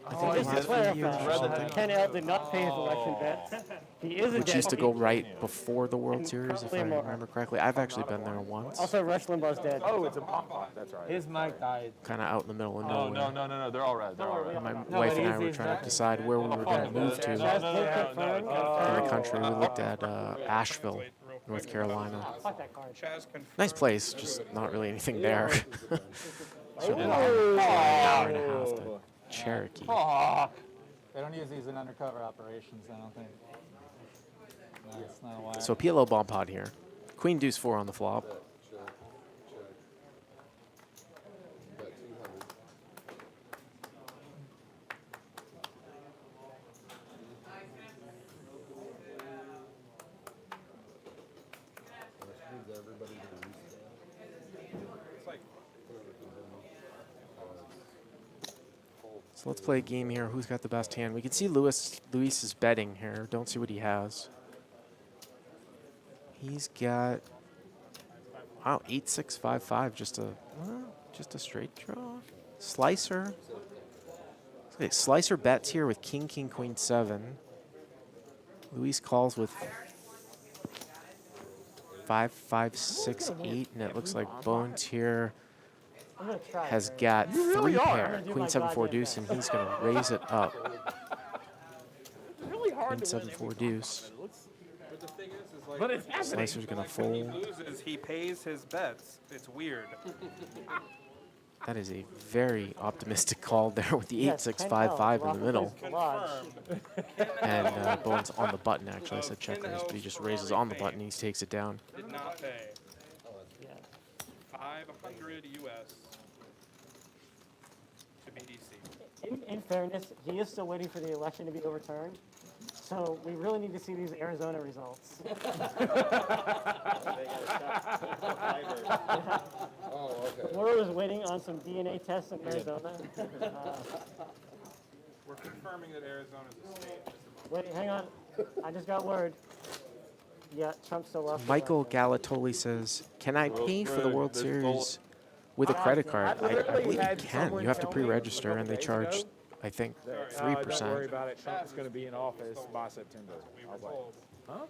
S1: I think the
S4: Just to
S1: last few years or
S4: clarify,
S1: something,
S4: Ken L did not pay his election bet. He is a
S1: which used to go
S4: deadbeat.
S1: right before the World Series, if I
S4: Probably more.
S1: remember correctly. I've actually been there once,
S4: Also, Rush Limbaugh's dead.
S6: Oh, it's a bomb pot. That's right.
S8: His mic died.
S1: kind of out in the middle of
S7: Oh,
S1: nowhere.
S7: no. They're all red. They're all red.
S1: And my
S8: No,
S1: wife
S8: but
S1: and I
S8: he's
S1: were
S8: the
S1: trying to
S8: exact-
S1: decide where we were going to move to in the country. We looked at Asheville, North Carolina.
S4: Fuck that card.
S2: Chaz confirmed.
S1: Nice place, just not really anything there. Certainly not an hour and a half to Cherokee.
S8: They don't use these in undercover operations, I don't think. That's not why.
S1: So PLO bomb pot here. Queen deuce 4 on the flop. So let's play a game here. Who's got the best hand? We can see Luis is betting here. Don't see what he has. He's got, wow, 8-6-5-5. Just a straight draw. Slicer. Okay, Slicer bets here with king, king, queen, 7. Luis calls with 5, 5, 6, 8, and it looks like Bones here
S4: I'm gonna try.
S1: has
S4: it.
S1: got
S4: You really
S1: 3
S4: are. I'm
S1: pair,
S4: gonna do
S1: queen
S4: my
S1: 7 4
S4: goddamn
S1: deuce, and
S4: best.
S1: he's gonna raise it up.
S6: It's really hard
S1: Queen
S6: to
S1: 7
S6: win
S1: 4
S6: every
S1: deuce.
S6: time, but it looks-
S2: But the thing is like,
S6: But it's happening.
S1: Slicer's gonna
S2: like when he
S1: fold.
S2: loses, he pays his bets. It's weird.
S1: That is a very optimistic call there with the
S4: Yes,
S1: 8-6-5-5 in the
S4: 10-0,
S1: middle.
S4: Lodge.
S1: And Bones on the button, actually. I said check raise, but he just raises on the button and he takes it down.
S2: Did not pay.
S4: Yeah.
S2: 500 US to BDC.
S4: In fairness, he is still waiting for the election to be overturned. So we really need to see these Arizona results.
S3: Oh, okay.
S4: Laura was waiting on some DNA tests in Arizona.
S2: We're confirming that Arizona's a state.
S4: Wait, hang on. I just got word. Yeah, Trump still lost. the
S1: Michael
S4: election.
S1: Galatoli says, can I pay for the World
S7: There's
S1: Series with a credit card? I
S6: literally
S1: believe you
S6: had
S1: can.
S6: someone
S1: You have to
S6: tell me
S1: pre-register,
S6: a
S1: and they
S6: couple
S1: charge,
S6: days ago
S1: I think,
S6: Don't worry
S1: 3%.
S6: about it. Trump's going to be in office by September. I was like,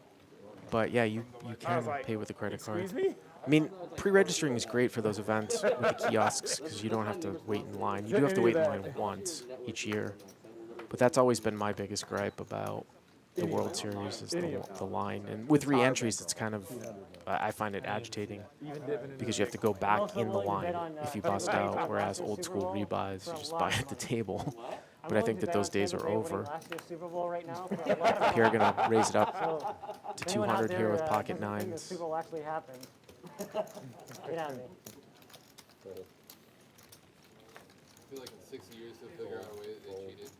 S1: But yeah, you can
S6: was like,
S1: pay with a credit card.
S6: excuse me?
S1: I mean, pre-registering is great for those events with the kiosks because you don't have to wait in line. You do have to wait in line once each year. But that's always been my biggest gripe about the World Series is the line. And with re-entries, it's kind of, I find it agitating because you have to go back
S4: Also
S1: in the
S4: willing to
S1: line
S4: bet on,
S1: if you
S4: Freddie
S1: bust
S4: Mercury
S1: out,
S4: last
S1: whereas
S4: year's
S1: old
S4: Super
S1: school
S4: Bowl
S1: rebuys,
S4: for
S1: you
S4: a
S1: just
S4: lot
S1: buy
S4: of
S1: at the table.
S4: I'm
S1: But I
S4: willing
S1: think
S4: to
S1: that
S4: bet
S1: those
S4: on
S1: days
S4: Tampa
S1: are
S4: Bay winning
S1: over.
S4: Last year's Super Bowl right now for a lot of
S1: Here, going to raise it up
S4: So,
S1: to
S4: if anyone out
S1: 200 here with
S4: there,
S1: pocket
S4: doesn't think the
S1: nines.
S4: Super Bowl actually happened. Get out of me.
S3: I feel like in 60 years they'll figure out a way that they cheated.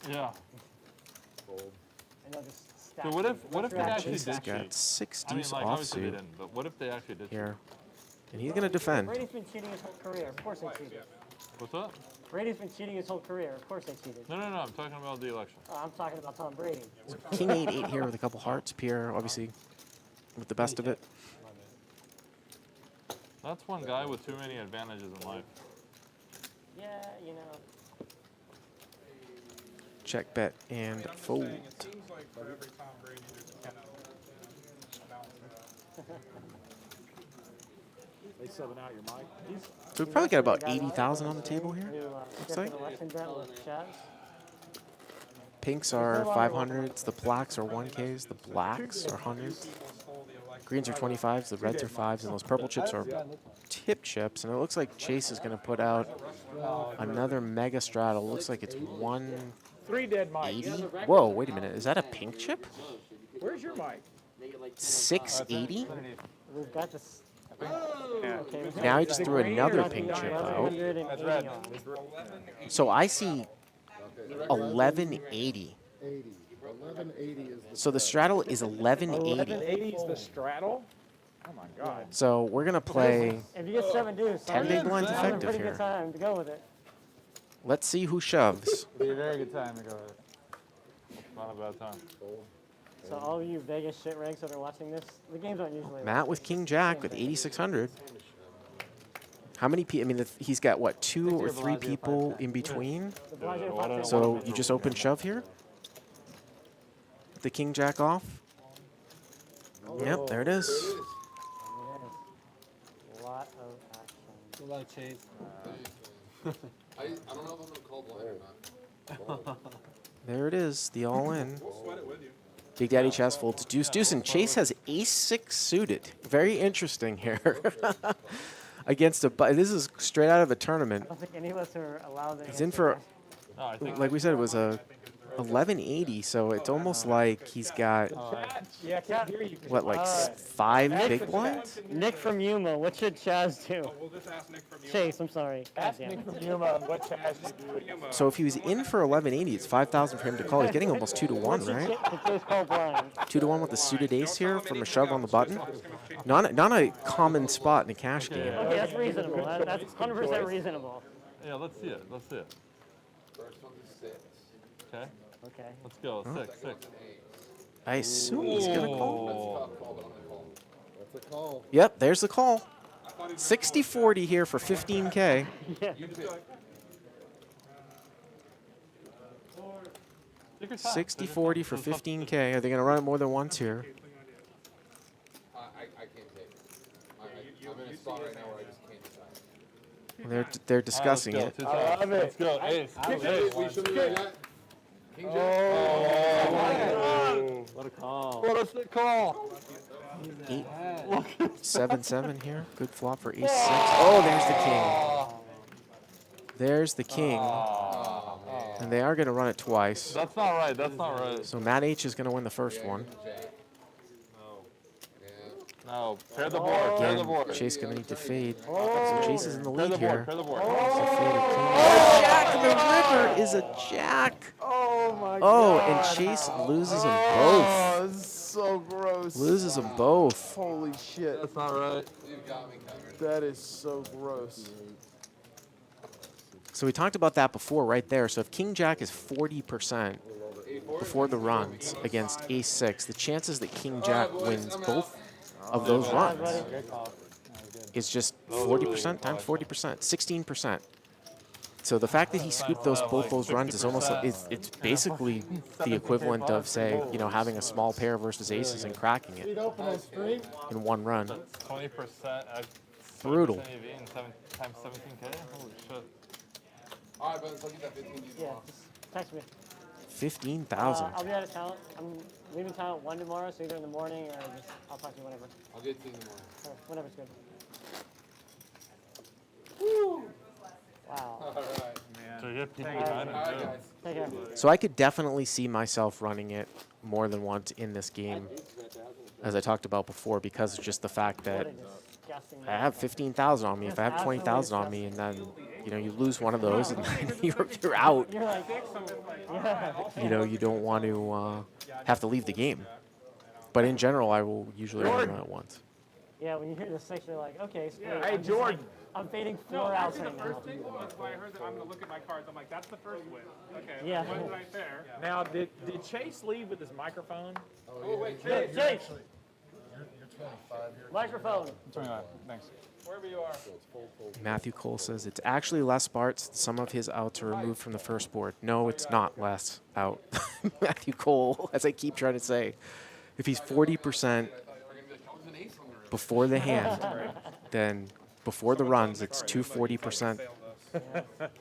S7: Yeah.
S3: Fold.
S4: I know this
S7: So what if they actually
S1: Chase has
S7: did
S1: got
S7: cheat?
S1: 6
S7: I mean,
S1: deuce
S7: like, obviously they
S1: offsuit
S7: didn't, but what if they actually did
S1: here. And he's going to defend.
S4: Brady's been cheating his whole career. Of course they cheated.
S7: cheat? What's up?
S4: Brady's been cheating his whole career. Of course they cheated.
S7: No, I'm talking about the election.
S4: I'm talking about Tom Brady.
S1: King 8-8 here with a couple hearts. Pierre, obviously, with the best of it.
S7: That's one guy with too many advantages in life.
S4: Yeah, you know.
S1: Check, bet, and fold.
S2: It seems like for every Tom Brady, there's a 10
S6: They subbing out your mic.
S1: So we've probably got about 80,000 on the table here.
S4: Looks
S1: like.
S4: election bet with Chaz.
S1: Pinks are 500s, the blacks are 1Ks, the blacks are 100s. Greens are 25s, the reds are 5s, and those purple chips are tip chips. And it looks like Chase is going to put out another mega straddle. Looks like it's 180.
S6: 3 dead mics.
S1: Whoa, wait a minute. Is that a pink chip?
S6: Where's your mic?
S1: 680?
S4: We've got this. Okay, we've
S1: Now he
S4: got
S1: just threw another pink chip out.
S4: 1180 on.
S1: So I see 1180.
S3: 1180 is the
S1: So the straddle is 1180.
S6: 1180 is the straddle? Oh my God.
S1: So we're going to play.
S4: If you get 7 deuce,
S1: 10 big blinds
S4: I'm having a
S1: effective
S4: pretty
S1: here.
S4: good time to go with it.
S1: Let's see who shoves.
S8: It'd be a very good time to go with it.
S7: Not a bad time.
S4: So all of you Vegas shit ranks that are watching this, the games aren't usually.
S1: Matt with King Jack with 8,600. How many people? I mean, he's got what, 2 or 3 people in between?
S4: The Blasio 5-10.
S1: So you just open shove here? The King Jack off? Yep, there it is.
S4: Yes. A lot of action.
S8: A lot of chase.
S3: I don't know if I'm going to call blind or not.
S1: There it is, the all-in.
S2: We'll sweat it with you.
S1: Big Daddy Chess folds deuce deuce, and Chase has ace-6 suited. Very interesting here. Against a, this is straight out of a tournament.
S4: I don't think any of us are allowed to.
S1: He's in for,
S7: No, I think
S1: like we said, it was a 1180, so it's almost like he's got,
S6: Yeah, I can't hear you.
S1: what, like 5 big blinds?
S4: Nick from Yuma, what should Chaz do?
S2: We'll just ask Nick from you.
S4: Chase, I'm sorry. God
S6: Ask
S4: damn
S6: Nick
S4: it.
S6: from Yuma what Chaz should do.
S1: So if he was in for 1180, it's 5,000 for him to call. He's getting almost 2 to 1, right?
S4: The Chase call blind.
S1: 2 to 1 with the suited ace here from a shove on the button. Not a common spot in a cash game.
S4: Okay, that's reasonable. That's 100% reasonable.
S7: yeah, let's see it. Let's see it.
S3: First one to
S7: Okay.
S4: Okay.
S7: Let's go. 6.
S1: I assume he's going to call.
S7: Oh.
S3: That's a call.
S1: Yep, there's the call. 60-40 here for 15K.
S4: Yeah.
S7: Take your time.
S1: 60-40 for 15K. Are they going to run it more than once here?
S3: I can't take it. I'm in a spot right now where I just can't decide.
S1: Well, they're discussing it.
S7: Let's go. Ace.
S3: We should have got King Jack.
S9: Oh, what a call.
S7: What a sick call.
S1: 7-7 here. Good flop for ace 6. Oh, there's the king. There's the king. And they are going to run it twice.
S7: That's not right. That's not right.
S1: So Matt H is going to win the first one.
S7: No. Pair the board. Pair the
S1: Again,
S7: board.
S1: Chase going to need to fade. So Chase is in the lead here.
S7: Pair the board.
S1: So fade a king. Oh, Jack the river is a jack.
S10: Oh my
S1: Oh, and Chase loses them both.
S10: Oh, this is so gross.
S1: Loses them both.
S10: Holy shit.
S7: That's not right.
S10: That is so gross.
S1: So we talked about that before right there. So if King Jack is 40% before the runs against ace 6, the chances that King Jack wins both of those runs is just 40% times 40%, 16%. So the fact that he scooped both those runs is almost like it's basically the equivalent of, say, having a small pair versus aces and cracking it in one run.
S7: 20% at
S1: Brutal.
S7: 7% EV and 7 times 17K. Holy shit.
S3: All right, brothers, I'll get that 15
S4: Yeah,
S3: tomorrow.
S4: just text me.
S1: 15,000.
S4: I'll be out of town. I'm leaving town at 1 tomorrow, so either in the morning or just I'll talk to you whenever.
S3: I'll get 10 tomorrow.
S4: Or whenever's good. Wow.
S3: All right.
S7: So you get people behind
S3: All right,
S7: him, too.
S3: guys.
S4: Take care.
S1: So I could definitely see myself running it more than once in this game, as I talked about before, because of just the fact that
S4: Disgusting.
S1: I have 15,000 on me. If I have 20,000 on me, and then you lose one of those, and then you're out.
S4: You're like,
S1: You don't want to have to leave the game. But in general, I will usually only run it once.
S4: yeah, when you hear the 6, you're like, okay, screw it.
S2: Yeah.
S4: I'm
S2: Hey,
S4: just
S2: Jordan.
S4: like- I'm fading
S2: No,
S4: 4 outs
S2: actually
S4: right
S2: the
S4: now.
S2: first thing was when I heard that I'm going to look at my cards. I'm like, that's the first win. Okay,
S4: Yeah.
S2: win right there.
S6: Now, did Chase leave with his microphone?
S2: Oh, wait,
S4: Chase! Chase! Microphone.
S8: 25. Thanks.
S6: Wherever you are.
S1: Matthew Cole says it's actually less Bart's. Some of his outs are removed from the first board. No, it's not less out. Matthew Cole, as I keep trying to say, if he's 40% before the hand, then before the runs, it's 240%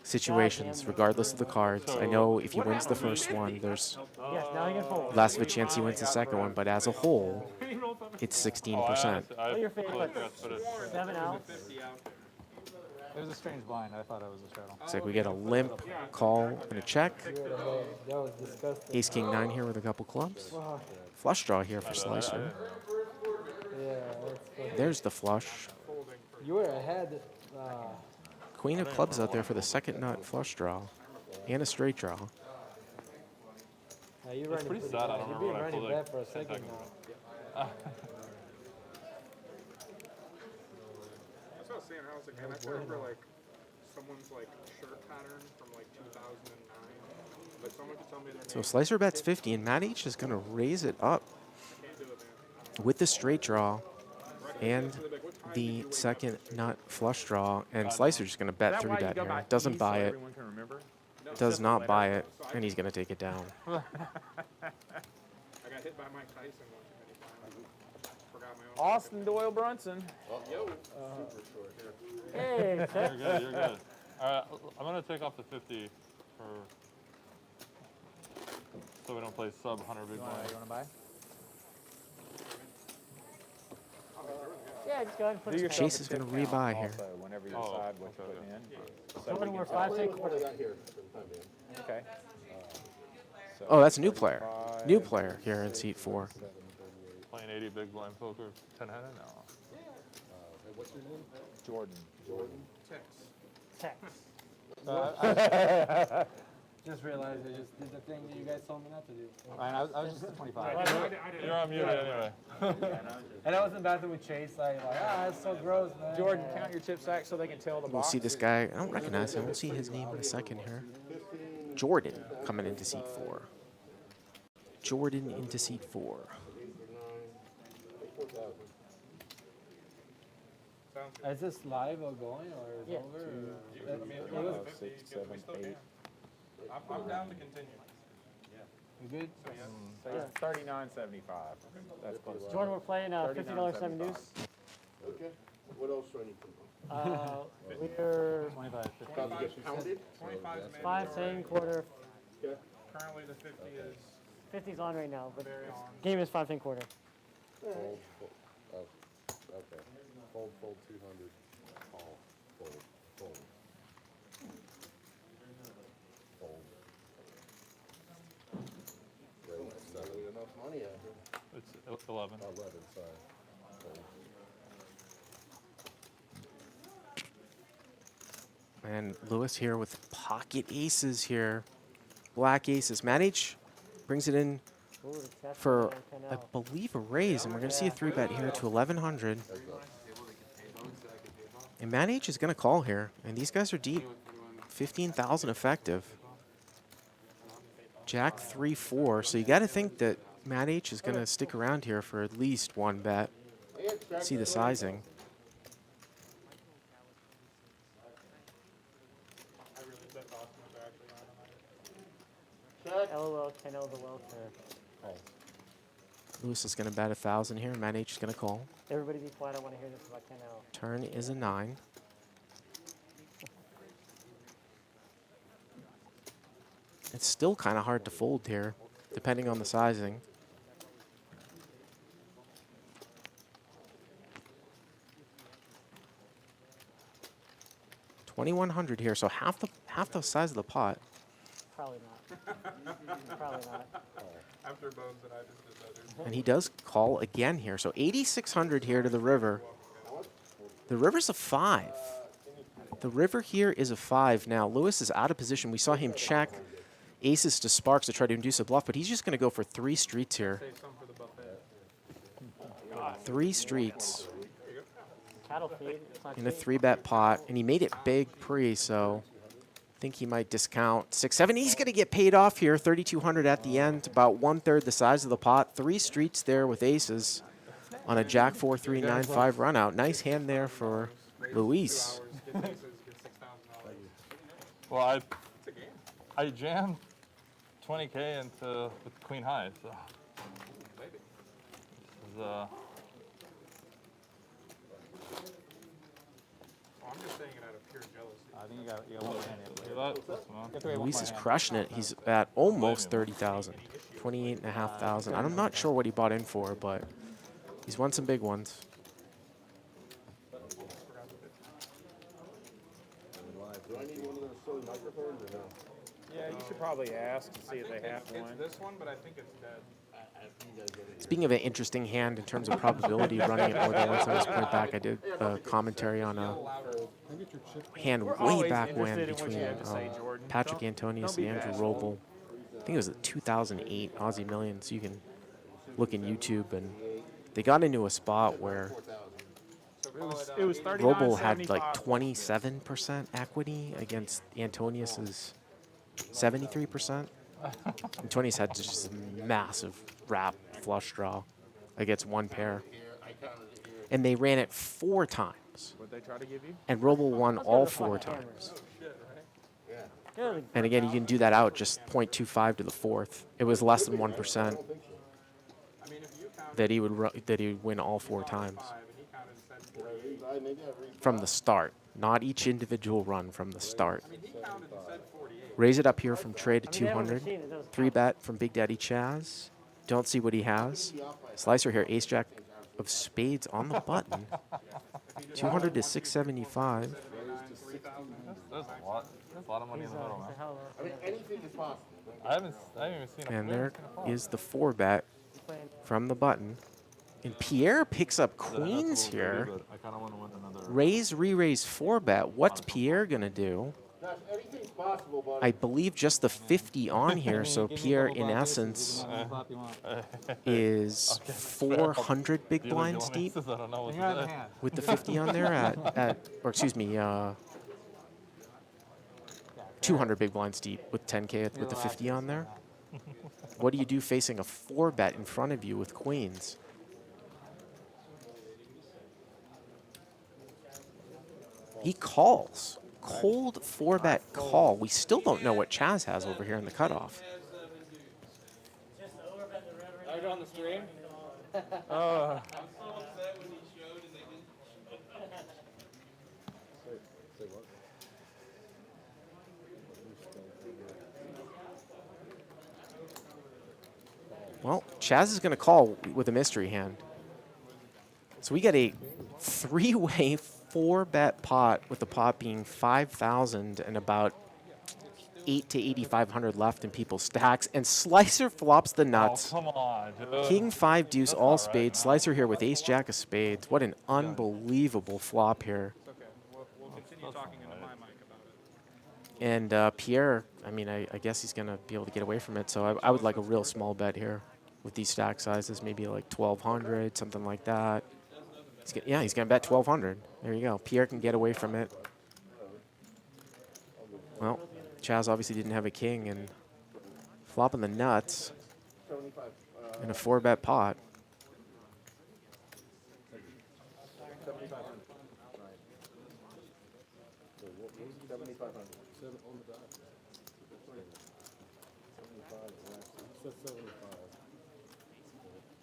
S1: situations, regardless of the cards. I know if he wins the first one, there's
S4: Yes, now you can fold.
S1: less of a chance he wins the second one, but as a whole, it's 16%.
S4: What your favorite? 7 outs.
S8: It was a strange blind. I thought it was a straddle.
S1: It's like we get a limp call and a check.
S10: That was disgusting.
S1: Ace King 9 here with a couple clubs. Flush draw here for Slicer.
S10: Yeah, that's funny.
S1: There's the flush.
S10: You were ahead.
S1: Queen of clubs out there for the second nut flush draw and a straight draw.
S10: You're
S7: It's
S10: running
S7: pretty
S10: pretty
S7: sad. I
S10: bad.
S7: don't
S10: You're
S7: remember
S10: being
S7: what I
S10: running
S7: pulled
S10: bad
S7: like
S10: for a
S7: 10
S10: second
S7: seconds.
S10: now.
S2: That's what I was saying. I was like, man, I remember like someone's like shirt pattern from like 2009. But someone could tell me their
S1: So Slicer bets 50, and Matt H is going to raise it up with the straight draw and the second nut flush draw. And Slicer's just going to bet 3 bet here. Doesn't buy it.
S6: Everyone can remember.
S1: Does not buy it, and he's going to take it down.
S2: I got hit by Mike Tyson one too many times. Forgot my own.
S6: Austin Doyle Brunson.
S4: Hey,
S7: You're good. You're good. All right, I'm gonna take off the 50 so we don't play sub 100 big blind.
S8: You want to buy?
S4: yeah, just go ahead and put it
S1: Chase is going to rebuy here.
S8: Whenever you
S7: Oh,
S8: decide what to
S7: okay.
S8: put in.
S4: Someone more 5, 6.
S8: Okay.
S1: Oh, that's a new player. New player here in seat 4.
S7: Playing 80 big blind poker, 10-handed? No.
S3: What's your name?
S8: Jordan.
S4: Text.
S10: Just realized I just did the thing that you guys told me not to do.
S8: Ryan, I was just at 25.
S7: You're on mute anyway.
S10: And I was in the bathroom with Chase, like, that's so gross, man.
S6: Jordan, count your chip sack so they can tell the
S1: We'll
S6: box.
S1: see this guy. I don't recognize him. We'll see his name in a second here. Jordan coming into seat 4. Jordan into seat 4.
S5: Is this live or going or is
S4: Yeah.
S5: over? Or,
S2: I mean, if you want to 50, we still can. I'm down to continue.
S5: you good?
S6: So it's 39.75. That's close.
S4: Jordan, we're playing $50 7 deuce.
S3: Okay. What else do I need to know?
S4: We're
S8: 25, 50.
S3: How to get pounded?
S2: 25 is
S4: 5, 10, quarter.
S2: Currently, the 50 is
S4: 50's on right now, but
S2: very on.
S4: game is 5, 10, quarter.
S3: Fold, fold. Oh, okay. Fold, fold 200. Call, fold, fold. Fold. Great. So enough money out here.
S7: It's 11.
S3: 11, sorry. Fold.
S1: And Lewis here with pocket aces here. Black aces. Matt H brings it in
S4: Ooh, the test
S1: for,
S4: on
S1: I
S4: 10L.
S1: believe, a raise. And we're going to see a 3-bet here to 1,100. And Matt H is going to call here. And these guys are deep. 15,000 effective. Jack 3-4. So you got to think that Matt H is going to stick around here for at least 1 bet. See the sizing.
S2: I really bet Austin was actually on tonight.
S4: LOL, 10L the welfare.
S1: Lewis is going to bet 1,000 here. Matt H is going to call.
S4: Everybody be quiet. I want to hear this about 10L.
S1: Turn is a 9. It's still kind of hard to fold here, depending on the sizing. $2,100 here, so half the size of the pot.
S4: Probably not. Probably not.
S2: After Bones and I just did that.
S1: And he does call again here. So 8,600 here to the river. The river's a 5. The river here is a 5. Now, Lewis is out of position. We saw him check aces to sparks to try to induce a bluff, but he's just going to go for 3 streets here.
S2: Save some for the buffet.
S1: 3 streets
S4: Cattle feed. It's not
S1: in a
S4: cheap.
S1: 3-bet pot. And he made it big pre, so I think he might discount 6-7. He's going to get paid off here. 3,200 at the end, about 1/3 the size of the pot. 3 streets there with aces on a Jack 4, 3, 9, 5 run out. Nice hand there for Luis.
S2: Get aces, get $6,000.
S7: Well, I jammed 20K into with Queen High, so
S2: Maybe.
S7: this is,
S2: Well, I'm just saying it out of pure jealousy.
S8: I think you got one hand in.
S7: look at that. This one.
S8: You have to wait one
S1: Luis
S8: more
S1: is
S8: hand.
S1: crushing it. He's at almost 30,000, 28,500. I'm not sure what he bought in for, but he's won some big ones.
S3: Do I need one of those silly microphones or no?
S6: Yeah, you should probably ask to see if they have
S2: It's
S6: one.
S2: this one, but I think it's dead.
S1: Speaking of an interesting hand in terms of probability running it more than once on this point back, I did a commentary on a hand way
S6: always
S1: back when
S6: interested in what
S1: between
S6: you have to say, Jordan.
S1: Patrick Antonius and Andrew Roble. I think it was a 2008 Aussie Million, so you can look in YouTube, and they got into a spot where
S6: It was
S1: Roble had
S6: 39.75.
S1: like 27% equity against Antonius's 73%. Antonius had just a massive wrap flush draw against one pair. And they ran it 4 times.
S6: What'd they try to give you?
S1: And Roble won
S4: Let's go
S1: all
S4: to
S1: 4
S4: fucking
S1: times.
S4: Yeah,
S1: And again, you can do that out just 0.25 to the 4th. It was less than 1%
S2: I mean, if you counted
S1: that he would win all 4 times
S2: 5 and he counted said 48.
S1: from the start, not each individual run from the start.
S2: I mean, he counted and said 48.
S1: Raise it up here from trade to
S4: I mean, they have a
S1: 200.
S4: machine that does
S1: 3-bet from Big Daddy Chaz. Don't see what he has. Slicer here, ace jack of spades on the button. 200 to 675.
S7: there's a lot of money in the middle, man.
S3: I mean, anything is possible.
S7: I haven't even seen a
S1: And
S7: queen
S1: there
S7: that's gonna fall.
S1: is the 4-bet from the button. And Pierre picks up
S7: That's a little
S1: queens
S7: greedy,
S1: here.
S7: but I kind of want to win another.
S1: Raise, re-raise, 4-bet. What's Pierre going to do?
S3: Gosh, anything's possible, buddy.
S1: I believe just the 50 on here, so
S8: Give me a
S1: Pierre,
S8: couple
S1: in
S8: black aces,
S1: essence,
S8: give me any flop you want.
S1: is
S7: Okay,
S1: 400 big
S7: Dealing
S1: blinds
S7: Dylan
S1: deep
S7: aces, I don't know what
S8: You're out
S7: to
S8: of
S7: say.
S8: hand.
S1: with the 50 on there or excuse me, 200 big blinds deep with 10K with the 50 on there. What do you do facing a 4-bet in front of you with queens? He calls. Cold 4-bet call. We still don't know what Chaz has over here in the cutoff.
S10: Are you on the stream?
S1: Well, Chaz is going to call with a mystery hand. So we get a 3-way 4-bet pot with the pot being 5,000 and about 8 to 8,500 left in people's stacks. And Slicer flops the nuts.
S7: Oh, come on, dude.
S1: King 5 deuce all
S7: not
S1: spades.
S7: right,
S1: Slicer here with ace jack of spades. What an unbelievable flop here.
S2: It's okay. We'll continue talking into my mic about it.
S1: And Pierre, I mean, I guess he's going to be able to get away from it. So I would like a real small bet here with these stack sizes, maybe like 1,200, something like that. Yeah, he's going to bet 1,200. There you go. Pierre can get away from it. Well, Chaz obviously didn't have a king and flopping the nuts in a 4-bet pot.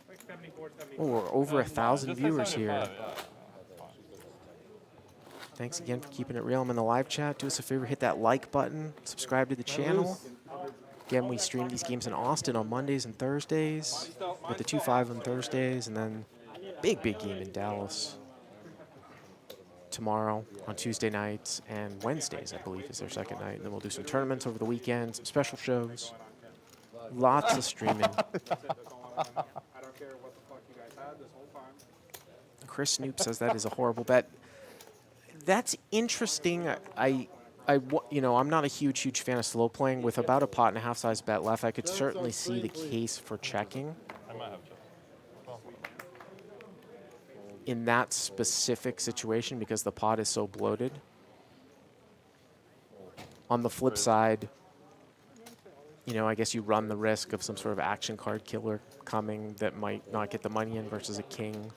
S2: Like 74, 75.
S1: Oh, we're over 1,000
S7: Just say
S1: viewers here.
S7: 75, yeah.
S1: Thanks again for keeping it real. I'm in the live chat. Do us a favor, hit that like button, subscribe to the channel. Again, we stream these games in Austin on Mondays and Thursdays with the 2-5 on Thursdays, and then big game in Dallas tomorrow on Tuesday nights, and Wednesdays, I believe, is their second night. And then we'll do some tournaments over the weekend, some special shows, lots of streaming.
S2: I don't care what the fuck you guys had this whole time.
S1: Chris Snoop says that is a horrible bet. That's interesting. You know, I'm not a huge fan of slow playing. With about a pot and a half size bet left, I could certainly see the case for checking
S7: I might have just. Well,
S1: in that specific situation because the pot is so bloated. On the flip side, you know, I guess you run the risk of some sort of action card killer coming that might not get the money in versus a king.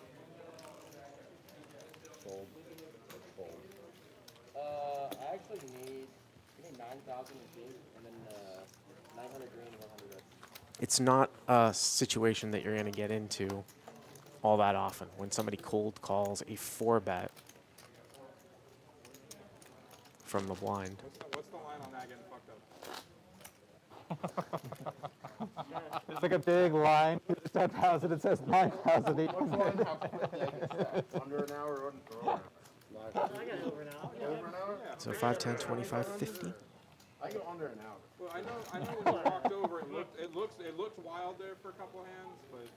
S9: I actually need 9,000 in king and then 900 green and 100 red.
S1: It's not a situation that you're going to get into all that often when somebody cold calls a 4-bet from the blind.
S2: What's the line on that getting fucked up?
S8: It's like a big line. 10,000. It says 9,000.
S3: Under an hour or over?
S4: I got it over now.
S3: Over an hour?
S1: So 5, 10, 25, 50.
S3: I go under an hour.
S2: Well, I know when you walked over, it looked wild there for a couple hands, but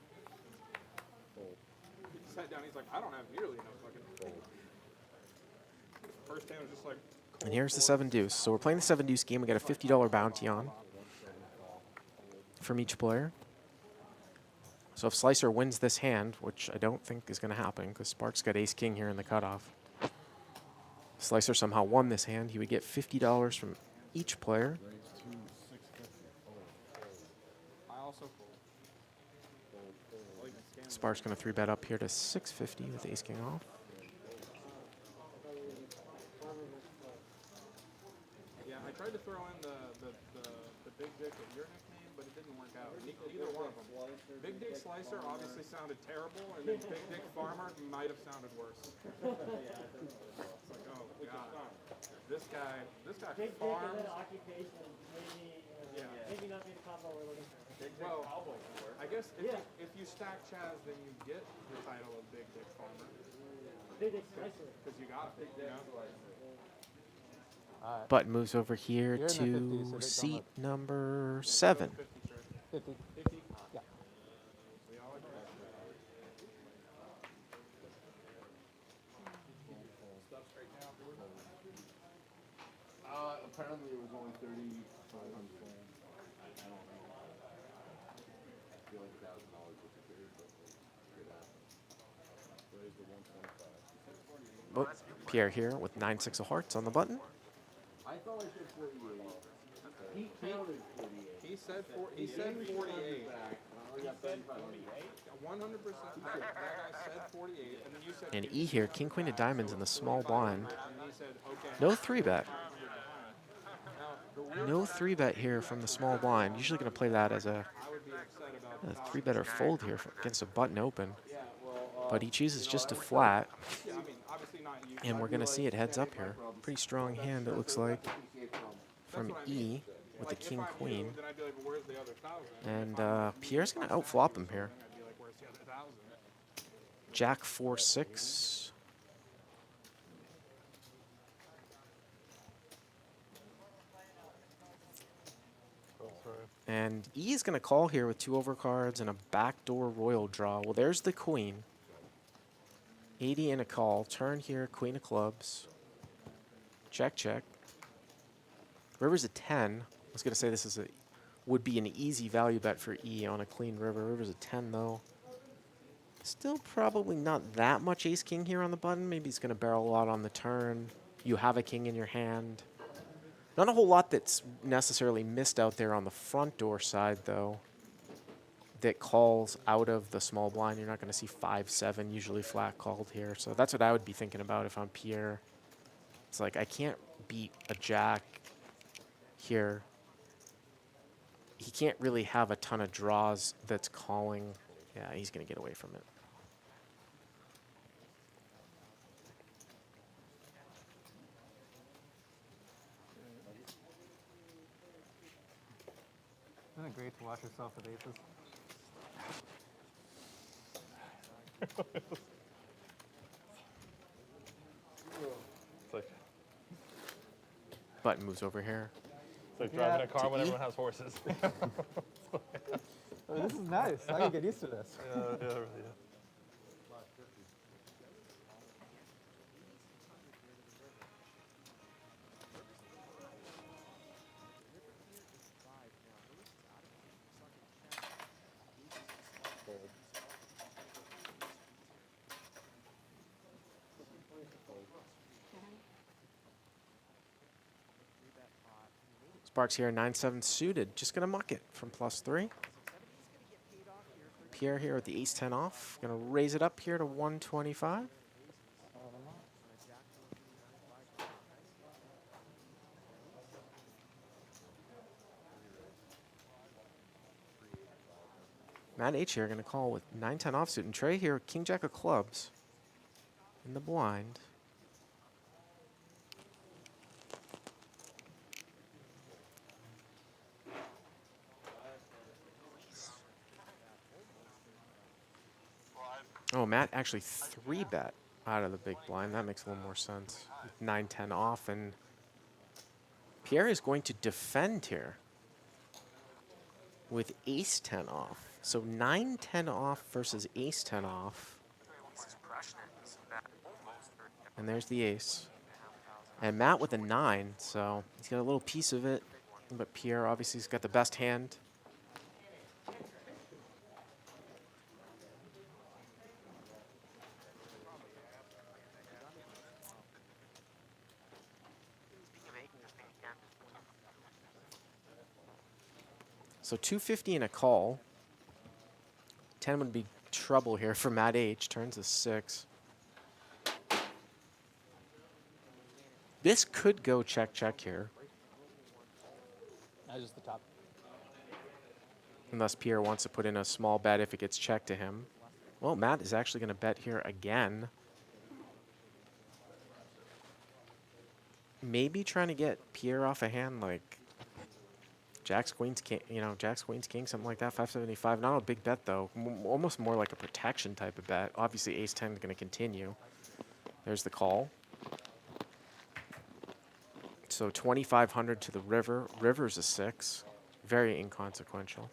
S2: he sat down. He's like, I don't have nearly enough fucking. First hand was just like.
S1: And here's the 7 deuce. So we're playing the 7 deuce game. We got a $50 bounty on from each player. So if Slicer wins this hand, which I don't think is going to happen because Spark's got ace king here in the cutoff. Slicer somehow won this hand, he would get $50 from each player. Spark's going to 3-bet up here to 650 with ace king off.
S2: Yeah, I tried to throw in the big dick of your nickname, but it didn't work out. Neither one of them. Big Dick Slicer obviously sounded terrible, and then Big Dick Farmer might have sounded worse. It's like, oh god, this guy
S4: Big dick and
S2: farms.
S4: then occupation, maybe not be the combo we're looking for.
S2: Well, I guess if you stack Chaz, then you get the title of Big Dick Farmer.
S4: Big dick slicer.
S2: Because you got it, you know?
S1: Button moves over here
S8: You're in the 50s, so
S1: to
S8: they're
S1: seat number 7.
S8: 50. Yeah.
S3: Apparently it was only 3,500. I don't know. I feel like $1,000 would be good, but it could happen. Raise the 125.
S1: Oh, Pierre here with 9-6 of hearts on the button.
S3: I thought I said 48.
S2: He said 48.
S3: Back, I only got 7,500.
S2: 100%. That guy said 48, and then you said.
S1: And E here, king, queen of diamonds in the small blind.
S2: And he said, okay.
S1: No 3-bet.
S2: Now, the weird
S1: No
S2: part,
S1: 3-bet here from the small blind. Usually going to play that as a
S2: I would be upset about.
S1: 3-bet or fold here against a button open.
S3: Yeah, well,
S1: But he chooses just to flat.
S2: Yeah, I mean, obviously not you.
S1: And we're going to see it heads up here. Pretty strong hand, it looks like, from E with the king, queen.
S2: Then I'd be like, well, where's the other 1,000?
S1: And Pierre's going to outflop him here.
S2: I'd be like, where's the other 1,000?
S1: Jack 4-6. And E is going to call here with 2 overcards and a backdoor royal draw. Well, there's the queen. 80 and a call. Turn here, queen of clubs. Check, check. River's a 10. I was going to say this would be an easy value bet for E on a clean river. River's a 10, though. Still probably not that much ace-king here on the button. Maybe he's going to barrel a lot on the turn. You have a king in your hand. Not a whole lot that's necessarily missed out there on the front door side, though, that calls out of the small blind. You're not going to see 5-7 usually flat called here. So that's what I would be thinking about if I'm Pierre. It's like I can't beat a jack here. He can't really have a ton of draws that's calling. Yeah, he's going to get away from it.
S8: Isn't it great to watch yourself with aces?
S7: It's like,
S1: Button moves over here.
S7: it's like driving a car when
S1: E.
S7: everyone has horses.
S8: Oh, this is nice. I can get used to this.
S7: Yeah, really, yeah.
S1: Sparks here, 9-7 suited. Just going to muck it from +3. Pierre here with the ace-10 off. Going to raise it up here to 125. Matt H here going to call with 9-10 offsuit. And Trey here, king-jack of clubs in the blind. Oh, Matt actually 3-bet out of the big blind. That makes a little more sense. 9-10 off, and Pierre is going to defend here with ace-10 off. So 9-10 off versus ace-10 off. And there's the ace. And Matt with a 9, so he's got a little piece of it. But Pierre obviously has got the best hand. So 250 and a call. 10 would be trouble here for Matt H. Turns a 6. This could go check, check here.
S8: Just the top.
S1: Unless Pierre wants to put in a small bet if it gets checked to him. Well, Matt is actually going to bet here again. Maybe trying to get Pierre off a hand like Jacks, Queens, King, Jacks, Queens, King, something like that, 575. Not a big bet, though. Almost more like a protection type of bet. Obviously, ace-10 is going to continue. There's the call. So 2,500 to the river. River's a 6. Very inconsequential.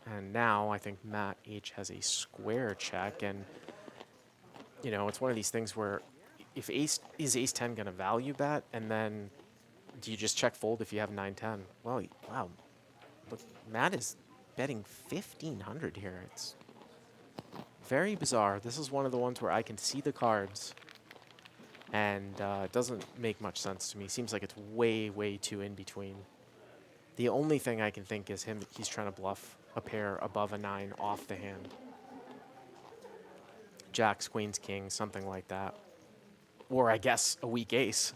S1: And now I think Matt H has a square check. And, it's one of these things where if is ace-10 going to value bet? And then do you just check fold if you have 9-10? Well, wow. Look, Matt is betting 1,500 here. It's very bizarre. This is one of the ones where I can see the cards. And it doesn't make much sense to me. Seems like it's way, way too in between. The only thing I can think is he's trying to bluff a pair above a 9 off the hand. Jacks, queens, kings, something like that. Or I guess a weak ace.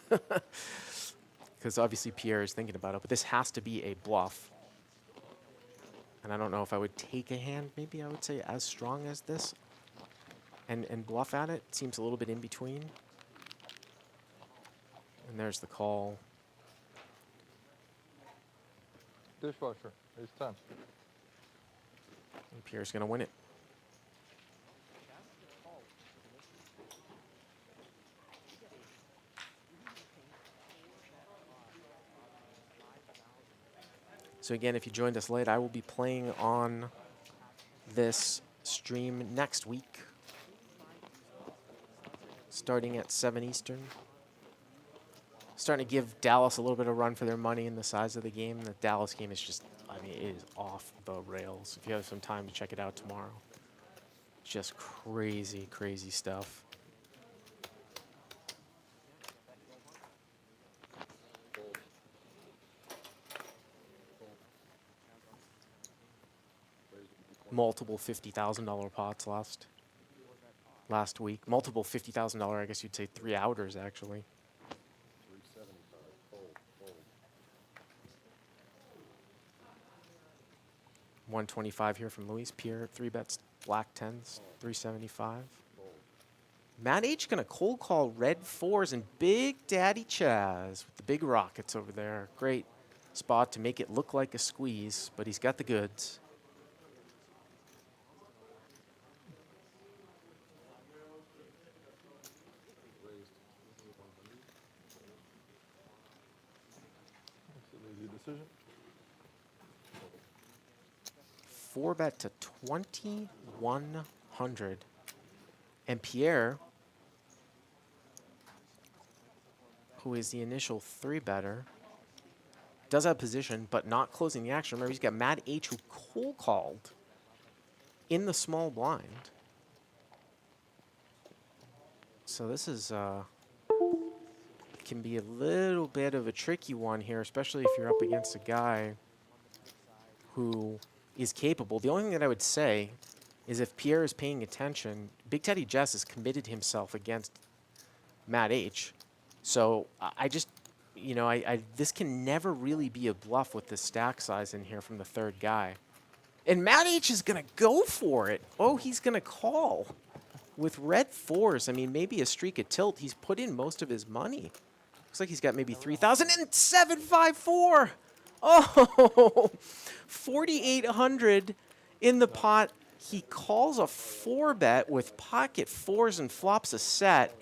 S1: Because obviously Pierre is thinking about it, but this has to be a bluff. And I don't know if I would take a hand, maybe I would say as strong as this and bluff at it. Seems a little bit in between. And there's the call.
S7: Dishwasher. It's time.
S1: And Pierre's going to win it. So again, if you joined us late, I will be playing on this stream next week, starting at 7 Eastern. Starting to give Dallas a little bit of run for their money in the size of the game. The Dallas game is just, I mean, it is off the rails. If you have some time to check it out tomorrow. Just crazy, crazy stuff. Multiple $50,000 pots last week. Multiple $50,000, I guess you'd say 3 outers actually.
S3: 375. Fold.
S1: 125 here from Luis. Pierre 3 bets black 10s, 375. Matt H gonna cold call red 4s and Big Daddy Chaz with the big rockets over there. Great spot to make it look like a squeeze, but he's got the goods.
S7: Easy decision.
S1: 4 bet to 2,100. And Pierre, who is the initial 3 better, does have position, but not closing the action. Remember, he's got Matt H, who cold called in the small blind. So this is can be a little bit of a tricky one here, especially if you're up against a guy who is capable. The only thing that I would say is if Pierre is paying attention, Big Teddy Jess has committed himself against Matt H. So I just, you know, this can never really be a bluff with the stack size in here from the 3rd guy. And Matt H is going to go for it. Oh, he's going to call with red 4s. I mean, maybe a streak of tilt. He's put in most of his money. Looks like he's got maybe 3,000 and 754. Oh, 4,800 in the pot. He calls a 4 bet with pocket 4s and flops a set.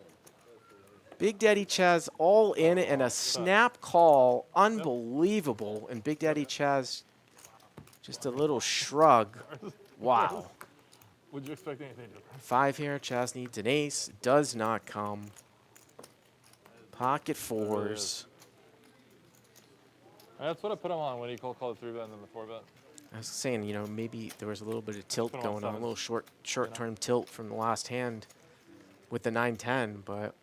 S1: Big Daddy Chaz all in and a snap call. Unbelievable. And Big Daddy Chaz just a little shrug. Wow.
S7: Would you expect anything different?
S1: 5 here. Chaz needs an ace. Does not come. Pocket 4s.
S7: That's what I put him on when he called the 3 bet and then the 4 bet.
S1: I was saying, you know, maybe there was a little bit of tilt
S7: Put him on
S1: going on, a
S7: 7s.
S1: little short-term tilt from the last hand with the 9-10, but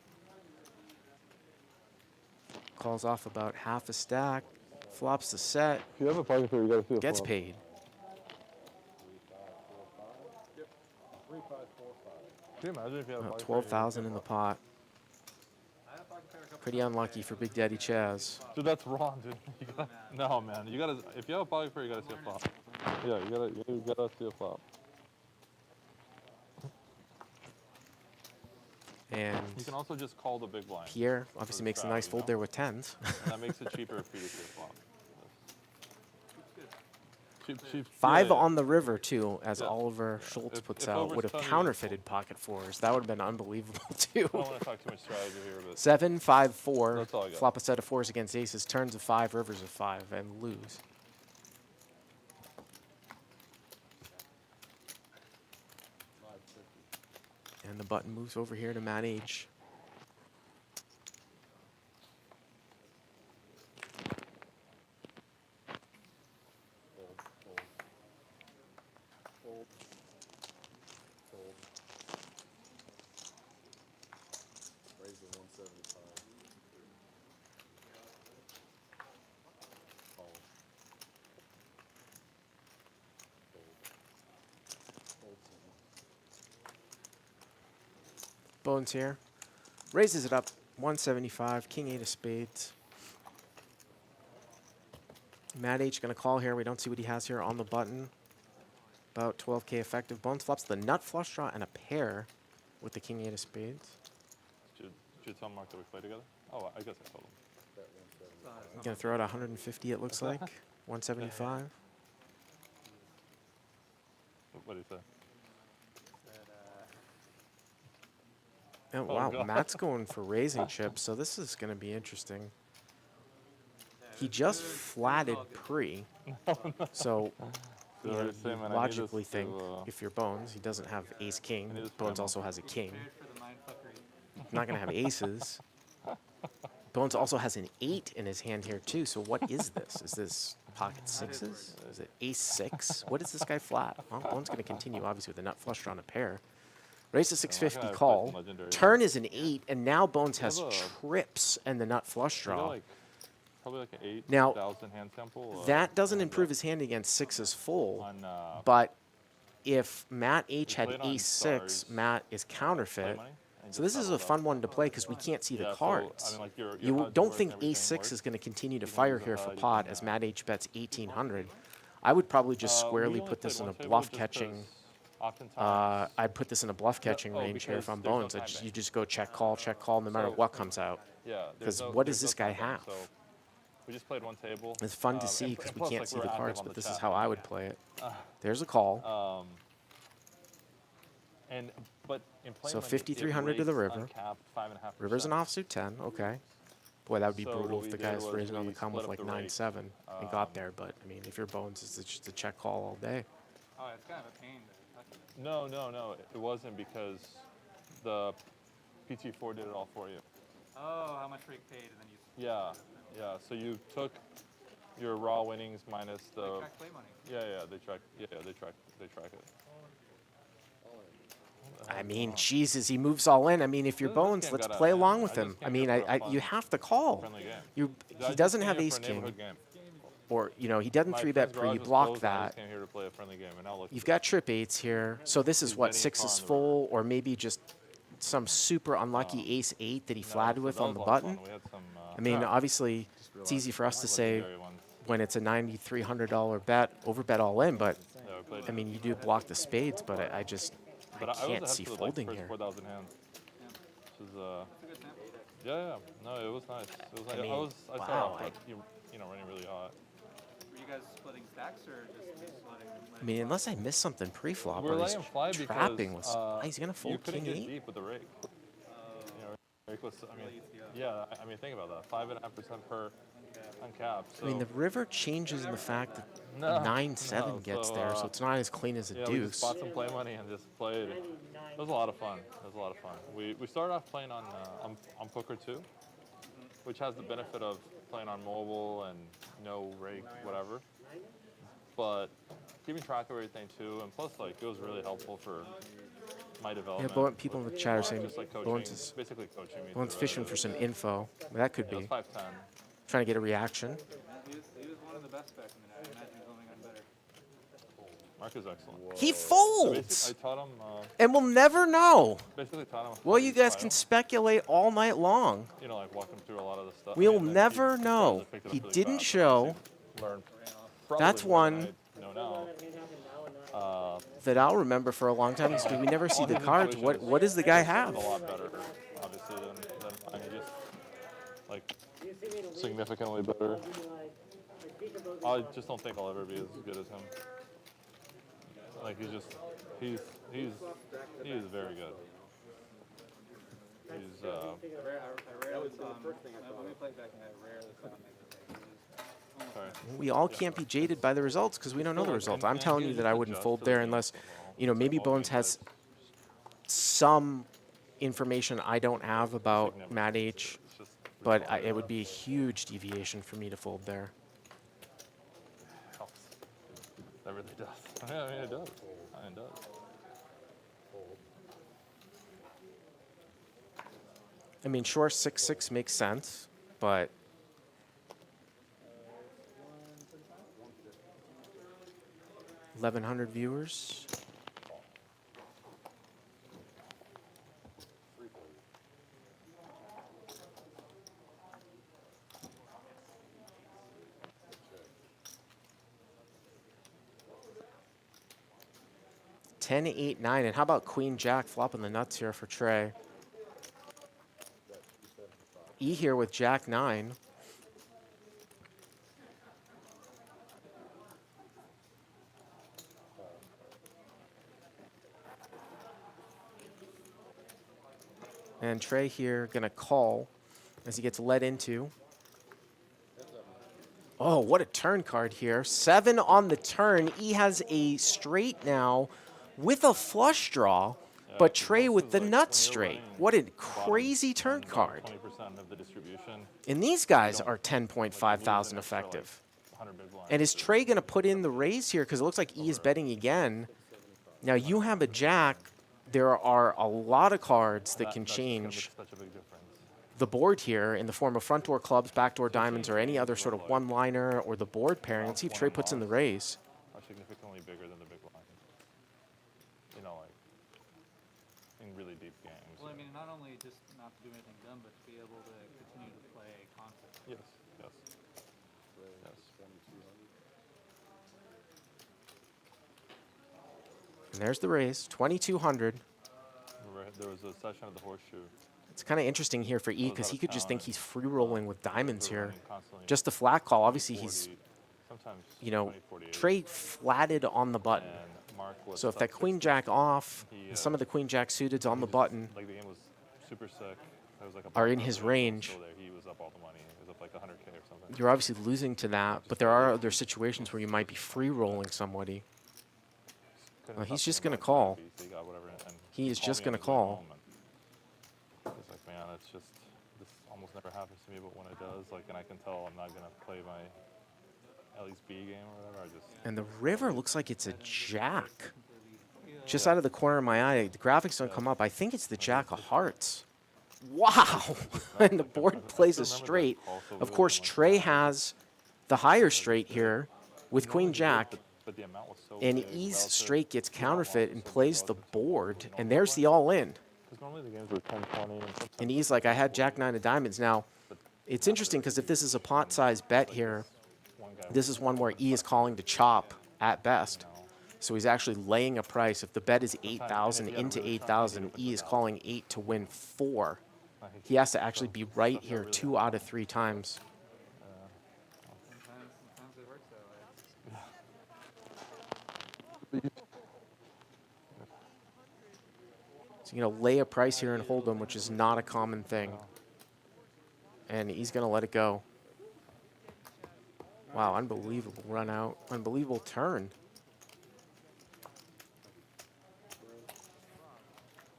S1: calls off about half a stack, flops the set,
S7: If you have a pocket pair, you gotta see a
S1: gets
S7: flop.
S1: paid.
S3: 3, 5, 4, 5.
S7: Can you imagine if you had a
S1: About
S7: pocket pair?
S1: 12,000 in the pot. Pretty unlucky for Big Daddy Chaz.
S7: Dude, that's wrong, dude. You gotta, no, man. You gotta. If you have a pocket pair, you gotta see a flop. Yeah, you gotta see a flop.
S1: And
S7: You can also just call the big blind.
S1: Pierre
S7: for
S1: obviously
S7: the
S1: makes a
S7: trap,
S1: nice
S7: you
S1: fold
S7: know?
S1: there with 10s.
S7: And that makes it cheaper for you to see a flop. Cheap.
S1: 5
S7: yeah.
S1: on the river, too, as
S7: Yeah.
S1: Oliver Schultz
S7: If-
S1: puts
S7: if
S1: out,
S7: over's
S1: would have
S7: coming, you
S1: counterfeited pocket 4s. That would have been unbelievable, too.
S7: I don't want to talk too much strategy here, but
S1: 7, 5, 4.
S7: That's all I got.
S1: Flop a set of 4s against aces, turns of 5, rivers of 5, and lose. And the button moves over here to Matt H.
S3: Raise the 175. Call.
S1: Bones here. Raises it up 175. King 8 of spades. Matt H going to call here. We don't see what he has here on the button. About 12K effective. Bones flops the nut flush draw and a pair with the King 8 of spades.
S7: Did you tell Mark that we play together? Oh, I guess I told him.
S1: Going to throw out 150, it looks like. 175.
S7: What did he say?
S1: Oh, wow, Matt's going for raising chips, so this is going to be interesting. He just flatted pre, so you know, you logically think if you're Bones, he doesn't have ace-king. Bones also has a king. Not going to have aces. Bones also has an 8 in his hand here, too, so what is this? Is this pocket sixes? Is it ace-6? What is this guy flat? Well, Bones going to continue, obviously, with a nut flush draw on a pair. Raise to 650 call. Turn is an 8, and now Bones has trips and the nut flush draw.
S7: Probably like an 8,000
S1: Now,
S7: hand sample.
S1: that doesn't improve his hand against sixes full, but if Matt H had ace-6, Matt is counterfeit. So this is a fun one to play because we can't see the cards. You don't think ace-6 is going to continue to fire here for pot as Matt H bets 1,800. I would probably just squarely put this in a bluff-catching. I'd put this in a bluff-catching range here if I'm Bones. You just go check call, no matter what comes out. Because what does this guy have?
S7: We just played one table.
S1: It's fun to see because we can't see the cards, but this is how I would play it. There's a call. So 5,300 to the river. River's an offsuit 10. Okay. Boy, that would be brutal if the guy was raising on the come with like 9-7 and got there. But I mean, if you're Bones, it's just a check call all day.
S10: Oh, it's kind of a pain.
S7: No, it wasn't because the PT4 did it all for you.
S10: Oh, how much Rick paid, and then you.
S7: Yeah. So you took your raw winnings minus the.
S10: They track play money.
S7: Yeah, they track. Yeah, they track it.
S1: I mean, Jesus, he moves all in. I mean, if you're Bones, let's play along with him. I mean, you have to call. He doesn't have ace king. Or, you know, he doesn't 3-bet pre, you block that. You've got trip 8s here. So this is what, 6 is full, or maybe just some super unlucky ace 8 that he flatted with on the button. I mean, obviously, it's easy for us to say when it's a $9,300 bet, overbet all in, but, I mean, you do block the spades, but I can't see folding here.
S7: Yeah. No, it was nice. It was nice.
S1: I mean,
S7: I saw running really hot.
S10: Were you guys splitting stacks or just splitting?
S1: I mean, unless I missed something pre-flop,
S7: We're
S1: or he's
S7: laying fly because
S1: trapping with. He's gonna fold
S7: you couldn't
S1: king
S7: get
S1: 8.
S7: deep with the rake. Rake was. I mean, think about that. 5.5% per uncapped. So
S1: I mean, the river changes in the fact that 9-7 gets there, so it's not as clean as a
S7: we just
S1: deuce.
S7: bought some play money and just played. It was a lot of fun. We started off playing on Poker 2, which has the benefit of playing on mobile and no rake, whatever. But keeping track of everything too, and plus, like, it was really helpful for my development.
S1: Yeah, but people in the chat are saying
S7: just like
S1: Bones is
S7: basically coaching me.
S1: Bones fishing for some info. That could
S7: It
S1: be
S7: was 5-10.
S1: trying to get a reaction.
S10: He was one of the best back in the day. I imagine he's only gotten better.
S7: Mark is excellent.
S1: He
S7: So
S1: folds,
S7: I taught him.
S1: and we'll never know.
S7: Basically taught him.
S1: Well, you guys can speculate all night long.
S7: You know, like walk him through a lot of the stuff.
S1: We'll
S7: and then
S1: never
S7: he
S1: know.
S7: picked it up
S1: He
S7: really
S1: didn't
S7: fast.
S1: show.
S7: Learn.
S1: That's one
S7: No.
S1: that I'll remember for a long time because we never see the cards. What does the guy have?
S7: A lot better, obviously, than mine. He just, like, significantly better. I just don't think I'll ever be as good as him. Like, he's very good. He's
S10: I rarely saw him. When we played back in that, rarely saw him make a
S7: sorry.
S1: We all can't be jaded by the results because we don't know the results. I'm telling you that I wouldn't fold there unless, you know, maybe Bones has some information I don't have about Matt H, but it would be a huge deviation for me to fold there.
S7: That really does. Yeah, I mean, it does. It does.
S1: I mean, sure, 6-6 makes sense, but 1,100 viewers. 10, 8, 9. And how about Queen Jack flopping the nuts here for Trey? E here with Jack 9. And Trey here going to call as he gets led into. Oh, what a turn card here. 7 on the turn. E has a straight now with a flush draw, but Trey with the nut straight. What a crazy turn card.
S7: 20% of the distribution.
S1: And these guys are 10.5 thousand effective. And is Trey going to put in the raise here? Because it looks like E is betting again. Now you have a jack. There are a lot of cards that can change
S7: Such a big difference.
S1: the board here in the form of front door clubs, backdoor diamonds, or any other sort of one-liner or the board pairing. Let's see if Trey puts in the raise.
S7: Are significantly bigger than the big line. You know, like in really deep games.
S8: Well, I mean, not only just not to do anything dumb, but to be able to continue to play conflict.
S7: Yes, yes. Yes.
S1: And there's the raise, 2,200.
S7: There was a session at the Horseshoe.
S1: It's kind of interesting here for E because he could just think he's free rolling with diamonds
S7: They were
S1: here.
S7: running constantly
S1: Just the flat call. Obviously, he's,
S7: 40, sometimes
S1: you know,
S7: 20, 48.
S1: Trey flatted on the button.
S7: And Mark was
S1: So if
S7: up
S1: that queen
S7: 60.
S1: jack off,
S7: He,
S1: and some of the queen jack suiteds on the button
S7: Like the game was super sick. There was like a
S1: are
S7: button
S1: in
S7: on
S1: his
S7: the table
S1: range,
S7: still there. He was up all the money. It was up like 100K or something.
S1: you're obviously losing to that. But there are other situations where you might be free rolling somebody.
S7: Couldn't
S1: He's
S7: touch
S1: just
S7: him,
S1: going to
S7: like,
S1: call.
S7: so he got whatever, and
S1: He is
S7: called
S1: just
S7: me
S1: going
S7: on
S1: to
S7: his way
S1: call.
S7: home, and he's like, man, it's just, this almost never happens to me, but when it does, like, and I can tell I'm not going to play my at least B game or whatever, I just...
S1: And the river looks like it's a jack. Just out of the corner of my eye, the graphics don't come up. I think it's the jack of hearts. Wow! And the board plays a straight. Of course, Trey has the higher straight here with queen jack.
S7: But the amount was so
S1: And
S7: big
S1: E's
S7: relative
S1: straight gets
S7: to the amount
S1: counterfeit
S7: was
S1: and
S7: so big
S1: plays the
S7: relative to
S1: board.
S7: what
S1: And
S7: we
S1: there's the all-in.
S7: Because normally the games were 10, 20, and sometimes
S1: And E's like, I had jack 9 of diamonds. Now, it's interesting because if this is a pot-sized bet here,
S7: one guy
S1: this is one where E is calling to chop at best. So he's actually laying a price. If the bet is 8,000 into 8,000, E is calling 8 to win 4. He has to actually be right here 2 out of 3 times.
S8: Sometimes it works that way.
S1: So you're going to lay a price here and hold them, which is not a common thing. And he's going to let it go. Wow, unbelievable run out. Unbelievable turn.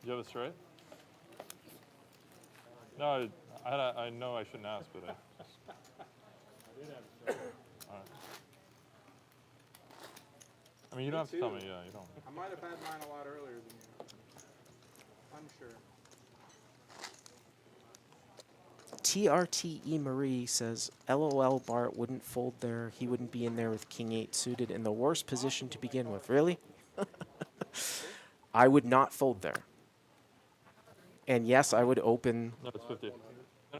S7: Do you have a straight? No, I know I shouldn't ask, but Alright. I mean, you don't have to tell me, yeah, you don't.
S2: I might have had mine a lot earlier than you. Unsure.
S1: TRTE Marie says, LOL, Bart wouldn't fold there. He wouldn't be in there with king 8 suited in the worst position to begin with. Really? I would not fold there. And yes, I would open
S7: No, it's 50. No,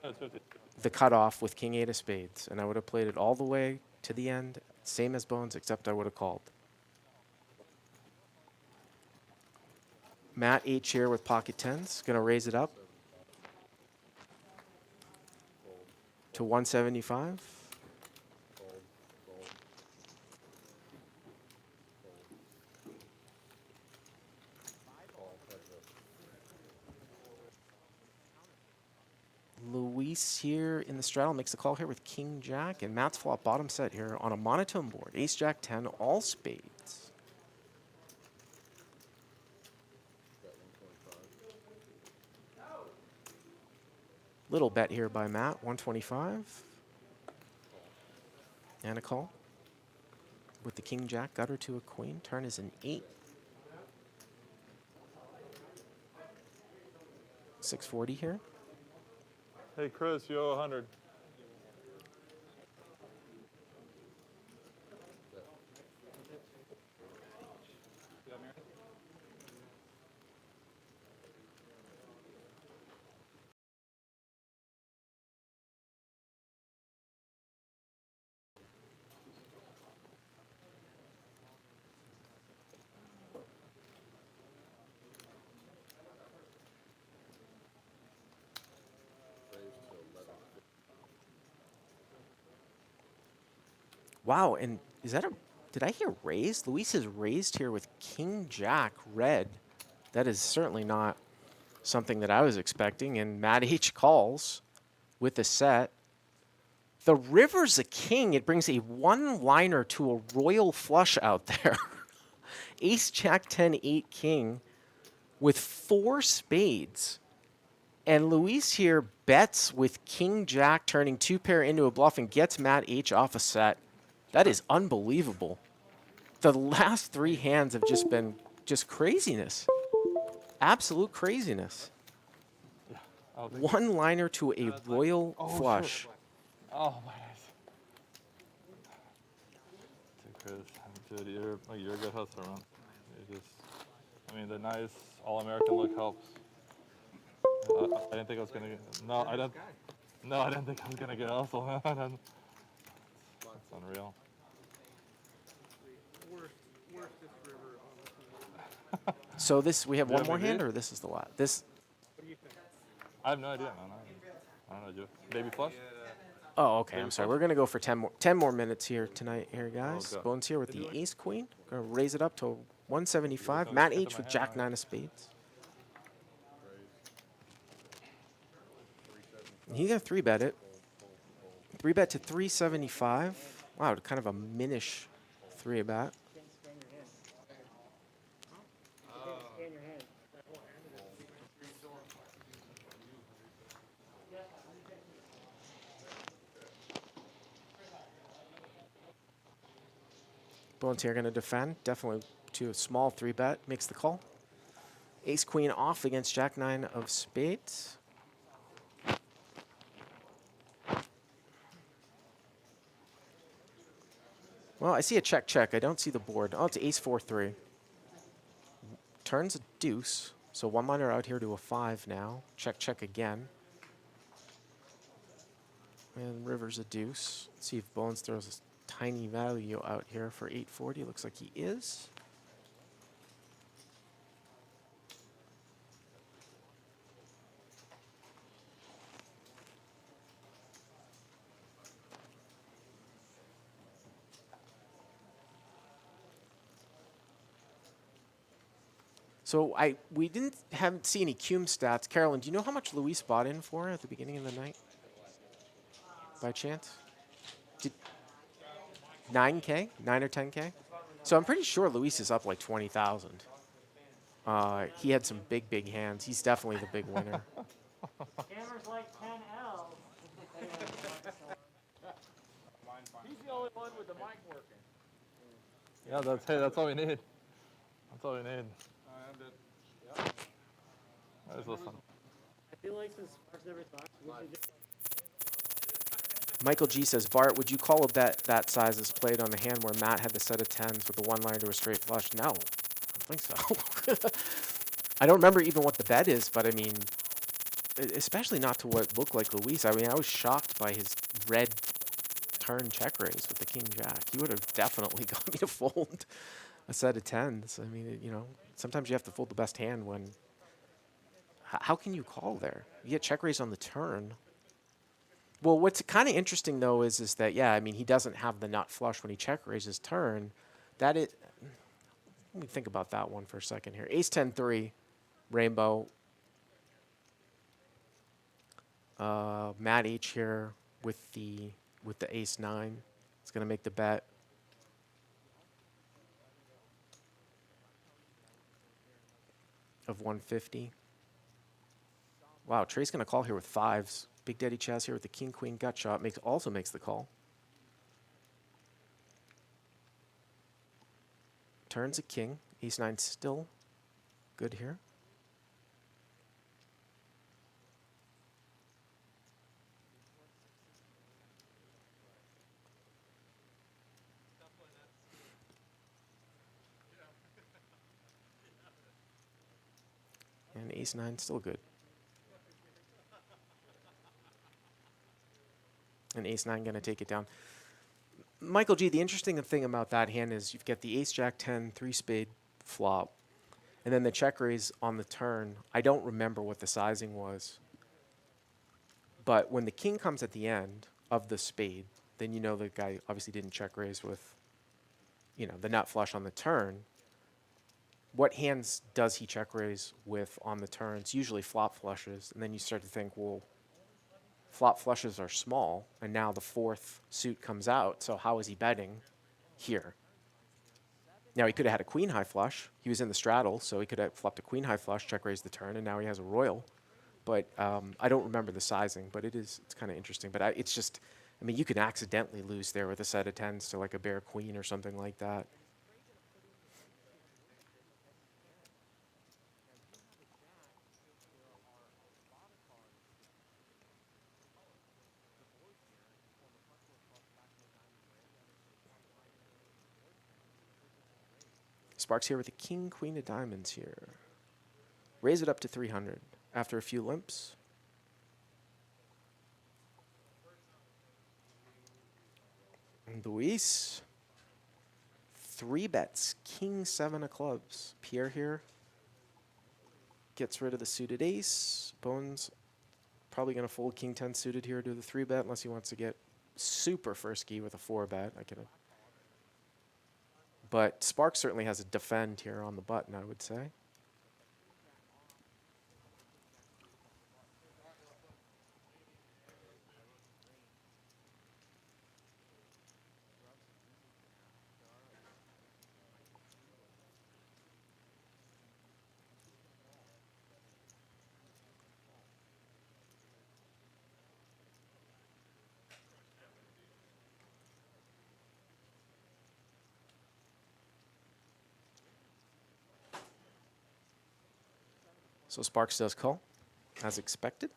S7: it's 50.
S1: the cutoff with king 8 of spades. And I would have played it all the way to the end. Same as Bones, except I would have called. Matt H here with pocket tens. Going to raise it up to 175. Luis here in the straddle makes the call here with king jack, and Matt's flop bottom set here on a monotone board. Ace jack 10, all spades. Little bet here by Matt, 125. And a call. With the king jack, gutter to a queen. Turn is an 8. 640 here.
S7: Hey, Chris, you owe 100.
S1: Wow, and is that a, did I hear raised? Luis is raised here with King Jack red. That is certainly not something that I was expecting, and Matt H calls with a set. The river's a king. It brings a one-liner to a royal flush out there. Ace, Jack, 10, 8, king with 4 spades. And Luis here bets with King Jack turning 2 pair into a bluff and gets Matt H off a set. That is unbelievable. The last 3 hands have just been just craziness. Absolute craziness. One-liner to a royal flush.
S7: Oh my gosh. Dude, you're a good hustler, man. You just, I mean, the nice all-American look helps. I didn't think I was gonna get. No, I didn't. No, I didn't think I was gonna get hustle. That's unreal.
S1: So this, we have
S7: Do you
S1: one
S7: have
S1: more
S7: any
S1: hand,
S7: lead?
S1: or this is the last? This.
S7: I have no idea, man. I don't know, Joe. Baby flush?
S1: Oh, okay.
S7: Maybe
S1: I'm sorry.
S7: flush?
S1: We're gonna go for 10 more minutes here tonight, here, guys.
S7: Okay.
S1: Bones here with the Ace Queen. Gonna raise it up to 175. Matt H with Jack 9 of spades. He's gonna 3-bet it. 3-bet to 375. Wow, kind of a minish 3-bet. Bones here going to defend. Definitely to a small 3-bet. Makes the call. Ace Queen off against Jack 9 of spades. Well, I see a check. I don't see the board. Oh, it's Ace 4-3. Turns a deuce. So 1-liner out here to a 5 now. Check again. And river's a deuce. Let's see if Bones throws a tiny value out here for 840. Looks like he is. So we haven't seen any cum stats. Carolyn, do you know how much Luis bought in for at the beginning of the night? By chance? 9K? 9 or 10K? So I'm pretty sure Luis is up like 20,000. He had some big hands. He's definitely the big winner.
S4: Scammers like 10L.
S6: He's the only one with the mic working.
S7: Yeah, that's all we need. That's all we need. Let's listen.
S4: I feel like since Sparks never talks, we should just
S1: Michael G says, Bart, would you call a bet that size as played on the hand where Matt had the set of 10s with the 1-liner to a straight flush? No, I don't think so. I don't remember even what the bet is, but I mean, especially not to what looked like Luis. I mean, I was shocked by his red turn check raise with the King Jack. He would have definitely got me to fold a set of 10s. I mean, you know, sometimes you have to fold the best hand when... How can you call there? You get check raise on the turn. Well, what's kind of interesting, though, is that, yeah, I mean, he doesn't have the nut flush when he check raises turn. Let me think about that one for a second here. Ace 10-3, rainbow. Matt H here with the Ace 9. It's going to make the bet. Of 150. Wow, Trey's going to call here with 5s. Big Daddy Chaz here with the King Queen gut shot also makes the call. Turns a king. Ace 9 still good here. And Ace 9 still good. And Ace 9 going to take it down. Michael G, the interesting thing about that hand is you've got the Ace Jack 10 3-spade flop, and then the check raise on the turn. I don't remember what the sizing was, but when the king comes at the end of the spade, then you know the guy obviously didn't check raise with, you know, the nut flush on the turn. What hands does he check raise with on the turn? It's usually flop flushes, and then you start to think, well, flop flushes are small, and now the fourth suit comes out, so how is he betting here? Now, he could have had a queen high flush. He was in the straddle, so he could have flopped a queen high flush, check raised the turn, and now he has a royal. But I don't remember the sizing, but it's kind of interesting. But it's just, I mean, you can accidentally lose there with a set of tens to like a bare queen or something like that. Sparks here with the king, queen of diamonds here. Raise it up to 300 after a few limps. And Luis, 3 bets, king, 7 of clubs. Pierre here gets rid of the suited ace. Bones probably going to fold king 10 suited here to the 3 bet unless he wants to get super frisky with a 4 bet. But Sparks certainly has a defend here on the button, I would say. So Sparks does call, as expected.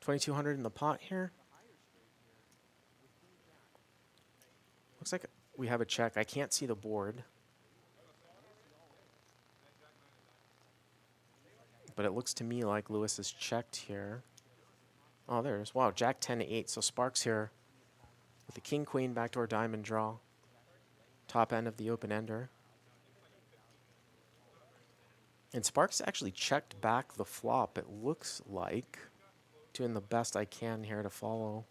S1: $2,200 in the pot here. Looks like we have a check. I can't see the board. But it looks to me like Lewis has checked here. Oh, there's, wow, Jack 10 to 8. So Sparks here with the king, queen, backdoor diamond draw. Top end of the open ender. And Sparks actually checked back the flop, it looks like. Doing the best I can here to follow.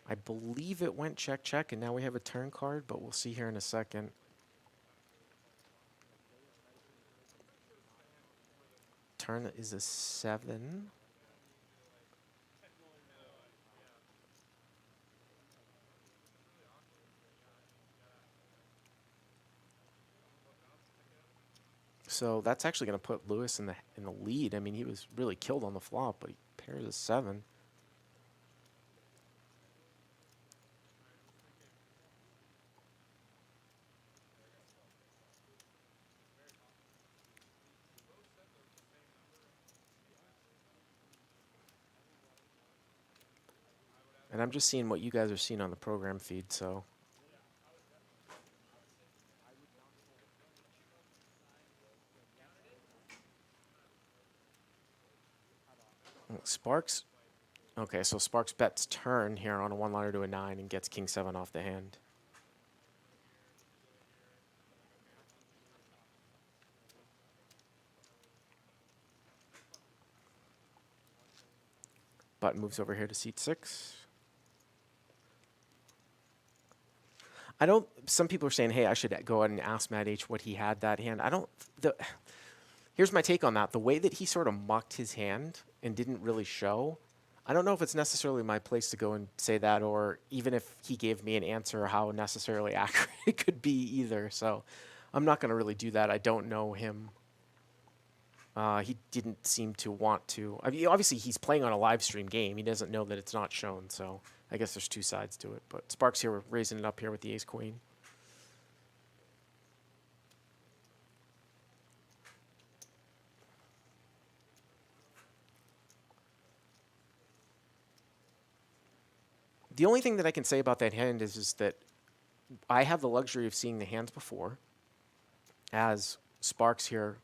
S1: I believe it went check, check, and now we have a turn card, but we'll see here in a second. Turn is a 7. So that's actually going to put Lewis in the lead. I mean, he was really killed on the flop, but he pairs a 7. And I'm just seeing what you guys are seeing on the program feed, so. Sparks. Okay, so Sparks bets turn here on a 1-liner to a 9 and gets king 7 off the hand. Button moves over here to seat 6. I don't, some people are saying, hey, I should go ahead and ask Matt H what he had that hand. I don't, here's my take on that. The way that he sort of mucked his hand and didn't really show, I don't know if it's necessarily my place to go and say that, or even if he gave me an answer, how necessarily accurate it could be either. So I'm not going to really do that. I don't know him. He didn't seem to want to. I mean, obviously, he's playing on a live stream game. He doesn't know that it's not shown. So I guess there's two sides to it. But Sparks here, we're raising it up here with the ace-queen. The only thing that I can say about that hand is that I have the luxury of seeing the hands before, as Sparks here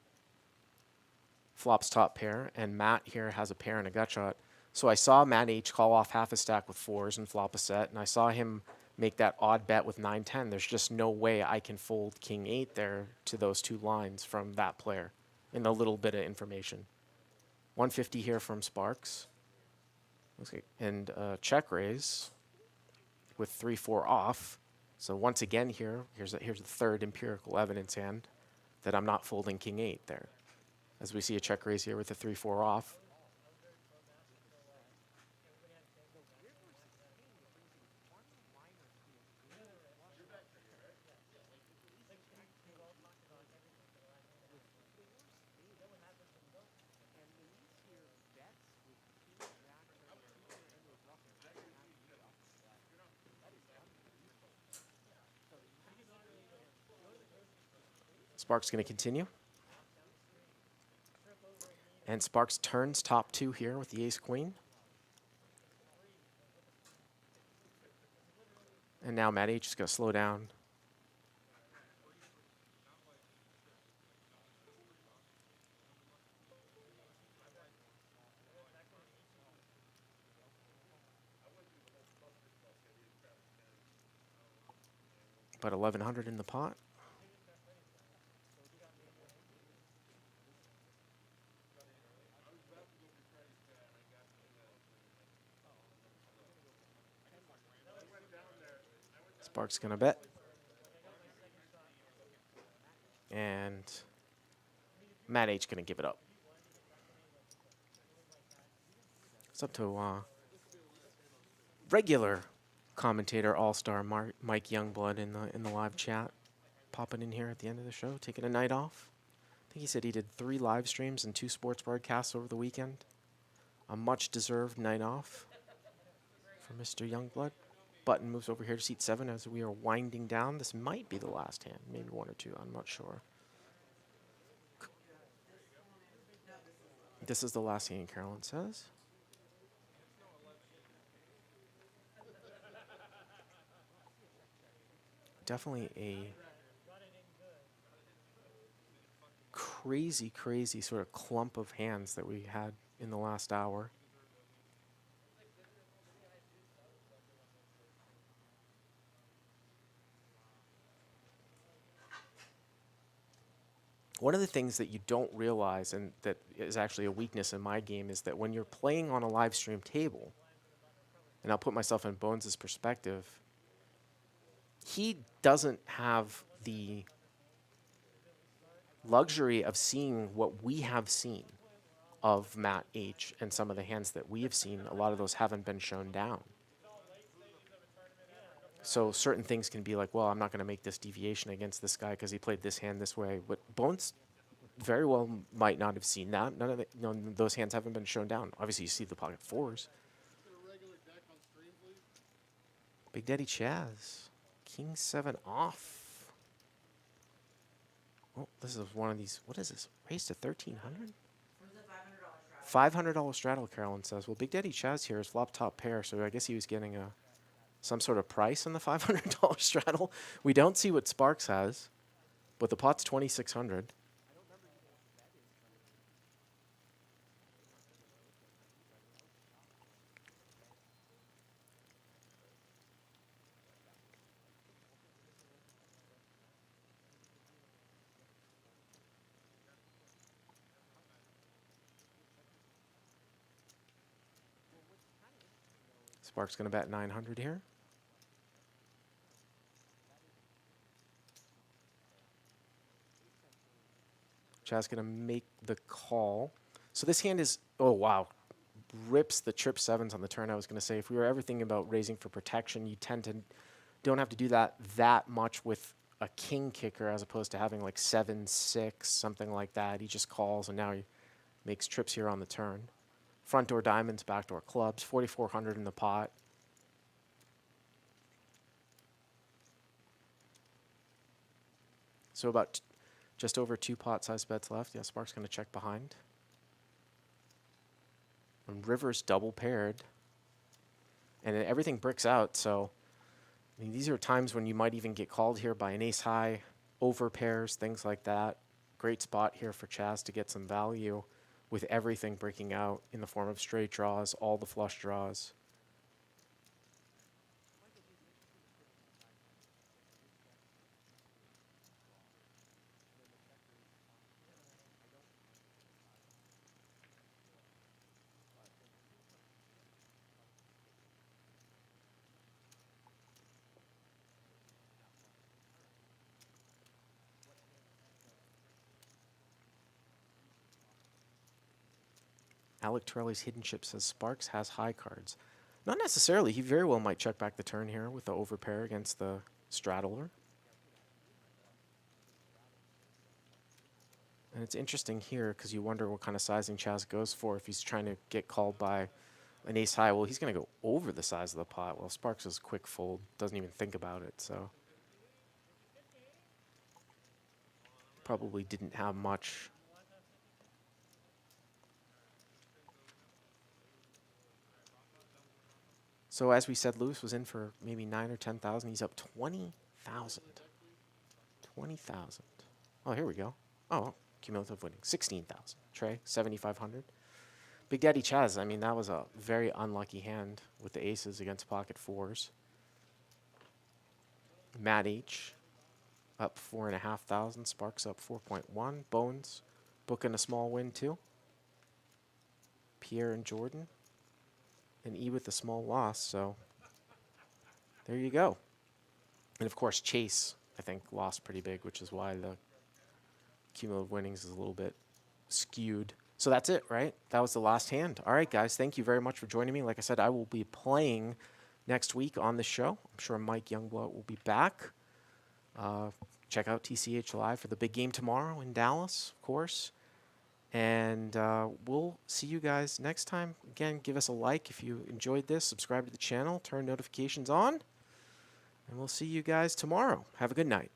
S1: flops top pair, and Matt here has a pair and a gut shot. So I saw Matt H call off half a stack with 4s and flop a set, and I saw him make that odd bet with 9-10. There's just no way I can fold king 8 there to those two lines from that player in the little bit of information. 150 here from Sparks. Looks like, and check raise with 3-4 off. So once again here, here's the third empirical evidence hand that I'm not folding king 8 there. As we see a check raise here with a 3-4 off. Sparks going to continue. And Sparks turns top 2 here with the ace-queen. And now Matt H is going to slow down. About 1,100 in the pot. Sparks gonna bet. And Matt H gonna give it up. It's up to regular commentator all-star Mike Youngblood in the live chat, popping in here at the end of the show, taking a night off. I think he said he did 3 live streams and 2 sports broadcasts over the weekend. A much-deserved night off for Mr. Youngblood. Button moves over here to seat 7 as we are winding down. This might be the last hand, maybe 1 or 2, I'm not sure. This is the last hand, Carolyn says. Definitely a crazy, crazy sort of clump of hands that we had in the last hour. One of the things that you don't realize, and that is actually a weakness in my game, is that when you're playing on a live stream table, and I'll put myself in Bones' perspective, he doesn't have the luxury of seeing what we have seen of Matt H and some of the hands that we have seen. A lot of those haven't been shown down. So certain things can be like, well, I'm not going to make this deviation against this guy because he played this hand this way. But Bones very well might not have seen that. None of those hands haven't been shown down. Obviously, you see the pocket 4s. Big Daddy Chaz. King 7 off. Oh, this is one of these. What is this? Raised to 1,300? $500 straddle, Carolyn says. Well, Big Daddy Chaz here is flop top pair, so I guess he was getting some sort of price on the $500 straddle. We don't see what Sparks has, but the pot's 2,600. Sparks going to bet 900 here. Chaz going to make the call. So this hand is, oh wow, rips the trip 7s on the turn. I was going to say, if we were ever thinking about raising for protection, you tend to don't have to do that much with a king kicker as opposed to having like 7-6, something like that. He just calls and now he makes trips here on the turn. Front door diamonds, back door clubs, 4,400 in the pot. So about just over 2 pot-sized bets left. Yeah, Spark's going to check behind. And River's double paired. And everything bricks out, so I mean, these are times when you might even get called here by an ace-high, over pairs, things like that. Great spot here for Chaz to get some value with everything breaking out in the form of straight draws, all the flush draws. Alec Torelli's hidden chip says Sparks has high cards. Not necessarily. He very well might check back the turn here with the overpair against the straddler. And it's interesting here because you wonder what kind of sizing Chaz goes for if he's trying to get called by an ace high. Well, he's going to go over the size of the pot. Well, Sparks is quick fold, doesn't even think about it, so probably didn't have much. So as we said, Lewis was in for maybe 9 or 10,000. He's up 20,000. 20,000. Oh, here we go. Oh, cumulative winning 16,000. Trey 7,500. Big Daddy Chaz. I mean, that was a very unlucky hand with the aces against pocket fours. Matt H. up 4,500. Sparks up 4.1. Bones booking a small win too. Pierre and Jordan. And E with a small loss, so there you go. And of course, Chase, I think, lost pretty big, which is why the cumulative winnings is a little bit skewed. So that's it, right? That was the last hand. All right, guys, thank you very much for joining me. Like I said, I will be playing next week on the show. I'm sure Mike Youngblood will be back. Check out TCH Live for the big game tomorrow in Dallas, of course. And we'll see you guys next time. Again, give us a like if you enjoyed this. Subscribe to the channel. Turn notifications on. And we'll see you guys tomorrow. Have a good night.